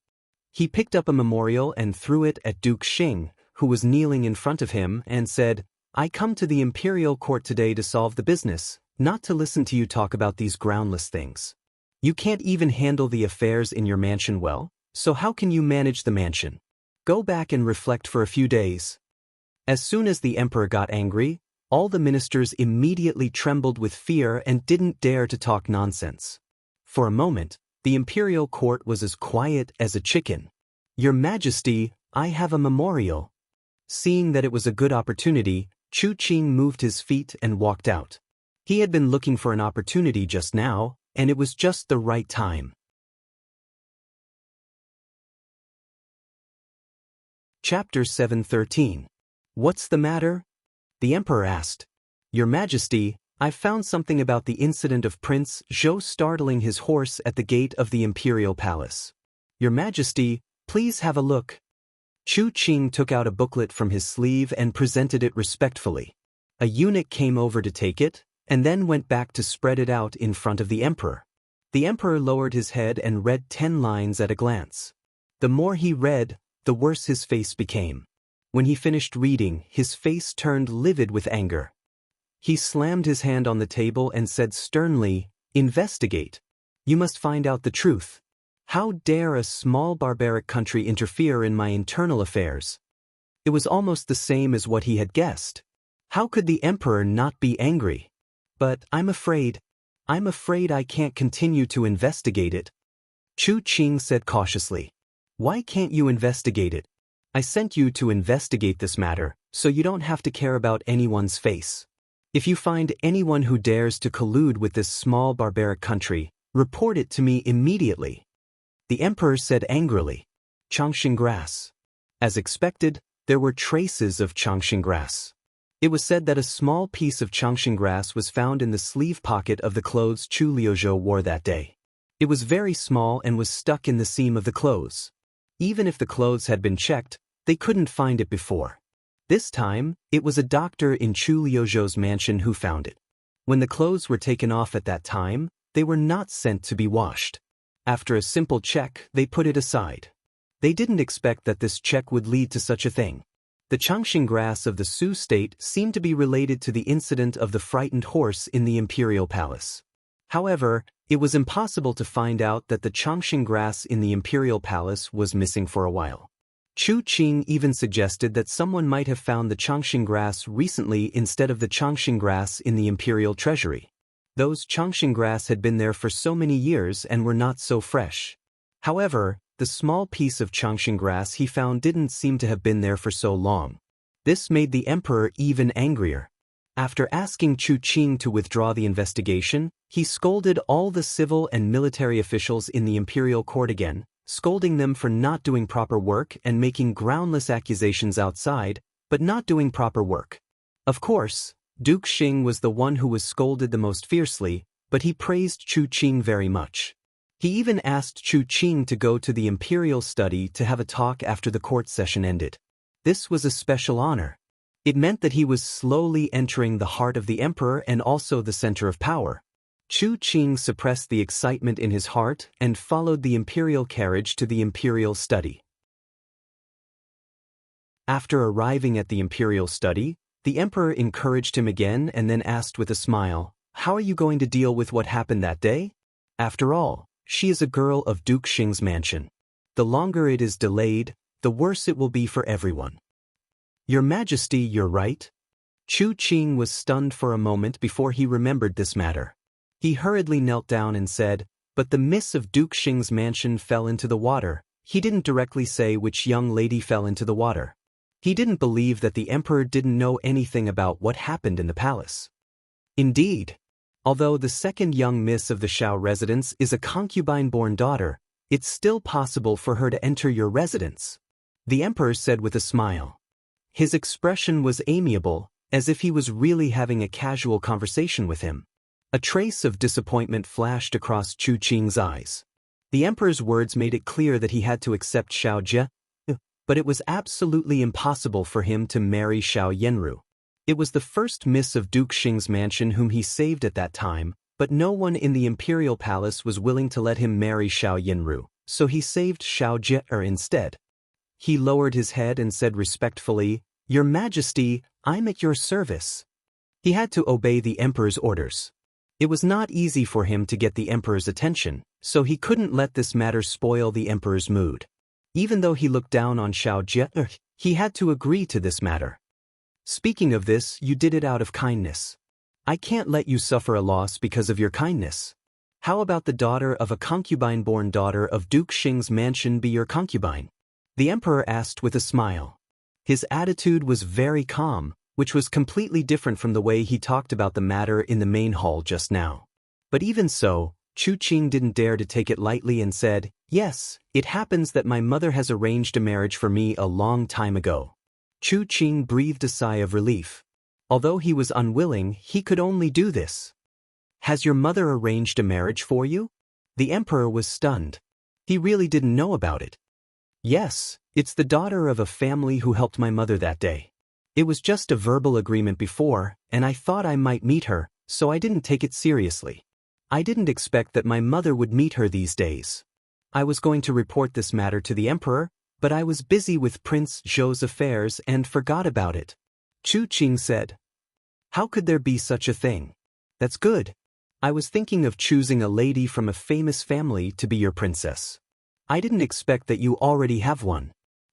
S1: He picked up a memorial and threw it at Duke Xing, who was kneeling in front of him, and said, "I come to the imperial court today to solve the business, not to listen to you talk about these groundless things. You can't even handle the affairs in your mansion well, so how can you manage the mansion? Go back and reflect for a few days." As soon as the emperor got angry, all the ministers immediately trembled with fear and didn't dare to talk nonsense. For a moment, the imperial court was as quiet as a chicken. "Your Majesty, I have a memorial." Seeing that it was a good opportunity, Chu Qing moved his feet and walked out. He had been looking for an opportunity just now, and it was just the right time. Chapter 713. What's the matter? The emperor asked. "Your Majesty, I've found something about the incident of Prince Zhou startling his horse at the gate of the imperial palace. Your Majesty, please have a look." Chu Qing took out a booklet from his sleeve and presented it respectfully. A eunuch came over to take it, and then went back to spread it out in front of the emperor. The emperor lowered his head and read 10 lines at a glance. The more he read, the worse his face became. When he finished reading, his face turned livid with anger. He slammed his hand on the table and said sternly, Investigate. You must find out the truth. How dare a small barbaric country interfere in my internal affairs? It was almost the same as what he had guessed. How could the emperor not be angry? But I'm afraid I can't continue to investigate it. Chu Qing said cautiously. Why can't you investigate it? I sent you to investigate this matter, so you don't have to care about anyone's face. If you find anyone who dares to collude with this small barbaric country, report it to me immediately. The emperor said angrily. Changxing grass. As expected, there were traces of Changxing grass. It was said that a small piece of Changxing grass was found in the sleeve pocket of the clothes Chu Liuzhou wore that day. It was very small and was stuck in the seam of the clothes. Even if the clothes had been checked, they couldn't find it before. This time, it was a doctor in Chu Liuzhou's mansion who found it. When the clothes were taken off at that time, they were not sent to be washed. After a simple check, they put it aside. They didn't expect that this check would lead to such a thing. The Changxing grass of the Su state seemed to be related to the incident of the frightened horse in the Imperial palace. However, it was impossible to find out that the Changxing grass in the Imperial palace was missing for a while. Chu Qing even suggested that someone might have found the Changxing grass recently instead of the Changxing grass in the Imperial treasury. Those Changxing grass had been there for so many years and were not so fresh. However, the small piece of Changxing grass he found didn't seem to have been there for so long. This made the emperor even angrier. After asking Chu Qing to withdraw the investigation, he scolded all the civil and military officials in the imperial court again, scolding them for not doing proper work and making groundless accusations outside, but not doing proper work. Of course, Duke Xing was the one who was scolded the most fiercely, but he praised Chu Qing very much. He even asked Chu Qing to go to the imperial study to have a talk after the court session ended. This was a special honor. It meant that he was slowly entering the heart of the emperor and also the center of power. Chu Qing suppressed the excitement in his heart and followed the imperial carriage to the imperial study. After arriving at the imperial study, the emperor encouraged him again and then asked with a smile, "How are you going to deal with what happened that day? After all, she is a girl of Duke Xing's mansion. The longer it is delayed, the worse it will be for everyone." "Your Majesty, you're right." Chu Qing was stunned for a moment before he remembered this matter. He hurriedly knelt down and said, "But the miss of Duke Xing's mansion fell into the water." He didn't directly say which young lady fell into the water. He didn't believe that the emperor didn't know anything about what happened in the palace. Indeed, although the second young miss of the Shao residence is a concubine-born daughter, it's still possible for her to enter your residence," the emperor said with a smile. His expression was amiable, as if he was really having a casual conversation with him. A trace of disappointment flashed across Chu Qing's eyes. The emperor's words made it clear that he had to accept Shao Jie, but it was absolutely impossible for him to marry Shao Yenru. It was the first miss of Duke Xing's mansion whom he saved at that time, but no one in the imperial palace was willing to let him marry Shao Yenru, so he saved Shao Jie instead. He lowered his head and said respectfully, "Your Majesty, I'm at your service." He had to obey the emperor's orders. It was not easy for him to get the emperor's attention, so he couldn't let this matter spoil the emperor's mood. Even though he looked down on Shao Jie, he had to agree to this matter. "Speaking of this, you did it out of kindness. I can't let you suffer a loss because of your kindness. How about the daughter of a concubine-born daughter of Duke Xing's mansion be your concubine?" the emperor asked with a smile. His attitude was very calm, which was completely different from the way he talked about the matter in the main hall just now. But even so, Chu Qing didn't dare to take it lightly and said, "Yes, it happens that my mother has arranged a marriage for me a long time ago." Chu Qing breathed a sigh of relief. Although he was unwilling, he could only do this. "Has your mother arranged a marriage for you?" The emperor was stunned. He really didn't know about it. "Yes, it's the daughter of a family who helped my mother that day. It was just a verbal agreement before, and I thought I might meet her, so I didn't take it seriously. I didn't expect that my mother would meet her these days. I was going to report this matter to the emperor, but I was busy with Prince Zhou's affairs and forgot about it." Chu Qing said. "How could there be such a thing? That's good. I was thinking of choosing a lady from a famous family to be your princess. I didn't expect that you already have one.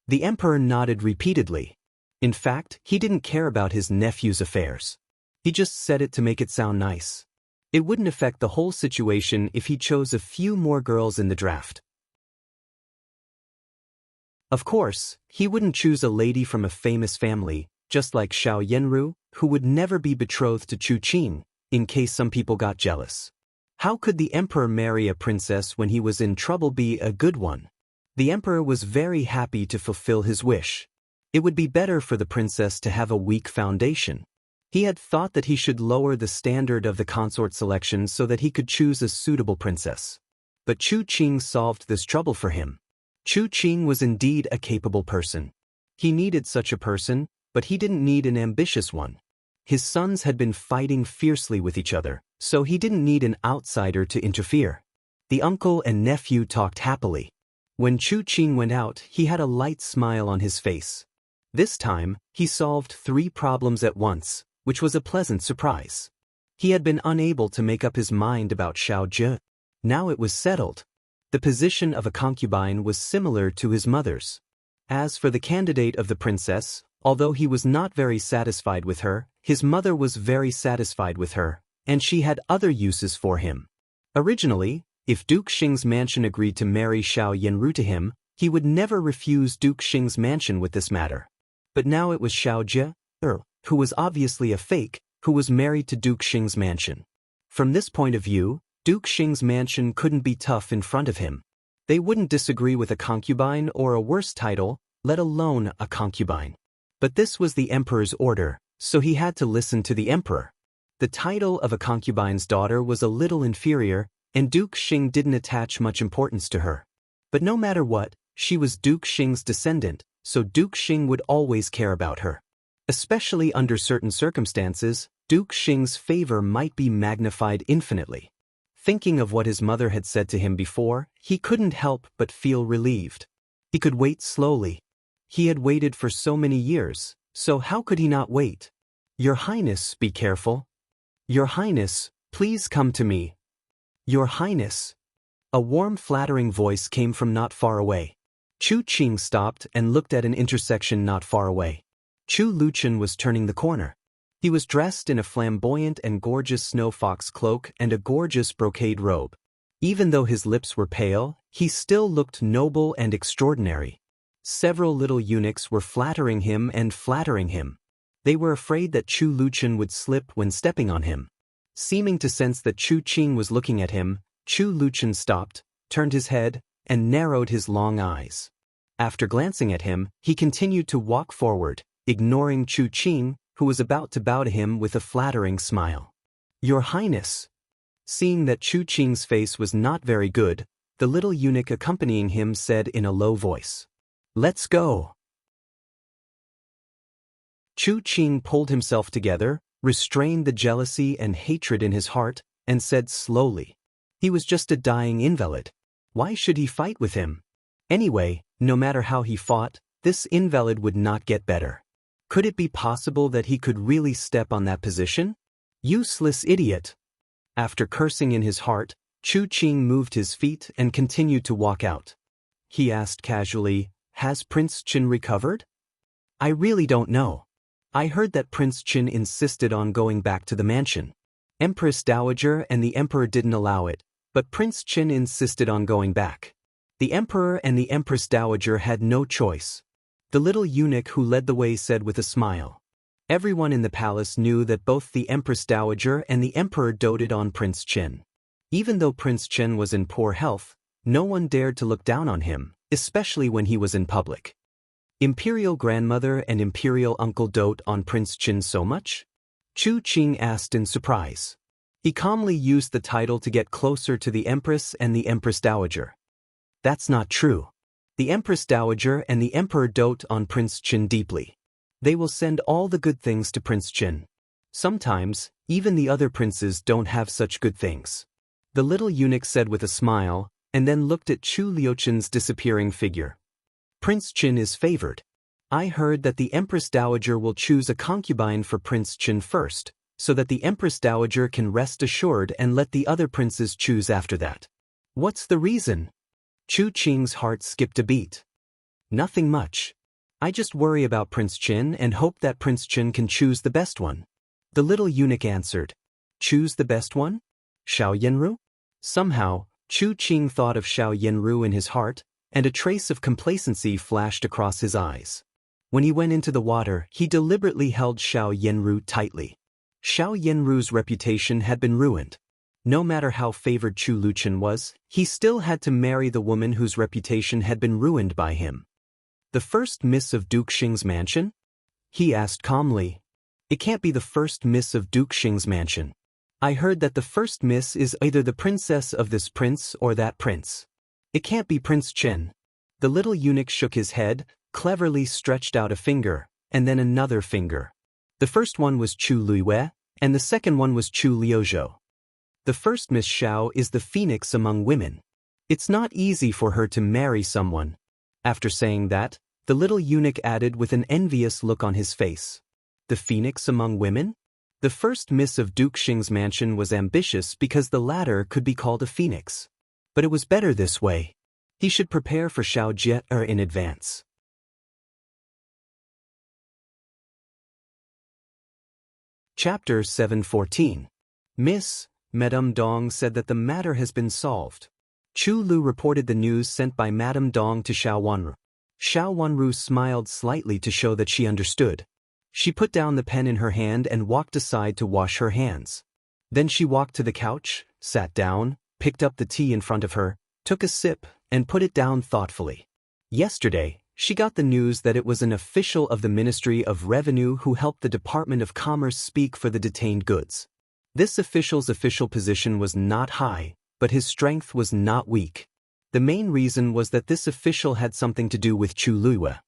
S1: The emperor nodded repeatedly. In fact, he didn't care about his nephew's affairs. He just said it to make it sound nice. It wouldn't affect the whole situation if he chose a few more girls in the draft. Of course, he wouldn't choose a lady from a famous family, just like Xiao Yanru, who would never be betrothed to Chu Qing, in case some people got jealous. How could the emperor marry a princess when he was in trouble be a good one? The emperor was very happy to fulfill his wish. It would be better for the princess to have a weak foundation. He had thought that he should lower the standard of the consort selection so that he could choose a suitable princess. But Chu Qing solved this trouble for him. Chu Qing was indeed a capable person. He needed such a person, but he didn't need an ambitious one. His sons had been fighting fiercely with each other, so he didn't need an outsider to interfere. The uncle and nephew talked happily. When Chu Qing went out, he had a light smile on his face. This time, he solved 3 problems at once, which was a pleasant surprise. He had been unable to make up his mind about Xiao Jie. Now it was settled. The position of a concubine was similar to his mother's. As for the candidate of the princess, although he was not very satisfied with her, his mother was very satisfied with her, and she had other uses for him. Originally, if Duke Xing's mansion agreed to marry Xiao Yanru to him, he would never refuse Duke Xing's mansion with this matter. But now it was Xiao Jie, who was obviously a fake, who was married to Duke Xing's mansion. From this point of view, Duke Xing's mansion couldn't be tough in front of him. They wouldn't disagree with a concubine or a worse title, let alone a concubine. But this was the emperor's order, so he had to listen to the emperor. The title of a concubine's daughter was a little inferior, and Duke Xing didn't attach much importance to her. But no matter what, she was Duke Xing's descendant, so Duke Xing would always care about her. Especially under certain circumstances, Duke Xing's favor might be magnified infinitely. Thinking of what his mother had said to him before, he couldn't help but feel relieved. He could wait slowly. He had waited for so many years, so how could he not wait? Your Highness, be careful. Your Highness, please come to me. Your Highness. A warm, flattering voice came from not far away. Chu Qing stopped and looked at an intersection not far away. Chu Luqian was turning the corner. He was dressed in a flamboyant and gorgeous snow fox cloak and a gorgeous brocade robe. Even though his lips were pale, he still looked noble and extraordinary. Several little eunuchs were flattering him and flattering him. They were afraid that Chu Luqian would slip when stepping on him. Seeming to sense that Chu Qing was looking at him, Chu Luqian stopped, turned his head, and narrowed his long eyes. After glancing at him, he continued to walk forward, ignoring Chu Qing, who was about to bow to him with a flattering smile. Your Highness. Seeing that Chu Qing's face was not very good, the little eunuch accompanying him said in a low voice, "Let's go." Chu Qing pulled himself together, restrained the jealousy and hatred in his heart, and said slowly, he was just a dying invalid. Why should he fight with him? Anyway, no matter how he fought, this invalid would not get better. Could it be possible that he could really step on that position? Useless idiot. After cursing in his heart, Chu Qing moved his feet and continued to walk out. He asked casually, "Has Prince Qin recovered?" "I really don't know. I heard that Prince Qin insisted on going back to the mansion. Empress Dowager and the Emperor didn't allow it, but Prince Qin insisted on going back. The Emperor and the Empress Dowager had no choice." The little eunuch who led the way said with a smile. Everyone in the palace knew that both the Empress Dowager and the Emperor doted on Prince Qin. Even though Prince Qin was in poor health, no one dared to look down on him, especially when he was in public. Imperial grandmother and Imperial uncle dote on Prince Qin so much? Chu Qing asked in surprise. He calmly used the title to get closer to the Empress and the Empress Dowager. That's not true. The Empress Dowager and the Emperor dote on Prince Qin deeply. They will send all the good things to Prince Qin. Sometimes, even the other princes don't have such good things. The little eunuch said with a smile, and then looked at Chu Luqian's disappearing figure. Prince Qin is favored. I heard that the Empress Dowager will choose a concubine for Prince Qin first, so that the Empress Dowager can rest assured and let the other princes choose after that. What's the reason? Chu Qing's heart skipped a beat. Nothing much. I just worry about Prince Qin and hope that Prince Qin can choose the best one. The little eunuch answered. Choose the best one? Xiao Yanru? Somehow, Chu Qing thought of Xiao Yanru in his heart, and a trace of complacency flashed across his eyes. When he went into the water, he deliberately held Xiao Yanru tightly. Xiao Yanru's reputation had been ruined. No matter how favored Chu Luqian was, he still had to marry the woman whose reputation had been ruined by him. The first miss of Duke Xing's mansion? He asked calmly. It can't be the first miss of Duke Xing's mansion. I heard that the first miss is either the princess of this prince or that prince. It can't be Prince Qin. The little eunuch shook his head, cleverly stretched out a finger, and then another finger. The first one was Chu Luiwei, and the second one was Chu Liuzhou. The first Miss Xiao is the phoenix among women. It's not easy for her to marry someone. After saying that, the little eunuch added with an envious look on his face. The phoenix among women? The first miss of Duke Xing's mansion was ambitious because the latter could be called a phoenix. But it was better this way. He should prepare for Xiao Jie in advance. Chapter 714. Miss, Madame Dong said that the matter has been solved. Chu Lu reported the news sent by Madame Dong to Xiao Wanru. Xiao Wanru smiled slightly to show that she understood. She put down the pen in her hand and walked aside to wash her hands. Then she walked to the couch, sat down, picked up the tea in front of her, took a sip, and put it down thoughtfully. Yesterday, she got the news that it was an official of the Ministry of Revenue who helped the Department of Commerce speak for the detained goods. This official's official position was not high, but his strength was not weak. The main reason was that this official had something to do with Chu Luiwei.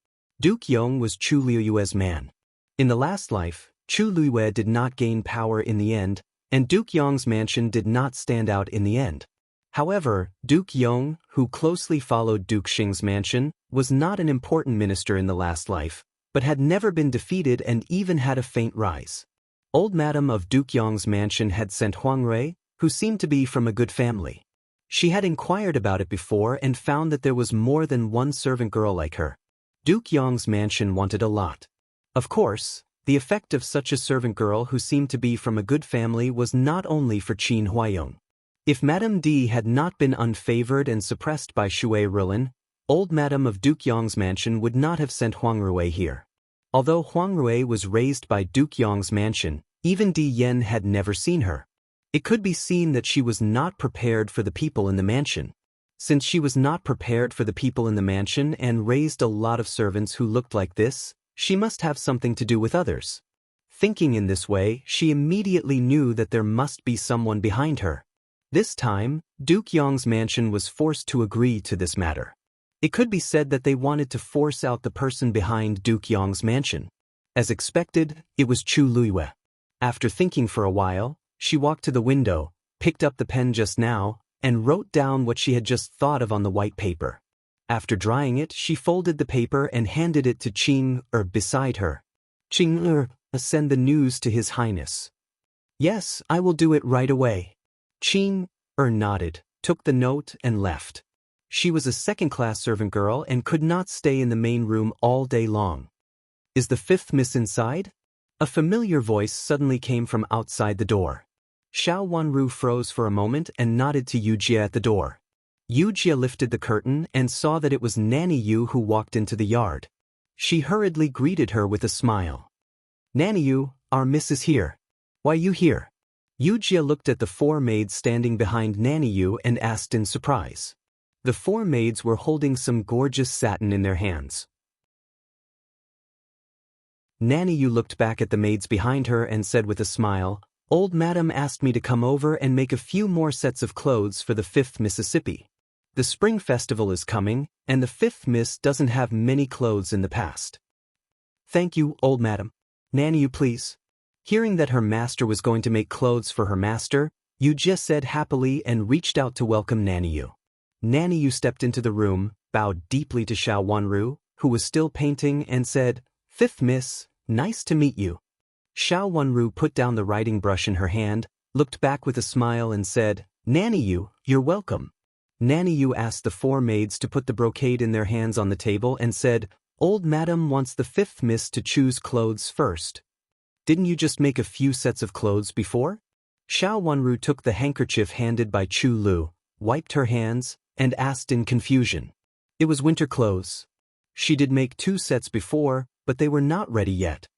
S1: Duke Yong was Chu Liuwei's man. In the last life, Chu Luiwei did not gain power in the end, and Duke Yong's mansion did not stand out in the end. However, Duke Yong, who closely followed Duke Xing's mansion, was not an important minister in the last life, but had never been defeated and even had a faint rise. Old Madam of Duke Yong's mansion had sent Huang Rui, who seemed to be from a good family. She had inquired about it before and found that there was more than one servant girl like her. Duke Yong's mansion wanted a lot. Of course, the effect of such a servant girl who seemed to be from a good family was not only for Qin Huaiyong. If Madame D had not been unfavored and suppressed by Shui Rilin, Old Madam of Duke Yong's mansion would not have sent Huang Rui here. Although Huang Rui was raised by Duke Yong's mansion, even Di Yen had never seen her. It could be seen that she was not prepared for the people in the mansion. Since she was not prepared for the people in the mansion and raised a lot of servants who looked like this, she must have something to do with others. Thinking in this way, she immediately knew that there must be someone behind her. This time, Duke Yong's mansion was forced to agree to this matter. It could be said that they wanted to force out the person behind Duke Yong's mansion. As expected, it was Chu Luiwei. After thinking for a while, she walked to the window, picked up the pen just now, and wrote down what she had just thought of on the white paper. After drying it, she folded the paper and handed it to Qing beside her. Qing send the news to His Highness. Yes, I will do it right away. Qing nodded, took the note and left. She was a second-class servant girl and could not stay in the main room all day long. Is the fifth miss inside? A familiar voice suddenly came from outside the door. Xiao Wanru froze for a moment and nodded to Yu Jie at the door. Yu Jie lifted the curtain and saw that it was Nanny Yu who walked into the yard. She hurriedly greeted her with a smile. Nanny Yu, our miss is here. Why you here? Yu Jie looked at the four maids standing behind Nanny Yu and asked in surprise. The four maids were holding some gorgeous satin in their hands. Nanny Yu looked back at the maids behind her and said with a smile, Old Madam asked me to come over and make a few more sets of clothes for the 5th Mississippi. The spring festival is coming, and the 5th Miss doesn't have many clothes in the past. Thank you, Old Madam. Nanny Yu, please. Hearing that her master was going to make clothes for her master, Yu Jie said happily and reached out to welcome Nanny Yu. Nanny Yu stepped into the room, bowed deeply to Xiao Wanru, who was still painting, and said, 5th Miss, nice to meet you. Xiao Wenru put down the writing brush in her hand, looked back with a smile and said, "Nanny Yu, you're welcome." Nanny Yu asked the 4 maids to put the brocade in their hands on the table and said, "Old madam wants the 5th miss to choose clothes first. Didn't you just make a few sets of clothes before?" Xiao Wenru took the handkerchief handed by Chu Lu, wiped her hands, and asked in confusion. It was winter clothes. She did make 2 sets before, but they were not ready yet.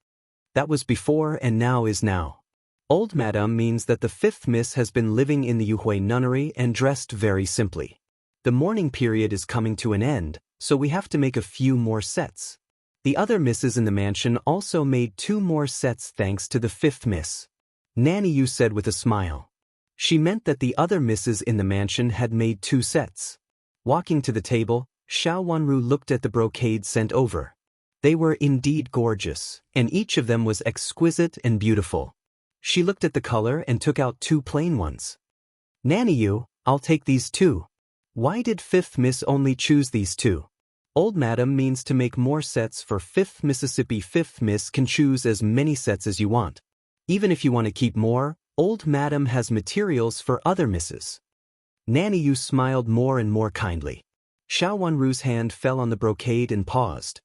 S1: That was before and now is now. Old madam means that the 5th miss has been living in the Yuhui nunnery and dressed very simply. The mourning period is coming to an end, so we have to make a few more sets. The other misses in the mansion also made 2 more sets thanks to the 5th miss. Nanny Yu said with a smile. She meant that the other misses in the mansion had made 2 sets. Walking to the table, Xiao Wenru looked at the brocades sent over. They were indeed gorgeous, and each of them was exquisite and beautiful. She looked at the color and took out 2 plain ones. "Nanny Yu, I'll take these 2. Why did 5th miss only choose these 2? Old madam means to make more sets for 5th Mississippi. 5th miss can choose as many sets as you want. Even if you want to keep more, old madam has materials for other misses." Nanny Yu smiled more and more kindly. Xiao Wenru's hand fell on the brocade and paused.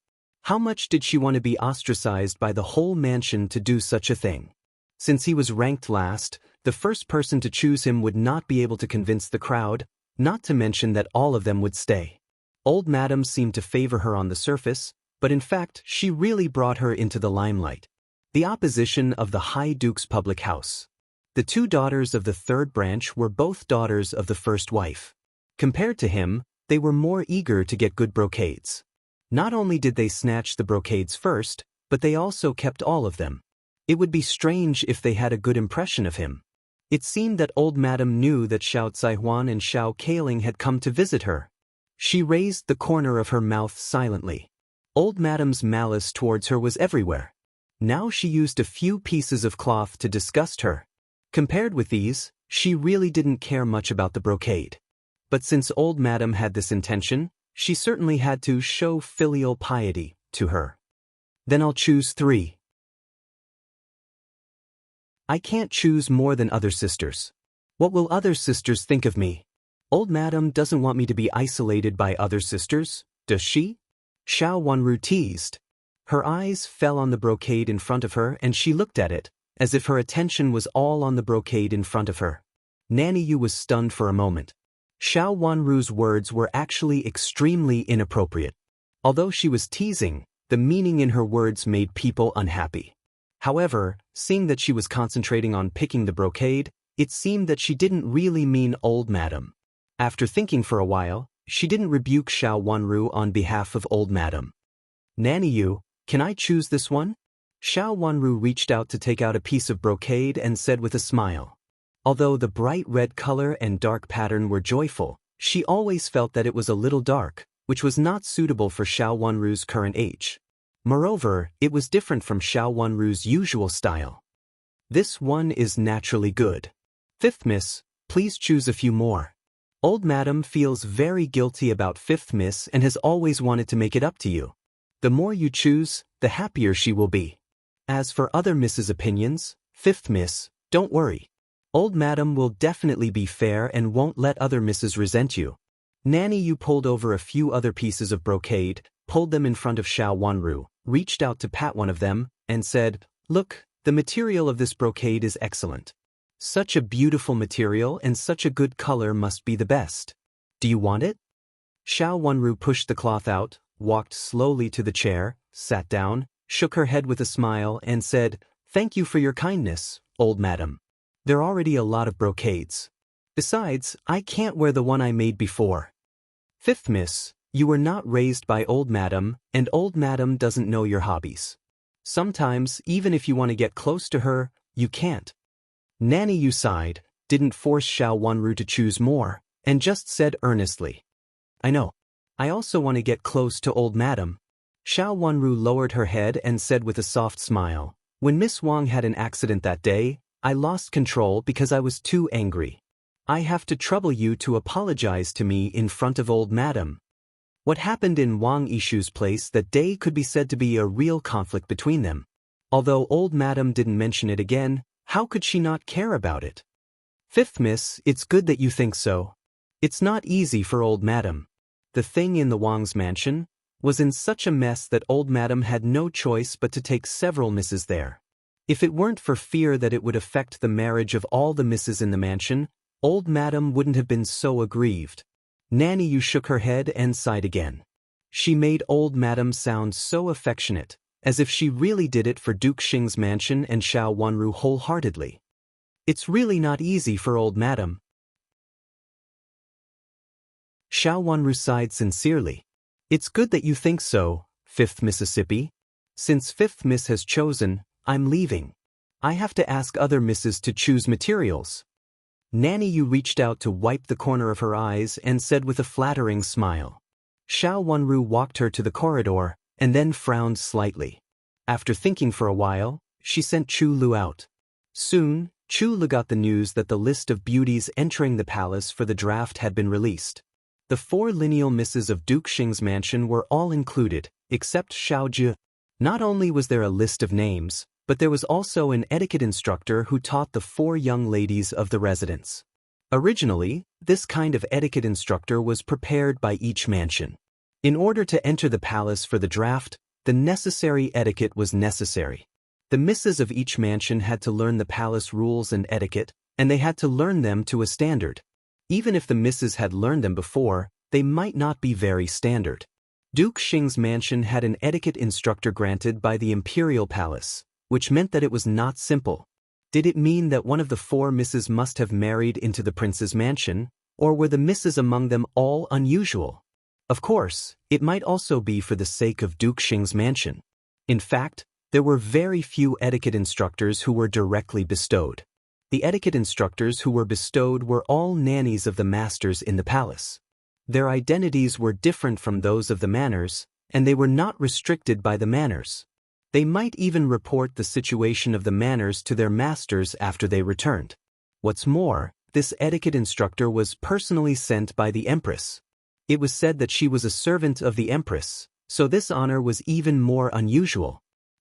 S1: How much did she want to be ostracized by the whole mansion to do such a thing? Since he was ranked last, the first person to choose him would not be able to convince the crowd, not to mention that all of them would stay. Old madam seemed to favor her on the surface, but in fact she really brought her into the limelight. The opposition of the High Duke's public house. The 2 daughters of the 3rd branch were both daughters of the first wife. Compared to him, they were more eager to get good brocades. Not only did they snatch the brocades first, but they also kept all of them. It would be strange if they had a good impression of him. It seemed that old madam knew that Xiao Zaihuan and Xiao Kaling had come to visit her. She raised the corner of her mouth silently. Old madam's malice towards her was everywhere. Now she used a few pieces of cloth to disgust her. Compared with these, she really didn't care much about the brocade. But since old madam had this intention, she certainly had to show filial piety to her. "Then I'll choose 3. I can't choose more than other sisters. What will other sisters think of me? Old madam doesn't want me to be isolated by other sisters, does she?" Xiao Wenru teased. Her eyes fell on the brocade in front of her and she looked at it, as if her attention was all on the brocade in front of her. Nanny Yu was stunned for a moment. Xiao Wenru's words were actually extremely inappropriate. Although she was teasing, the meaning in her words made people unhappy. However, seeing that she was concentrating on picking the brocade, it seemed that she didn't really mean old madam. After thinking for a while, she didn't rebuke Xiao Wenru on behalf of old madam. "Nanny Yu, can I choose this one?" Xiao Wenru reached out to take out a piece of brocade and said with a smile. Although the bright red color and dark pattern were joyful, she always felt that it was a little dark, which was not suitable for Xiao Wenru's current age. Moreover, it was different from Xiao Wenru's usual style. "This one is naturally good. 5th miss, please choose a few more. Old madam feels very guilty about 5th miss and has always wanted to make it up to you. The more you choose, the happier she will be. As for other misses' opinions, 5th miss, don't worry. Old madam will definitely be fair and won't let other misses resent you." Nanny Yu pulled over a few other pieces of brocade, pulled them in front of Xiao Wenru, reached out to pat one of them, and said, "Look, the material of this brocade is excellent. Such a beautiful material and such a good color must be the best. Do you want it?" Xiao Wenru pushed the cloth out, walked slowly to the chair, sat down, shook her head with a smile, and said, "Thank you for your kindness, old madam. There are already a lot of brocades. Besides, I can't wear the one I made before. 5th miss, you were not raised by old madam, and old madam doesn't know your hobbies. Sometimes, even if you want to get close to her, you can't." Nanny Yu sighed, didn't force Xiao Wenru to choose more, and just said earnestly, "I know. I also want to get close to old madam." Xiao Wenru lowered her head and said with a soft smile, "When Miss Wang had an accident that day, I lost control because I was too angry. I have to trouble you to apologize to me in front of old madam." What happened in Wang Yishu's place that day could be said to be a real conflict between them. Although old madam didn't mention it again, how could she not care about it? Fifth miss, it's good that you think so. It's not easy for old madam. The thing in the Wang's mansion was in such a mess that old madam had no choice but to take several misses there. If it weren't for fear that it would affect the marriage of all the misses in the mansion, old madam wouldn't have been so aggrieved. Nanny Yu shook her head and sighed again. She made old madam sound so affectionate, as if she really did it for Duke Xing's mansion and Xiao Wanru wholeheartedly. It's really not easy for old madam. Xiao Wanru sighed sincerely. It's good that you think so, Fifth Mississippi. Since Fifth Miss has chosen, I'm leaving. I have to ask other misses to choose materials. Nanny Yu reached out to wipe the corner of her eyes and said with a flattering smile. Xiao Wanru walked her to the corridor, and then frowned slightly. After thinking for a while, she sent Chu Lu out. Soon, Chu Lu got the news that the list of beauties entering the palace for the draft had been released. The 4 lineal misses of Duke Xing's mansion were all included, except Xiao Zhi. Not only was there a list of names, but there was also an etiquette instructor who taught the 4 young ladies of the residence. Originally, this kind of etiquette instructor was prepared by each mansion. In order to enter the palace for the draft, the necessary etiquette was necessary. The misses of each mansion had to learn the palace rules and etiquette, and they had to learn them to a standard. Even if the misses had learned them before, they might not be very standard. Duke Xing's mansion had an etiquette instructor granted by the Imperial Palace, which meant that it was not simple. Did it mean that one of the 4 misses must have married into the prince's mansion, or were the misses among them all unusual? Of course, it might also be for the sake of Duke Xing's mansion. In fact, there were very few etiquette instructors who were directly bestowed. The etiquette instructors who were bestowed were all nannies of the masters in the palace. Their identities were different from those of the manners, and they were not restricted by the manners. They might even report the situation of the manners to their masters after they returned. What's more, this etiquette instructor was personally sent by the Empress. It was said that she was a servant of the Empress, so this honor was even more unusual.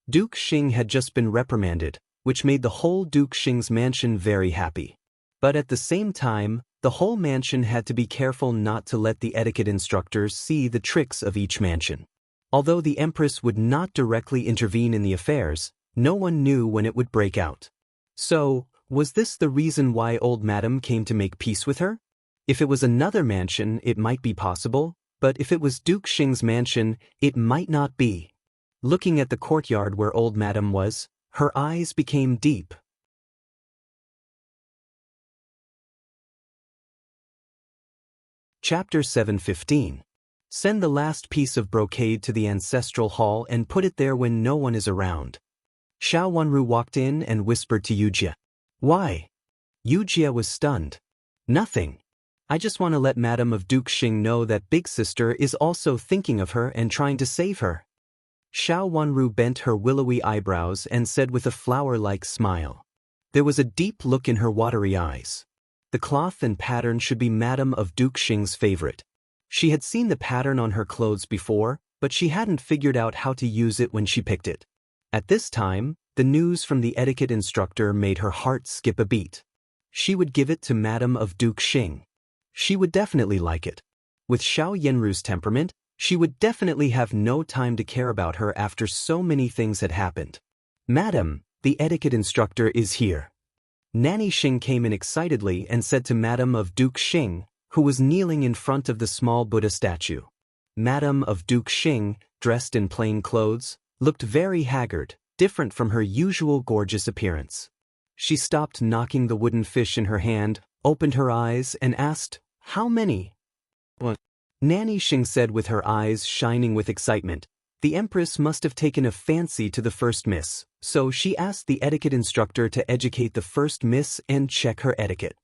S1: Duke Xing had just been reprimanded, which made the whole Duke Xing's mansion very happy. But at the same time, the whole mansion had to be careful not to let the etiquette instructors see the tricks of each mansion. Although the Empress would not directly intervene in the affairs, no one knew when it would break out. So, was this the reason why old madam came to make peace with her? If it was another mansion, it might be possible, but if it was Duke Xing's mansion, it might not be. Looking at the courtyard where old madam was, her eyes became deep. Chapter 7:15. Send the last piece of brocade to the ancestral hall and put it there when no one is around. Xiao Wanru walked in and whispered to Yujia. Why? Yujia was stunned. Nothing. I just want to let Madam of Duke Xing know that Big Sister is also thinking of her and trying to save her. Xiao Wanru bent her willowy eyebrows and said with a flower-like smile. There was a deep look in her watery eyes. The cloth and pattern should be Madam of Duke Xing's favorite. She had seen the pattern on her clothes before, but she hadn't figured out how to use it when she picked it. At this time, the news from the etiquette instructor made her heart skip a beat. She would give it to Madam of Duke Xing. She would definitely like it. With Xiao Yanru's temperament, she would definitely have no time to care about her after so many things had happened. Madam, the etiquette instructor is here. Nanny Xing came in excitedly and said to Madam of Duke Xing, who was kneeling in front of the small Buddha statue. Madam of Duke Xing, dressed in plain clothes, looked very haggard, different from her usual gorgeous appearance. She stopped knocking the wooden fish in her hand, opened her eyes, and asked, "How many?" "What?" Nanny Xing said with her eyes shining with excitement. The Empress must have taken a fancy to the first miss, so she asked the etiquette instructor to educate the first miss and check her etiquette.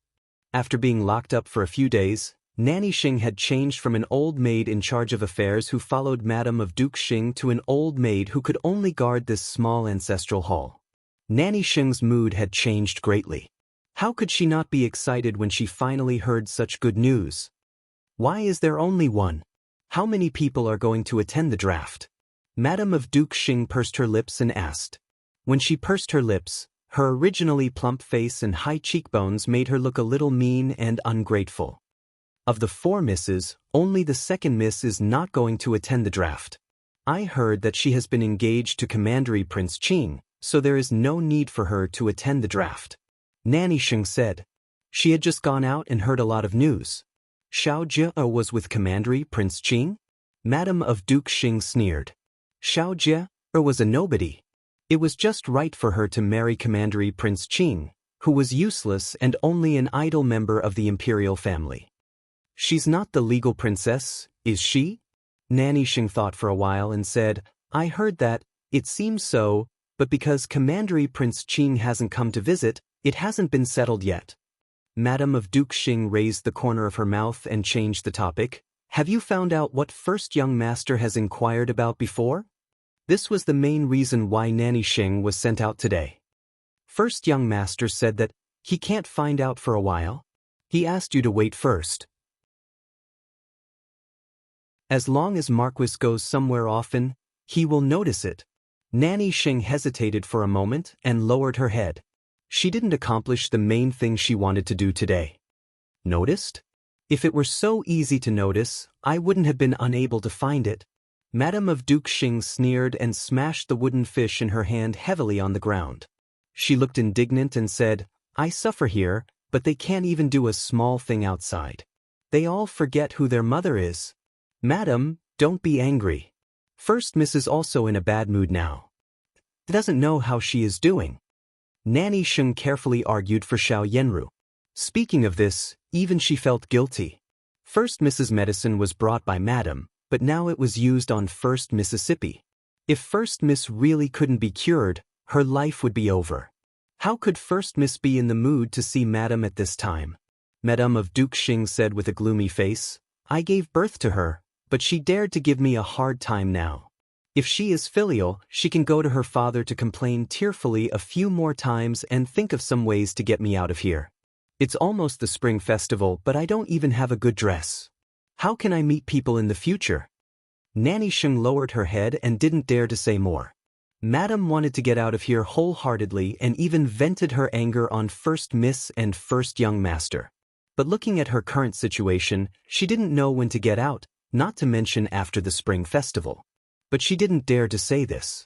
S1: After being locked up for a few days, Nanny Xing had changed from an old maid in charge of affairs who followed Madam of Duke Xing to an old maid who could only guard this small ancestral hall. Nanny Xing's mood had changed greatly. How could she not be excited when she finally heard such good news? Why is there only one? How many people are going to attend the draft? Madam of Duke Xing pursed her lips and asked. When she pursed her lips, her originally plump face and high cheekbones made her look a little mean and ungrateful. Of the 4 misses, only the second miss is not going to attend the draft. I heard that she has been engaged to Commandery Prince Qing, so there is no need for her to attend the draft. Nanny Sheng said. She had just gone out and heard a lot of news. Xiao Jie was with Commandery Prince Qing? Madame of Duke Xing sneered. Xiao Jie was a nobody. It was just right for her to marry Commandery Prince Qing, who was useless and only an idle member of the Imperial family. She's not the legal princess, is she? Nanny Sheng thought for a while and said, I heard that, it seems so, but because Commandery Prince Qing hasn't come to visit, it hasn't been settled yet. Madame of Duke Xing raised the corner of her mouth and changed the topic. Have you found out what first young master has inquired about before? This was the main reason why Nanny Sheng was sent out today. First young master said that he can't find out for a while. He asked you to wait first. As long as Marquis goes somewhere often, he will notice it. Nanny Sheng hesitated for a moment and lowered her head. She didn't accomplish the main thing she wanted to do today. Noticed? If it were so easy to notice, I wouldn't have been unable to find it. Madame of Duke Xing sneered and smashed the wooden fish in her hand heavily on the ground. She looked indignant and said, I suffer here, but they can't even do a small thing outside. They all forget who their mother is. Madam, don't be angry. First Miss is also in a bad mood now. Doesn't know how she is doing. Nanny Sheng carefully argued for Xiao Yenru. Speaking of this, even she felt guilty. First Mrs. Medicine was brought by Madam, but now it was used on First Mississippi. If First Miss really couldn't be cured, her life would be over. How could First Miss be in the mood to see Madam at this time? Madame of Duke Xing said with a gloomy face, I gave birth to her, but she dared to give me a hard time now. If she is filial, she can go to her father to complain tearfully a few more times and think of some ways to get me out of here. It's almost the spring festival, but I don't even have a good dress. How can I meet people in the future? Nanny Sheng lowered her head and didn't dare to say more. Madam wanted to get out of here wholeheartedly and even vented her anger on First Miss and First Young Master. But looking at her current situation, she didn't know when to get out, not to mention after the spring festival. But she didn't dare to say this.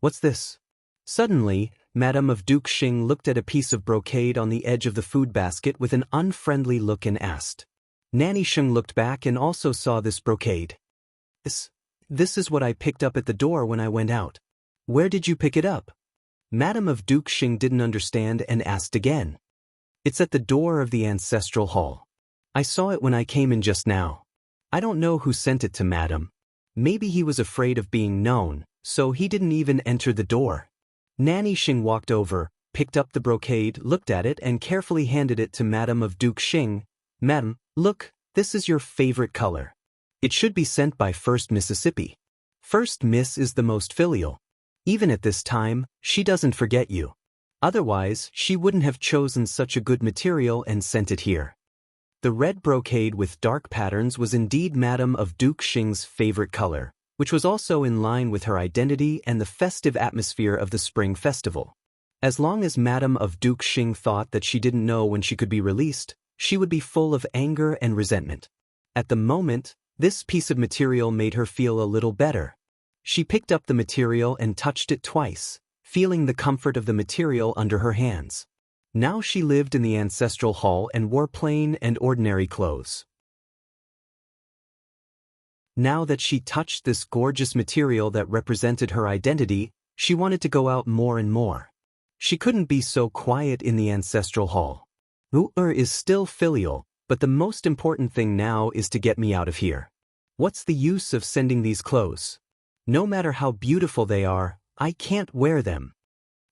S1: What's this? Suddenly, Madame of Duke Xing looked at a piece of brocade on the edge of the food basket with an unfriendly look and asked. Nanny Sheng looked back and also saw this brocade. This is what I picked up at the door when I went out. Where did you pick it up? Madame of Duke Xing didn't understand and asked again. It's at the door of the ancestral hall. I saw it when I came in just now. I don't know who sent it to Madam. Maybe he was afraid of being known, so he didn't even enter the door. Nanny Xing walked over, picked up the brocade, looked at it and carefully handed it to Madame of Duke Xing. Madam, look, this is your favorite color. It should be sent by First Mississippi. First Miss is the most filial. Even at this time, she doesn't forget you. Otherwise, she wouldn't have chosen such a good material and sent it here. The red brocade with dark patterns was indeed Madame of Duke Xing's favorite color, which was also in line with her identity and the festive atmosphere of the Spring Festival. As long as Madame of Duke Xing thought that she didn't know when she could be released, she would be full of anger and resentment. At the moment, this piece of material made her feel a little better. She picked up the material and touched it twice, feeling the comfort of the material under her hands. Now she lived in the ancestral hall and wore plain and ordinary clothes. Now that she touched this gorgeous material that represented her identity, she wanted to go out more and more. She couldn't be so quiet in the ancestral hall. Is still filial, but the most important thing now is to get me out of here. What's the use of sending these clothes? No matter how beautiful they are, I can't wear them.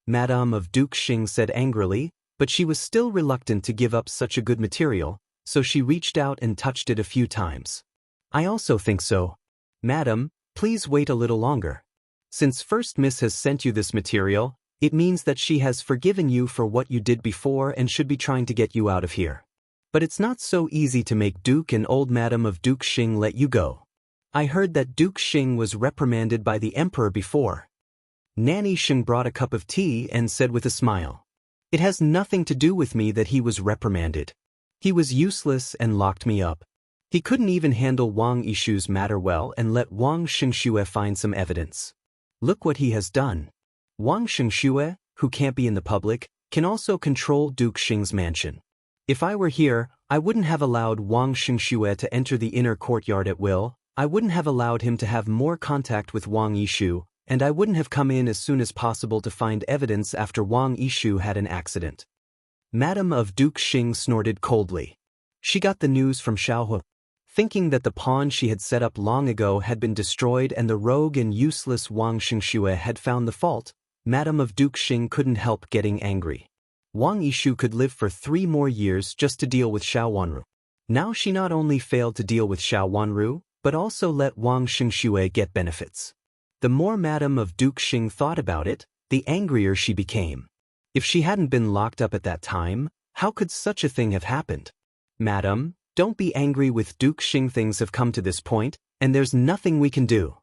S1: Madame of Duke Xing said angrily, but she was still reluctant to give up such a good material, so she reached out and touched it a few times. I also think so. Madam, please wait a little longer. Since First Miss has sent you this material, it means that she has forgiven you for what you did before and should be trying to get you out of here. But it's not so easy to make Duke and old Madame of Duke Xing let you go. I heard that Duke Xing was reprimanded by the Emperor before. Nanny Sheng brought a cup of tea and said with a smile, "It has nothing to do with me that he was reprimanded. He was useless and locked me up. He couldn't even handle Wang Yishu's matter well and let Wang Xingxue find some evidence. Look what he has done. Wang Xingxue, who can't be in the public, can also control Duke Xing's mansion. If I were here, I wouldn't have allowed Wang Xingxue to enter the inner courtyard at will, I wouldn't have allowed him to have more contact with Wang Yishu, and I wouldn't have come in as soon as possible to find evidence after Wang Yishu had an accident." Madame of Duke Xing snorted coldly. She got the news from Xiaohu. Thinking that the pawn she had set up long ago had been destroyed and the rogue and useless Wang Xingxue had found the fault, Madame of Duke Xing couldn't help getting angry. Wang Yishu could live for 3 more years just to deal with Xiao Wanru. Now she not only failed to deal with Xiao Wanru, but also let Wang Xingxue get benefits. The more Madame of Duke Xing thought about it, the angrier she became. If she hadn't been locked up at that time, how could such a thing have happened? "Madam, don't be angry with Duke Xing. Things have come to this point, and there's nothing we can do."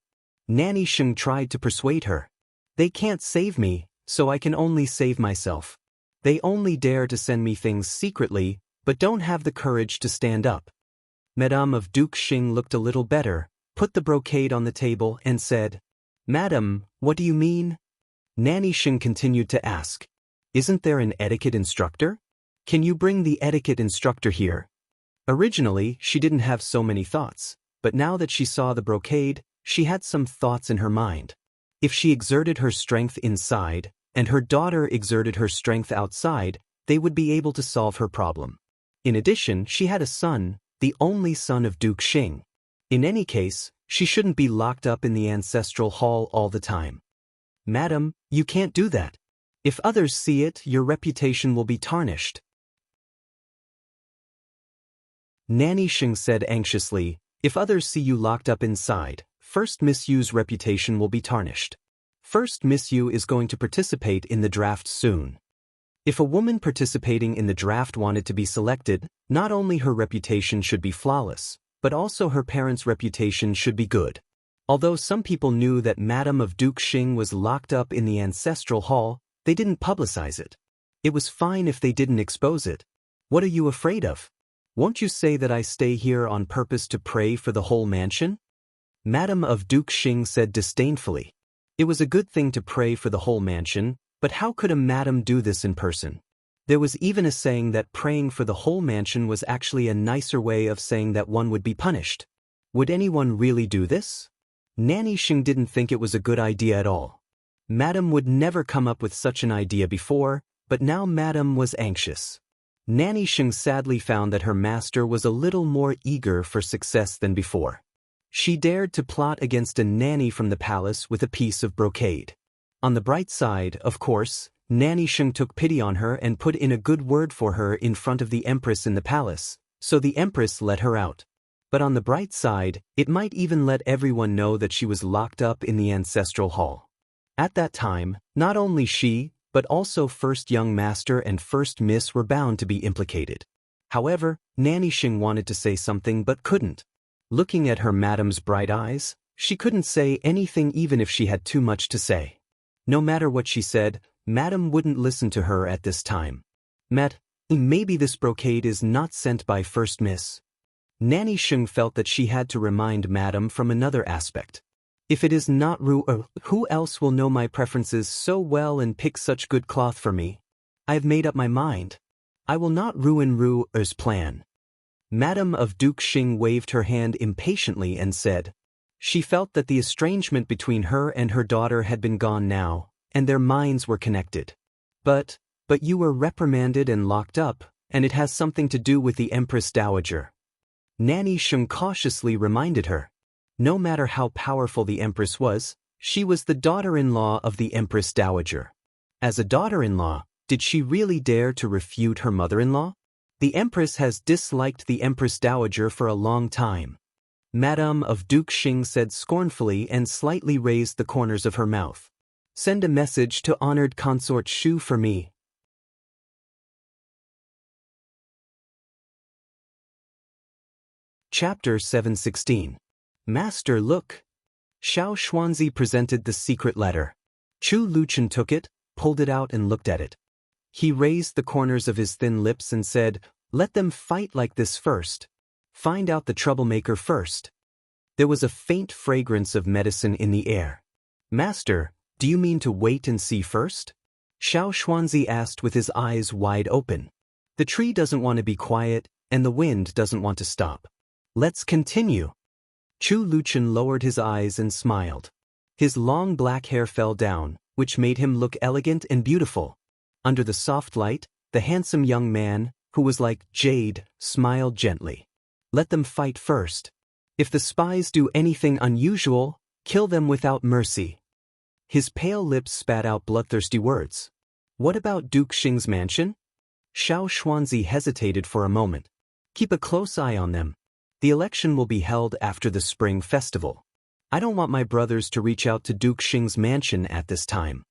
S1: Nanny Sheng tried to persuade her. "They can't save me, so I can only save myself. They only dare to send me things secretly, but don't have the courage to stand up." Madame of Duke Xing looked a little better, put the brocade on the table and said, "Madam, what do you mean?" Nanny Sheng continued to ask, "Isn't there an etiquette instructor? Can you bring the etiquette instructor here?" Originally, she didn't have so many thoughts, but now that she saw the brocade, she had some thoughts in her mind. If she exerted her strength inside, and her daughter exerted her strength outside, they would be able to solve her problem. In addition, she had a son, the only son of Duke Xing. In any case, she shouldn't be locked up in the ancestral hall all the time. "Madam, you can't do that. If others see it, your reputation will be tarnished." Nanny Sheng said anxiously, "If others see you locked up inside, First Miss Yu's reputation will be tarnished. First Miss Yu is going to participate in the draft soon. If a woman participating in the draft wanted to be selected, not only her reputation should be flawless, but also her parents' reputation should be good." Although some people knew that Madame of Duke Xing was locked up in the ancestral hall, they didn't publicize it. It was fine if they didn't expose it. "What are you afraid of? Won't you say that I stay here on purpose to pray for the whole mansion?" Madame of Duke Xing said disdainfully. It was a good thing to pray for the whole mansion, but how could a madam do this in person? There was even a saying that praying for the whole mansion was actually a nicer way of saying that one would be punished. Would anyone really do this? Nanny Sheng didn't think it was a good idea at all. Madam would never come up with such an idea before, but now Madam was anxious. Nanny Sheng sadly found that her master was a little more eager for success than before. She dared to plot against a nanny from the palace with a piece of brocade. On the bright side, of course, Nanny Sheng took pity on her and put in a good word for her in front of the empress in the palace, so the empress let her out. But on the bright side, it might even let everyone know that she was locked up in the ancestral hall. At that time, not only she, but also First Young Master and First Miss were bound to be implicated. However, Nanny Sheng wanted to say something but couldn't. Looking at her madam's bright eyes, she couldn't say anything even if she had too much to say. No matter what she said, Madam wouldn't listen to her at this time. Maybe this brocade is not sent by First Miss. Nanny Sheng felt that she had to remind Madam from another aspect. If it is not who else will know my preferences so well and pick such good cloth for me? I have made up my mind. I will not ruin Ru's plan. Madam of Duke Xing waved her hand impatiently and said, she felt that the estrangement between her and her daughter had been gone now, and their minds were connected. But you were reprimanded and locked up, and it has something to do with the Empress Dowager. Nanny Sheng cautiously reminded her. No matter how powerful the Empress was, she was the daughter-in-law of the Empress Dowager. As a daughter-in-law, did she really dare to refute her mother-in-law? The Empress has disliked the Empress Dowager for a long time. Madame of Duke Xing said scornfully and slightly raised the corners of her mouth. Send a message to honored consort Shu for me. Chapter 716. Master, look. Xiao Xuanzi presented the secret letter. Chu Luchan took it, pulled it out and looked at it. He raised the corners of his thin lips and said, "Let them fight like this first. Find out the troublemaker first." There was a faint fragrance of medicine in the air. "Master, do you mean to wait and see first?" Xiao Xuanzi asked with his eyes wide open. "The tree doesn't want to be quiet, and the wind doesn't want to stop. Let's continue." Chu Luchan lowered his eyes and smiled. His long black hair fell down, which made him look elegant and beautiful. Under the soft light, the handsome young man, who was like jade, smiled gently. "Let them fight first. If the spies do anything unusual, kill them without mercy." His pale lips spat out bloodthirsty words. "What about Duke Xing's mansion?" Xiao Xuanzi hesitated for a moment. "Keep a close eye on them. The election will be held after the spring festival. I don't want my brothers to reach out to Duke Xing's mansion at this time."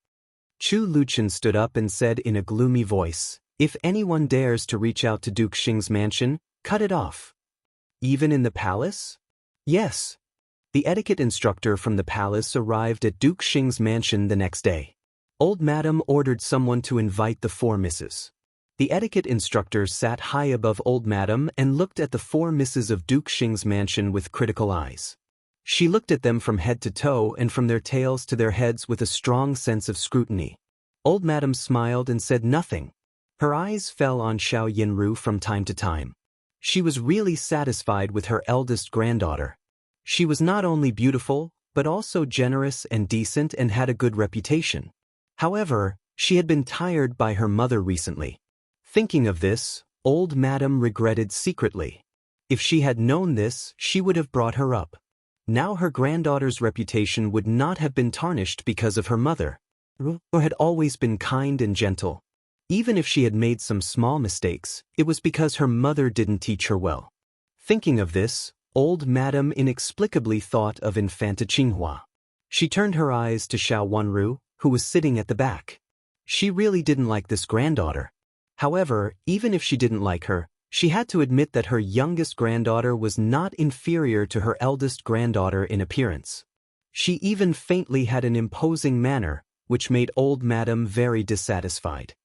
S1: Chu Luchan stood up and said in a gloomy voice, "If anyone dares to reach out to Duke Xing's mansion, cut it off." "Even in the palace?" "Yes." The etiquette instructor from the palace arrived at Duke Xing's mansion the next day. Old Madam ordered someone to invite the four misses. The etiquette instructor sat high above Old Madam and looked at the four misses of Duke Xing's mansion with critical eyes. She looked at them from head to toe and from their tails to their heads with a strong sense of scrutiny. Old Madam smiled and said nothing. Her eyes fell on Xiao Yinru from time to time. She was really satisfied with her eldest granddaughter. She was not only beautiful, but also generous and decent and had a good reputation. However, she had been tired by her mother recently. Thinking of this, Old Madam regretted secretly. If she had known this, she would have brought her up. Now her granddaughter's reputation would not have been tarnished because of her mother, who had always been kind and gentle. Even if she had made some small mistakes, it was because her mother didn't teach her well. Thinking of this, Old Madam inexplicably thought of Infanta Qinghua. She turned her eyes to Xiao Wanru, who was sitting at the back. She really didn't like this granddaughter. However, even if she didn't like her, she had to admit that her youngest granddaughter was not inferior to her eldest granddaughter in appearance. She even faintly had an imposing manner, which made Old Madam very dissatisfied.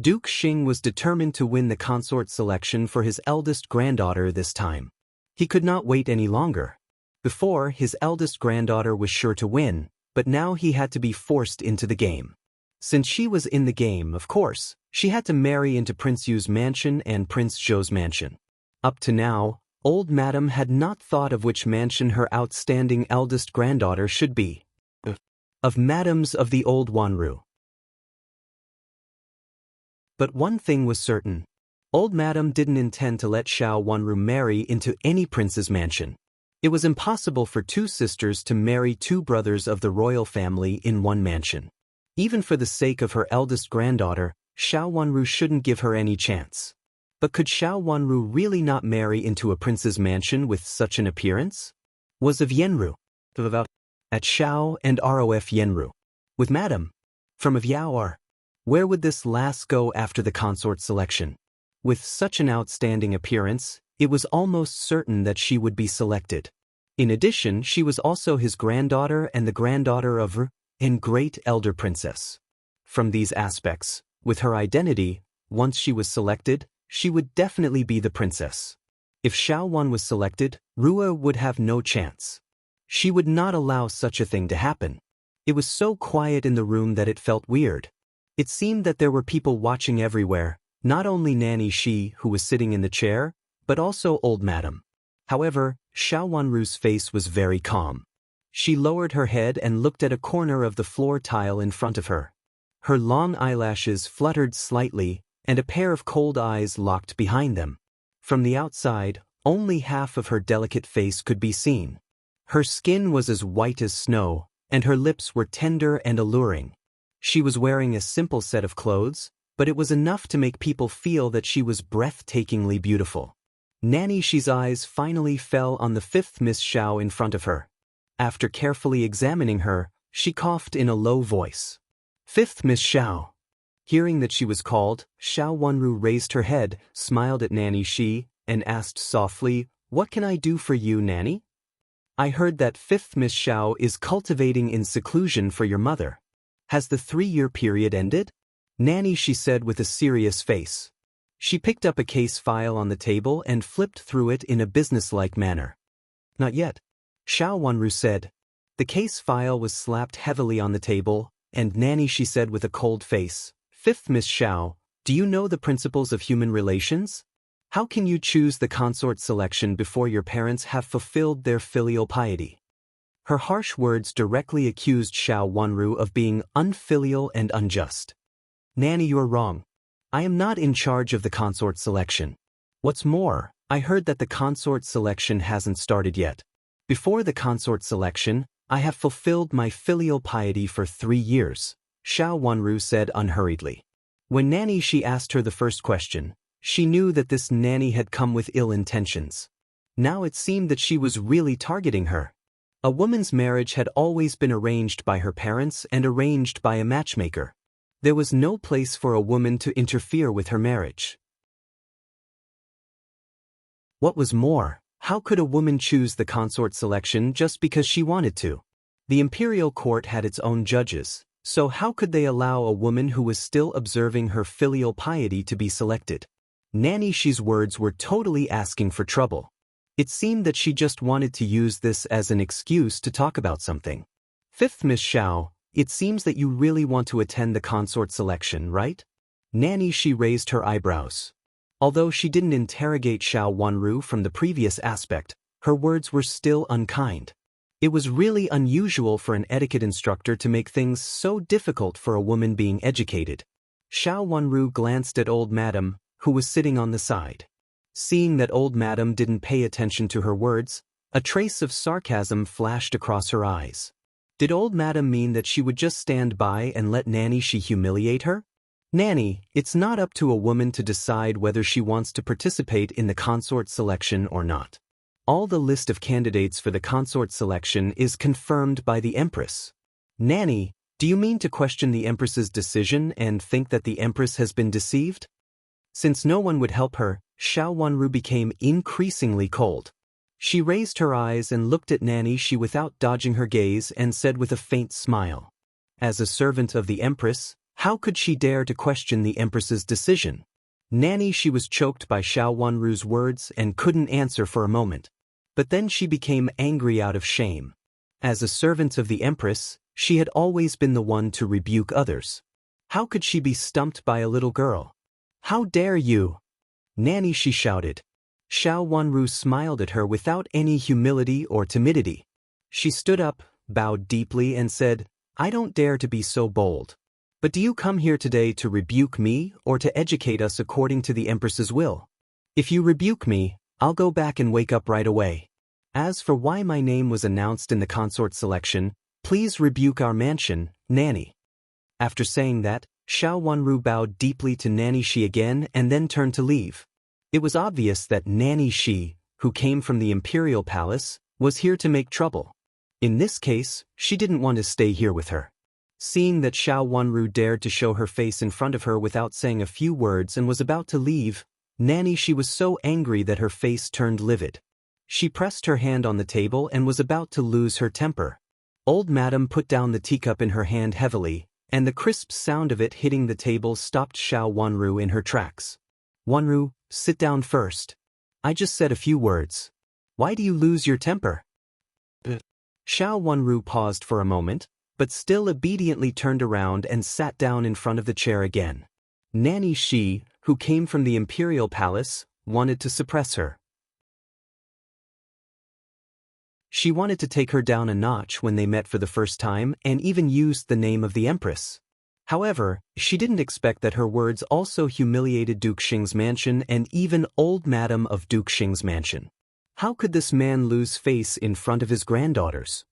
S1: Duke Xing was determined to win the consort selection for his eldest granddaughter this time. He could not wait any longer. Before, his eldest granddaughter was sure to win, but now he had to be forced into the game. Since she was in the game, of course, she had to marry into Prince Yu's mansion and Prince Zhou's mansion. Up to now, Old Madam had not thought of which mansion her outstanding eldest granddaughter should be. Of Madams of the Old Wanru. But one thing was certain. Old Madam didn't intend to let Xiao Wanru marry into any prince's mansion. It was impossible for two sisters to marry two brothers of the royal family in one mansion. Even for the sake of her eldest granddaughter, Xiao Wanru shouldn't give her any chance. But could Xiao Wanru really not marry into a prince's mansion with such an appearance? Was of Yenru. At Xiao and Rof Yenru. With Madam. From of Yao'er. Where would this last go after the consort selection? With such an outstanding appearance, it was almost certain that she would be selected. In addition, she was also his granddaughter and the granddaughter of and great elder princess. From these aspects, with her identity, once she was selected, she would definitely be the princess. If Xiao Wan was selected, Rua would have no chance. She would not allow such a thing to happen. It was so quiet in the room that it felt weird. It seemed that there were people watching everywhere, not only Nanny Shi, who was sitting in the chair, but also Old Madam. However, Xiao Wanru's face was very calm. She lowered her head and looked at a corner of the floor tile in front of her. Her long eyelashes fluttered slightly, and a pair of cold eyes locked behind them. From the outside, only half of her delicate face could be seen. Her skin was as white as snow, and her lips were tender and alluring. She was wearing a simple set of clothes, but it was enough to make people feel that she was breathtakingly beautiful. Nanny Shi's eyes finally fell on the fifth Miss Xiao in front of her. After carefully examining her, she coughed in a low voice. "Fifth Miss Xiao." Hearing that she was called, Xiao Wanru raised her head, smiled at Nanny Shi, and asked softly, "What can I do for you, Nanny?" "I heard that fifth Miss Xiao is cultivating in seclusion for your mother." Has the 3-year period ended? Nanny, she said with a serious face. She picked up a case file on the table and flipped through it in a businesslike manner. Not yet, Xiao Wanru said. The case file was slapped heavily on the table, and Nanny, she said with a cold face, "Fifth Miss Xiao, do you know the principles of human relations? How can you choose the consort selection before your parents have fulfilled their filial piety?" Her harsh words directly accused Xiao Wanru of being unfilial and unjust. "Nanny, you're wrong. I am not in charge of the consort selection. What's more, I heard that the consort selection hasn't started yet. Before the consort selection, I have fulfilled my filial piety for 3 years, Xiao Wanru said unhurriedly. When Nanny, she asked her the first question, she knew that this Nanny had come with ill intentions. Now it seemed that she was really targeting her. A woman's marriage had always been arranged by her parents and arranged by a matchmaker. There was no place for a woman to interfere with her marriage. What was more, how could a woman choose the consort selection just because she wanted to? The imperial court had its own judges, so how could they allow a woman who was still observing her filial piety to be selected? Nanny Shi's words were totally asking for trouble. It seemed that she just wanted to use this as an excuse to talk about something. "Fifth Miss Xiao, it seems that you really want to attend the consort selection, right?" Nanny Shi raised her eyebrows. Although she didn't interrogate Xiao Wanru from the previous aspect, her words were still unkind. It was really unusual for an etiquette instructor to make things so difficult for a woman being educated. Xiao Wanru glanced at old madam, who was sitting on the side. Seeing that old madam didn't pay attention to her words, a trace of sarcasm flashed across her eyes. Did old madam mean that she would just stand by and let Nanny Shi humiliate her? "Nanny, it's not up to a woman to decide whether she wants to participate in the consort selection or not. All the list of candidates for the consort selection is confirmed by the Empress." "Nanny, do you mean to question the Empress's decision and think that the Empress has been deceived?" Since no one would help her, Xiao Wanru became increasingly cold. She raised her eyes and looked at Nanny Shi without dodging her gaze and said with a faint smile, "As a servant of the Empress, how could she dare to question the Empress's decision?" Nanny Shi was choked by Xiao Wanru's words and couldn't answer for a moment. But then she became angry out of shame. As a servant of the Empress, she had always been the one to rebuke others. How could she be stumped by a little girl? "How dare you!" Nanny Shi shouted. Xiao Wanru smiled at her without any humility or timidity. She stood up, bowed deeply and said, "I don't dare to be so bold. But do you come here today to rebuke me or to educate us according to the Empress's will? If you rebuke me, I'll go back and wake up right away. As for why my name was announced in the consort selection, please rebuke our mansion, Nanny." After saying that, Xiao Wanru bowed deeply to Nanny Shi again and then turned to leave. It was obvious that Nanny Shi, who came from the Imperial Palace, was here to make trouble. In this case, she didn't want to stay here with her. Seeing that Xiao Wanru dared to show her face in front of her without saying a few words and was about to leave, Nanny Shi was so angry that her face turned livid. She pressed her hand on the table and was about to lose her temper. Old madam put down the teacup in her hand heavily, and the crisp sound of it hitting the table stopped Xiao Wanru in her tracks. "Wanru, sit down first. I just said a few words. Why do you lose your temper?" Xiao Wanru paused for a moment, but still obediently turned around and sat down in front of the chair again. Nanny Shi, who came from the Imperial Palace, wanted to suppress her. She wanted to take her down a notch when they met for the first time and even used the name of the Empress. However, she didn't expect that her words also humiliated Duke Xing's mansion and even old madam of Duke Xing's mansion. How could this man lose face in front of his granddaughters?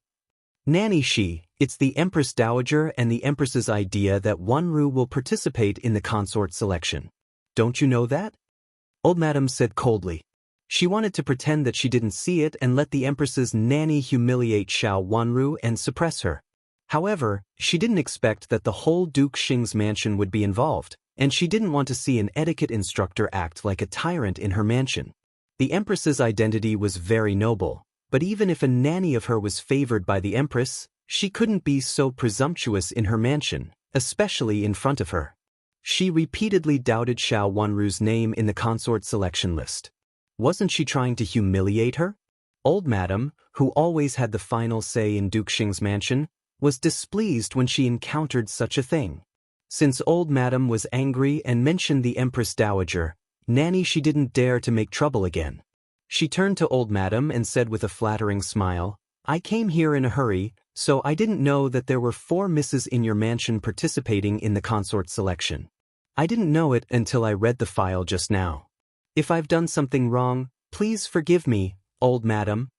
S1: "Nanny Shi, it's the Empress Dowager and the Empress's idea that Wanru will participate in the consort selection. Don't you know that?" Old madam said coldly. She wanted to pretend that she didn't see it and let the Empress's nanny humiliate Xiao Wanru and suppress her. However, she didn't expect that the whole Duke Xing's mansion would be involved, and she didn't want to see an etiquette instructor act like a tyrant in her mansion. The Empress's identity was very noble, but even if a nanny of her was favored by the Empress, She couldn't be so presumptuous in her mansion, especially in front of her. She repeatedly doubted Xiao Wanru's name in the consort selection list. Wasn't she trying to humiliate her? Old Madam, who always had the final say in Duke Xing's mansion, was displeased when she encountered such a thing. Since Old Madam was angry and mentioned the Empress Dowager, Nanny she didn't dare to make trouble again. She turned to Old Madam and said with a flattering smile, "I came here in a hurry, so I didn't know that there were 4 misses in your mansion participating in the consort selection. I didn't know it until I read the file just now. If I've done something wrong, please forgive me, Old Madam."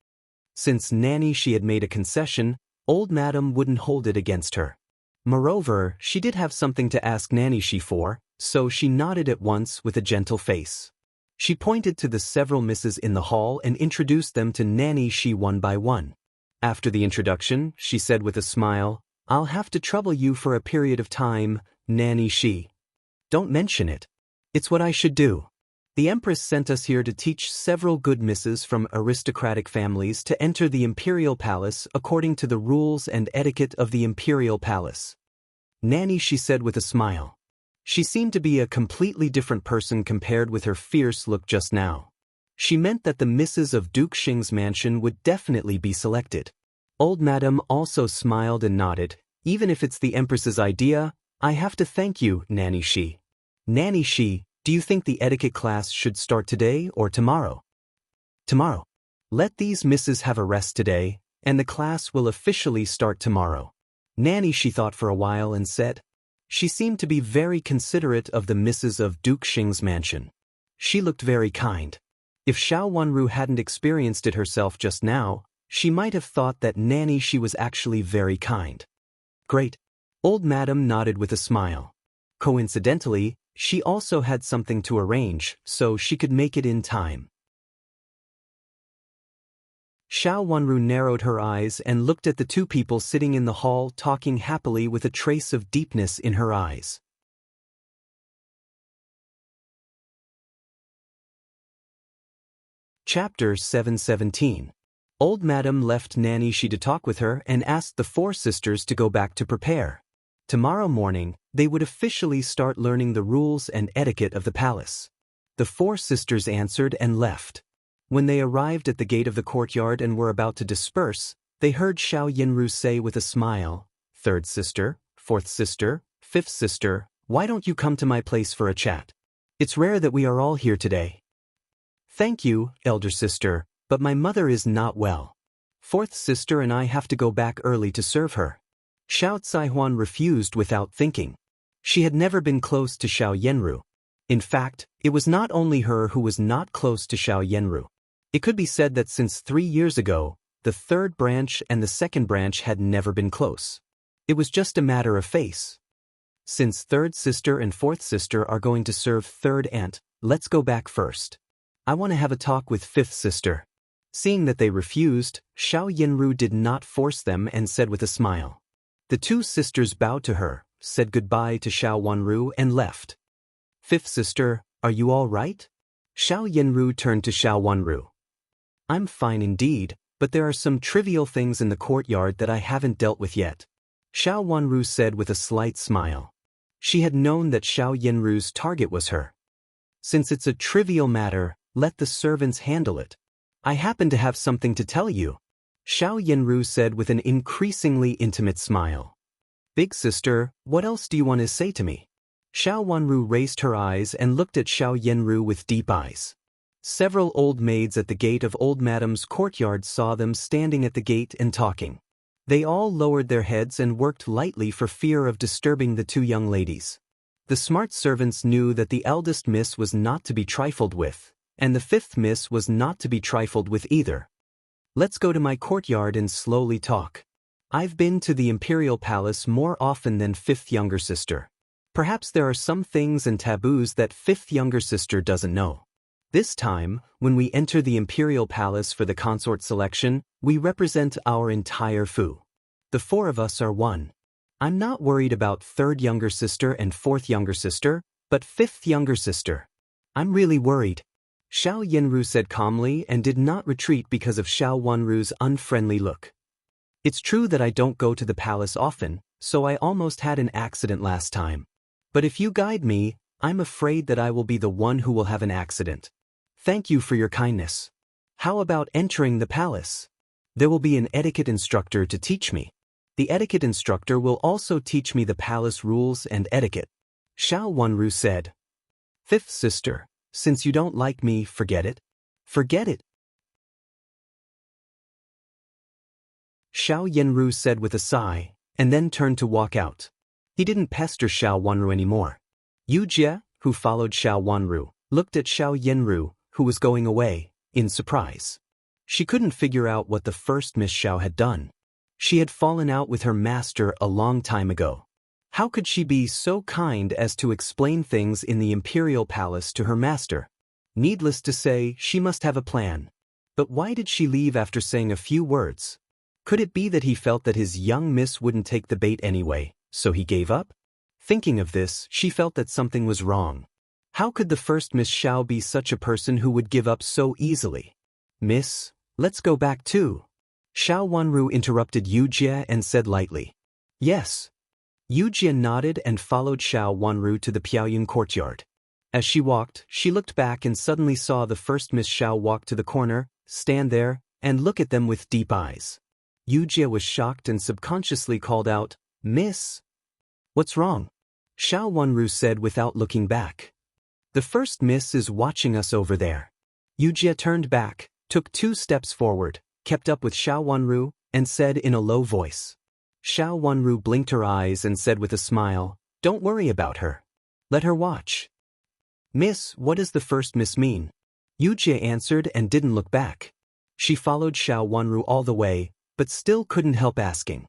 S1: Since Nanny she had made a concession, Old Madam wouldn't hold it against her. Moreover, she did have something to ask Nanny she for, so she nodded at once with a gentle face. She pointed to the several misses in the hall and introduced them to Nanny she one by one. After the introduction, she said with a smile, "I'll have to trouble you for a period of time, Nanny she. Don't mention it. It's what I should do. The Empress sent us here to teach several good misses from aristocratic families to enter the Imperial Palace according to the rules and etiquette of the Imperial Palace." Nanny she said with a smile. She seemed to be a completely different person compared with her fierce look just now. She meant that the misses of Duke Xing's mansion would definitely be selected. Old Madam also smiled and nodded. "Even if it's the Empress's idea, I have to thank you, Nanny she. Nanny she, do you think the etiquette class should start today or tomorrow?" "Tomorrow. Let these misses have a rest today, and the class will officially start tomorrow." Nanny she thought for a while and said. She seemed to be very considerate of the misses of Duke Xing's mansion. She looked very kind. If Xiao Wanru hadn't experienced it herself just now, she might have thought that Nanny she was actually very kind. "Great." Old Madam nodded with a smile. Coincidentally, she also had something to arrange, so she could make it in time. Xiao Wanru narrowed her eyes and looked at the 2 people sitting in the hall talking happily with a trace of deepness in her eyes. Chapter 717. Old Madam left Nanny she to talk with her and asked the 4 sisters to go back to prepare. Tomorrow morning, they would officially start learning the rules and etiquette of the palace. The 4 sisters answered and left. When they arrived at the gate of the courtyard and were about to disperse, they heard Xiao Yinru say with a smile, "Third sister, 4th sister, 5th sister, why don't you come to my place for a chat? It's rare that we are all here today." "Thank you, elder sister, but my mother is not well. 4th sister and I have to go back early to serve her." Xiao Caihuan refused without thinking. She had never been close to Xiao Yenru. In fact, it was not only her who was not close to Xiao Yenru. It could be said that since 3 years ago, the 3rd branch and the 2nd branch had never been close. It was just a matter of face. "Since 3rd sister and 4th sister are going to serve 3rd aunt, let's go back first. I want to have a talk with 5th sister." Seeing that they refused, Xiao Yinru did not force them and said with a smile. The 2 sisters bowed to her, said goodbye to Xiao Wanru and left. "5th sister, are you all right?" Xiao Yinru turned to Xiao Wanru. "I'm fine indeed, but there are some trivial things in the courtyard that I haven't dealt with yet," Xiao Wanru said with a slight smile. She had known that Xiao Yinru's target was her. "Since it's a trivial matter, let the servants handle it. I happen to have something to tell you," Xiao Yinru said with an increasingly intimate smile. "Big sister, what else do you want to say to me?" Xiao Wanru raised her eyes and looked at Xiao Yinru with deep eyes. Several old maids at the gate of Old Madam's courtyard saw them standing at the gate and talking. They all lowered their heads and worked lightly for fear of disturbing the 2 young ladies. The smart servants knew that the eldest miss was not to be trifled with, and the 5th miss was not to be trifled with either. "Let's go to my courtyard and slowly talk. I've been to the Imperial Palace more often than 5th younger sister. Perhaps there are some things and taboos that 5th younger sister doesn't know. This time, when we enter the Imperial Palace for the consort selection, we represent our entire Fu. The 4 of us are one. I'm not worried about 3rd younger sister and 4th younger sister, but 5th younger sister. I'm really worried," Xiao Yinru said calmly and did not retreat because of Xiao Wanru's unfriendly look. It's true that I don't go to the palace often, so I almost had an accident last time. But if you guide me, I'm afraid that I will be the one who will have an accident. Thank you for your kindness. How about entering the palace? There will be an etiquette instructor to teach me. The etiquette instructor will also teach me the palace rules and etiquette. Xiao Wanru said. Fifth sister, since you don't like me, forget it. Forget it. Xiao Yanru said with a sigh, and then turned to walk out. He didn't pester Xiao Wanru anymore. Yu Jie, who followed Xiao Wanru, looked at Xiao Yanru, who was going away, in surprise. She couldn't figure out what the first Miss Xiao had done. She had fallen out with her master a long time ago. How could she be so kind as to explain things in the Imperial Palace to her master? Needless to say, she must have a plan. But why did she leave after saying a few words? Could it be that he felt that his young miss wouldn't take the bait anyway, so he gave up? Thinking of this, she felt that something was wrong. How could the first Miss Xiao be such a person who would give up so easily? Miss, let's go back too. Xiao Wanru interrupted Yu Jie and said lightly. Yes. Yu Jie nodded and followed Xiao Wanru to the Piaoyun courtyard. As she walked, she looked back and suddenly saw the first Miss Xiao walk to the corner, stand there, and look at them with deep eyes. Yu Jie was shocked and subconsciously called out, Miss? What's wrong? Xiao Wanru said without looking back. The first miss is watching us over there. Yu Jie turned back, took 2 steps forward, kept up with Xiao Wanru, and said in a low voice. Xiao Wanru blinked her eyes and said with a smile, Don't worry about her. Let her watch. Miss, what does the first miss mean? Yu Jie answered and didn't look back. She followed Xiao Wanru all the way, but still couldn't help asking.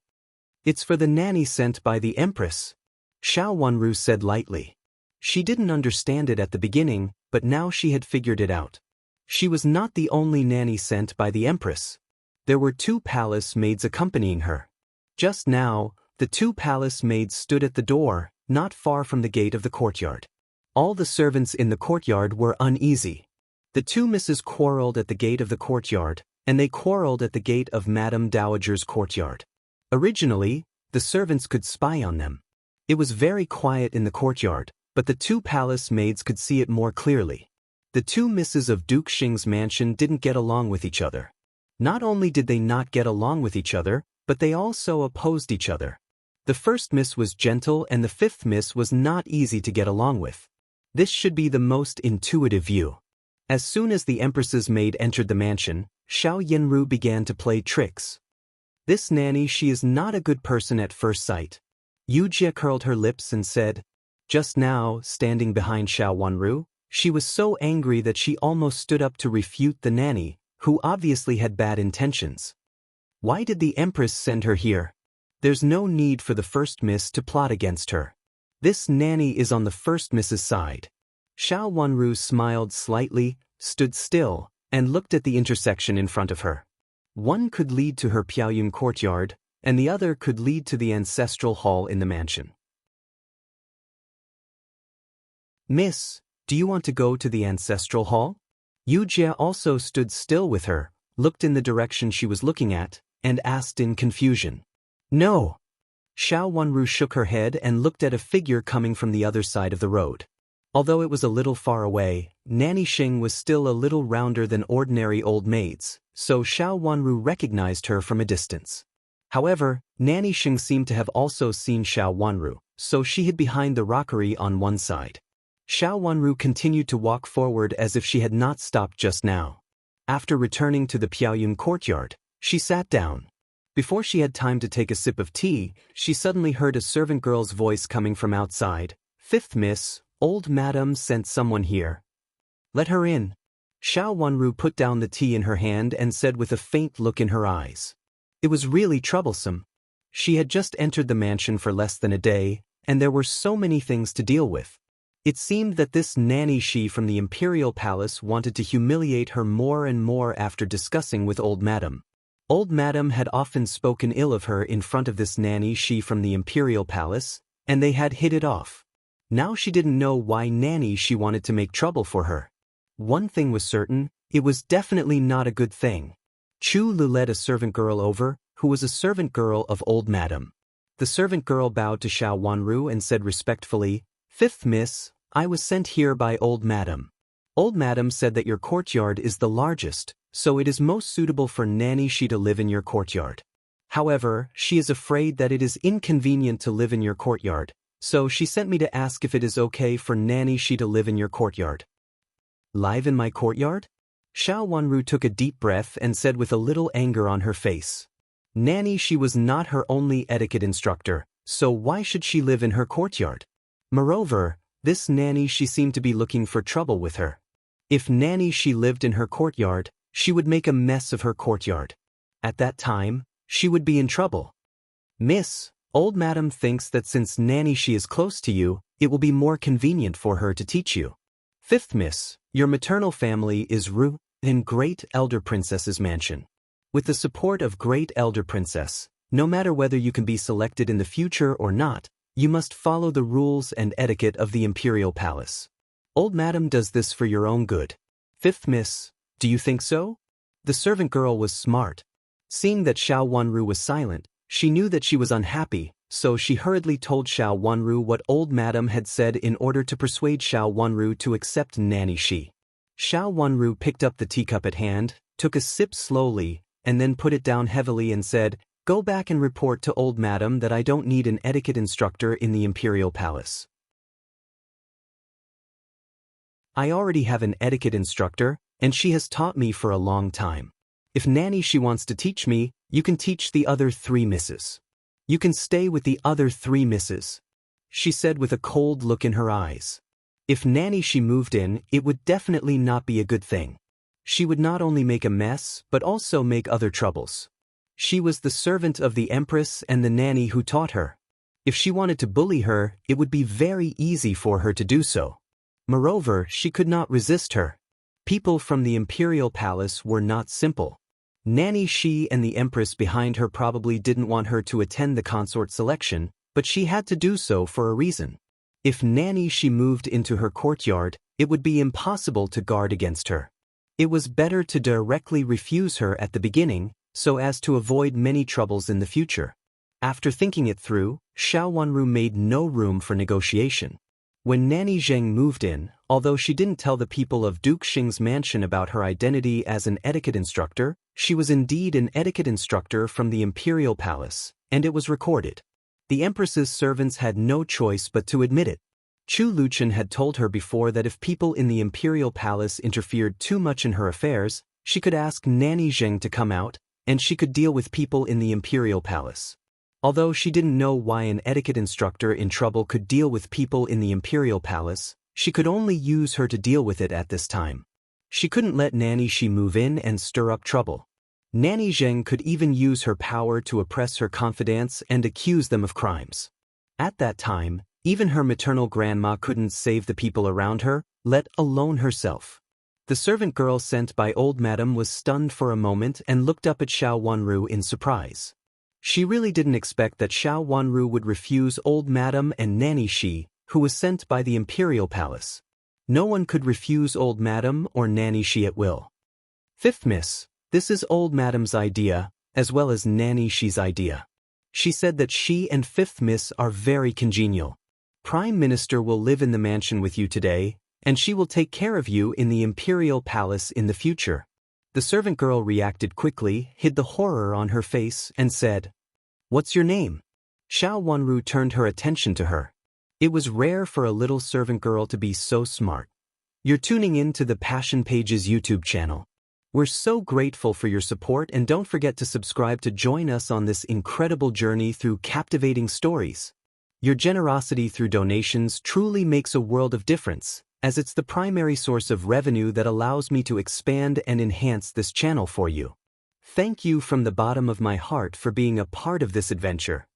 S1: It's for the nanny sent by the Empress. Xiao Wanru said lightly. She didn't understand it at the beginning, but now she had figured it out. She was not the only nanny sent by the Empress. There were 2 palace maids accompanying her. Just now, the 2 palace maids stood at the door, not far from the gate of the courtyard. All the servants in the courtyard were uneasy. The 2 misses quarreled at the gate of the courtyard, and they quarreled at the gate of Madame Dowager's courtyard. Originally, the servants could spy on them. It was very quiet in the courtyard, but the 2 palace maids could see it more clearly. The 2 misses of Duke Xing's mansion didn't get along with each other. Not only did they not get along with each other, but they also opposed each other. The first miss was gentle and the 5th miss was not easy to get along with. This should be the most intuitive view. As soon as the Empress's maid entered the mansion, Xiao Yanru began to play tricks. This nanny, she is not a good person at first sight. Yu Jie curled her lips and said, Just now, standing behind Xiao Wanru, she was so angry that she almost stood up to refute the nanny, who obviously had bad intentions. Why did the Empress send her here? There's no need for the first miss to plot against her. This nanny is on the first miss's side. Xiao Wanru smiled slightly, stood still, and looked at the intersection in front of her. One could lead to her Piaoyun courtyard, and the other could lead to the ancestral hall in the mansion. Miss, do you want to go to the ancestral hall? Yu Jie also stood still with her, looked in the direction she was looking at, and asked in confusion. No. Xiao Wanru shook her head and looked at a figure coming from the other side of the road. Although it was a little far away, Nanny Xing was still a little rounder than ordinary old maids, so Xiao Wanru recognized her from a distance. However, Nanny Xing seemed to have also seen Xiao Wanru, so she hid behind the rockery on one side. Xiao Wanru continued to walk forward as if she had not stopped just now. After returning to the Piaoyun courtyard, she sat down. Before she had time to take a sip of tea, she suddenly heard a servant girl's voice coming from outside. 5th miss, old madam sent someone here. Let her in. Xiao Wanru put down the tea in her hand and said with a faint look in her eyes. It was really troublesome. She had just entered the mansion for less than a day, and there were so many things to deal with. It seemed that this nanny she from the Imperial Palace wanted to humiliate her more and more after discussing with old madam. Old madam had often spoken ill of her in front of this nanny she from the Imperial Palace, and they had hit it off. Now she didn't know why nanny she wanted to make trouble for her. One thing was certain, it was definitely not a good thing. Chu Lu led a servant girl over, who was a servant girl of old madam. The servant girl bowed to Xiao Wanru and said respectfully, "Fifth miss, I was sent here by old madam. Old madam said that your courtyard is the largest, so it is most suitable for Nanny Shi to live in your courtyard. However, she is afraid that it is inconvenient to live in your courtyard, so she sent me to ask if it is okay for Nanny Shi to live in your courtyard." "Live in my courtyard?" Xiao Wanru took a deep breath and said with a little anger on her face. Nanny Shi was not her only etiquette instructor, so why should she live in her courtyard? Moreover, this Nanny Shi seemed to be looking for trouble with her. If Nanny Shi lived in her courtyard, she would make a mess of her courtyard. At that time, she would be in trouble. "Miss, old madam thinks that since Nanny Shi is close to you, it will be more convenient for her to teach you. Fifth miss, your maternal family is in Great Elder Princess's mansion. With the support of Great Elder Princess, no matter whether you can be selected in the future or not, you must follow the rules and etiquette of the Imperial Palace. Old madam does this for your own good. Fifth miss, do you think so?" The servant girl was smart. Seeing that Xiao Wanru was silent, she knew that she was unhappy, so she hurriedly told Xiao Wanru what old madam had said in order to persuade Xiao Wanru to accept Nanny Shi. Xiao Wanru picked up the teacup at hand, took a sip slowly, and then put it down heavily and said, "Go back and report to old madam that I don't need an etiquette instructor in the Imperial Palace. I already have an etiquette instructor, and she has taught me for a long time. If Nanny Shi wants to teach me, you can teach the other 3 misses. You can stay with the other 3 misses," she said with a cold look in her eyes. If Nanny Shi moved in, it would definitely not be a good thing. She would not only make a mess, but also make other troubles. She was the servant of the Empress and the nanny who taught her. If she wanted to bully her, it would be very easy for her to do so. Moreover, she could not resist her. People from the Imperial Palace were not simple. Nanny Shi and the Empress behind her probably didn't want her to attend the consort selection, but she had to do so for a reason. If Nanny Shi moved into her courtyard, it would be impossible to guard against her. It was better to directly refuse her at the beginning, so as to avoid many troubles in the future. After thinking it through, Xiao Wanru made no room for negotiation. When Nanny Zheng moved in, although she didn't tell the people of Duke Xing's mansion about her identity as an etiquette instructor, she was indeed an etiquette instructor from the Imperial Palace, and it was recorded. The Empress's servants had no choice but to admit it. Chu Luchen had told her before that if people in the Imperial Palace interfered too much in her affairs, she could ask Nanny Zheng to come out, and she could deal with people in the Imperial Palace. Although she didn't know why an etiquette instructor in trouble could deal with people in the Imperial Palace, she could only use her to deal with it at this time. She couldn't let Nanny Shi move in and stir up trouble. Nanny Zheng could even use her power to oppress her confidants and accuse them of crimes. At that time, even her maternal grandma couldn't save the people around her, let alone herself. The servant girl sent by old madam was stunned for a moment and looked up at Xiao Wanru in surprise. She really didn't expect that Xiao Wanru would refuse old madam and Nanny Shi, who was sent by the Imperial Palace. No one could refuse old madam or Nanny Shi at will. Fifth miss, this is old madam's idea, as well as Nanny Shi's idea. She said that she and fifth miss are very congenial. Prime Minister will live in the mansion with you today, and she will take care of you in the Imperial Palace in the future. The servant girl reacted quickly, hid the horror on her face, and said, "What's your name?" Xiao Wanru turned her attention to her. It was rare for a little servant girl to be so smart. You're tuning in to the Passion Pages YouTube channel. We're so grateful for your support, and don't forget to subscribe to join us on this incredible journey through captivating stories. Your generosity through donations truly makes a world of difference, as it's the primary source of revenue that allows me to expand and enhance this channel for you. Thank you from the bottom of my heart for being a part of this adventure.